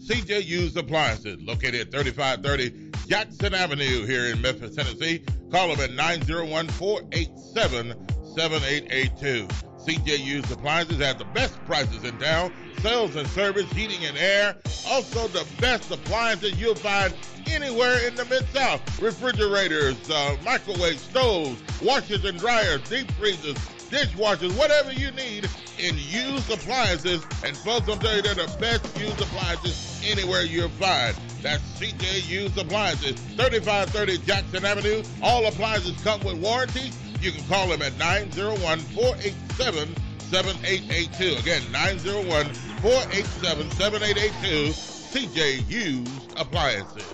A: CJ Used Appliances, located at 3530 Jackson Avenue here in Memphis, Tennessee. Call them at 901-487-7882. CJ Used Appliances has the best prices in town. Sales and service, heating and air. Also the best appliances you'll find anywhere in the Mid-South. Refrigerators, microwave stoves, washers and dryers, deep freezers, dishwashers, whatever you need in used appliances. And folks, I'm telling you, they're the best used appliances anywhere you'll find. That's CJ Used Appliances, 3530 Jackson Avenue. All appliances come with warranty. You can call them at 901-487-7882. Again, 901-487-7882. CJ Used Appliances.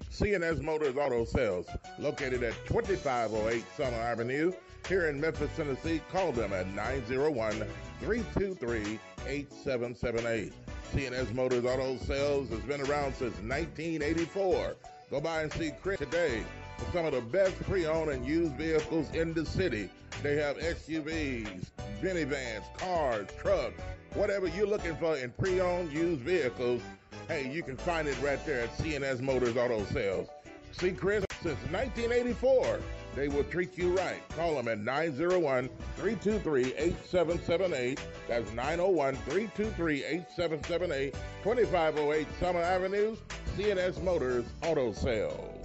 P: C&S Motors Auto Sales, located at 2508 Summer Avenue, here in Memphis, Tennessee. Call them at 901-323-8778. C&S Motors Auto Sales has been around since 1984. Go by and see Chris today for some of the best pre-owned and used vehicles in the city. They have SUVs, minivans, cars, trucks, whatever you're looking for in pre-owned used vehicles. Hey, you can find it right there at C&S Motors Auto Sales. See Chris since 1984. They will treat you right. Call them at 901-323-8778. That's 901-323-8778. 2508 Summer Avenue, C&S Motors Auto Sales.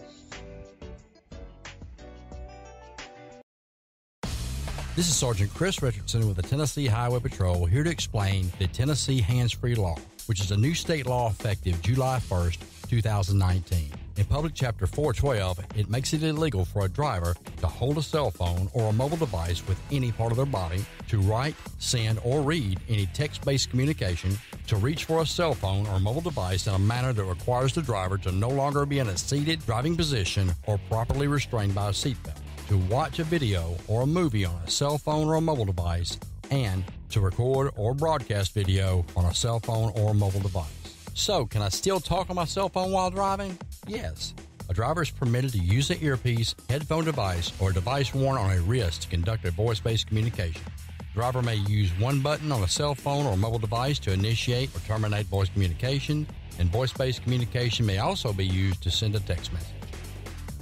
C: This is Sergeant Chris Richardson with the Tennessee Highway Patrol, here to explain the Tennessee Hands-Free Law, which is a new state law effective July 1st, 2019. In Public Chapter 412, it makes it illegal for a driver to hold a cell phone or a mobile device with any part of their body, to write, send, or read any text-based communication, to reach for a cell phone or mobile device in a manner that requires the driver to no longer be in a seated driving position or properly restrained by a seatbelt, to watch a video or a movie on a cell phone or a mobile device, and to record or broadcast video on a cell phone or mobile device. So, can I still talk on my cell phone while driving? Yes. A driver is permitted to use an earpiece, headphone device, or a device worn on a wrist to conduct a voice-based communication. The driver may use one button on a cell phone or mobile device to initiate or terminate voice communication, and voice-based communication may also be used to send a text message.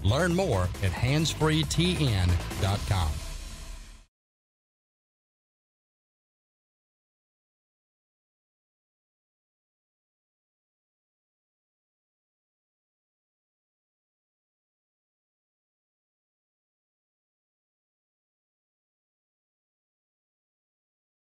C: Learn more at handsfreetn.com.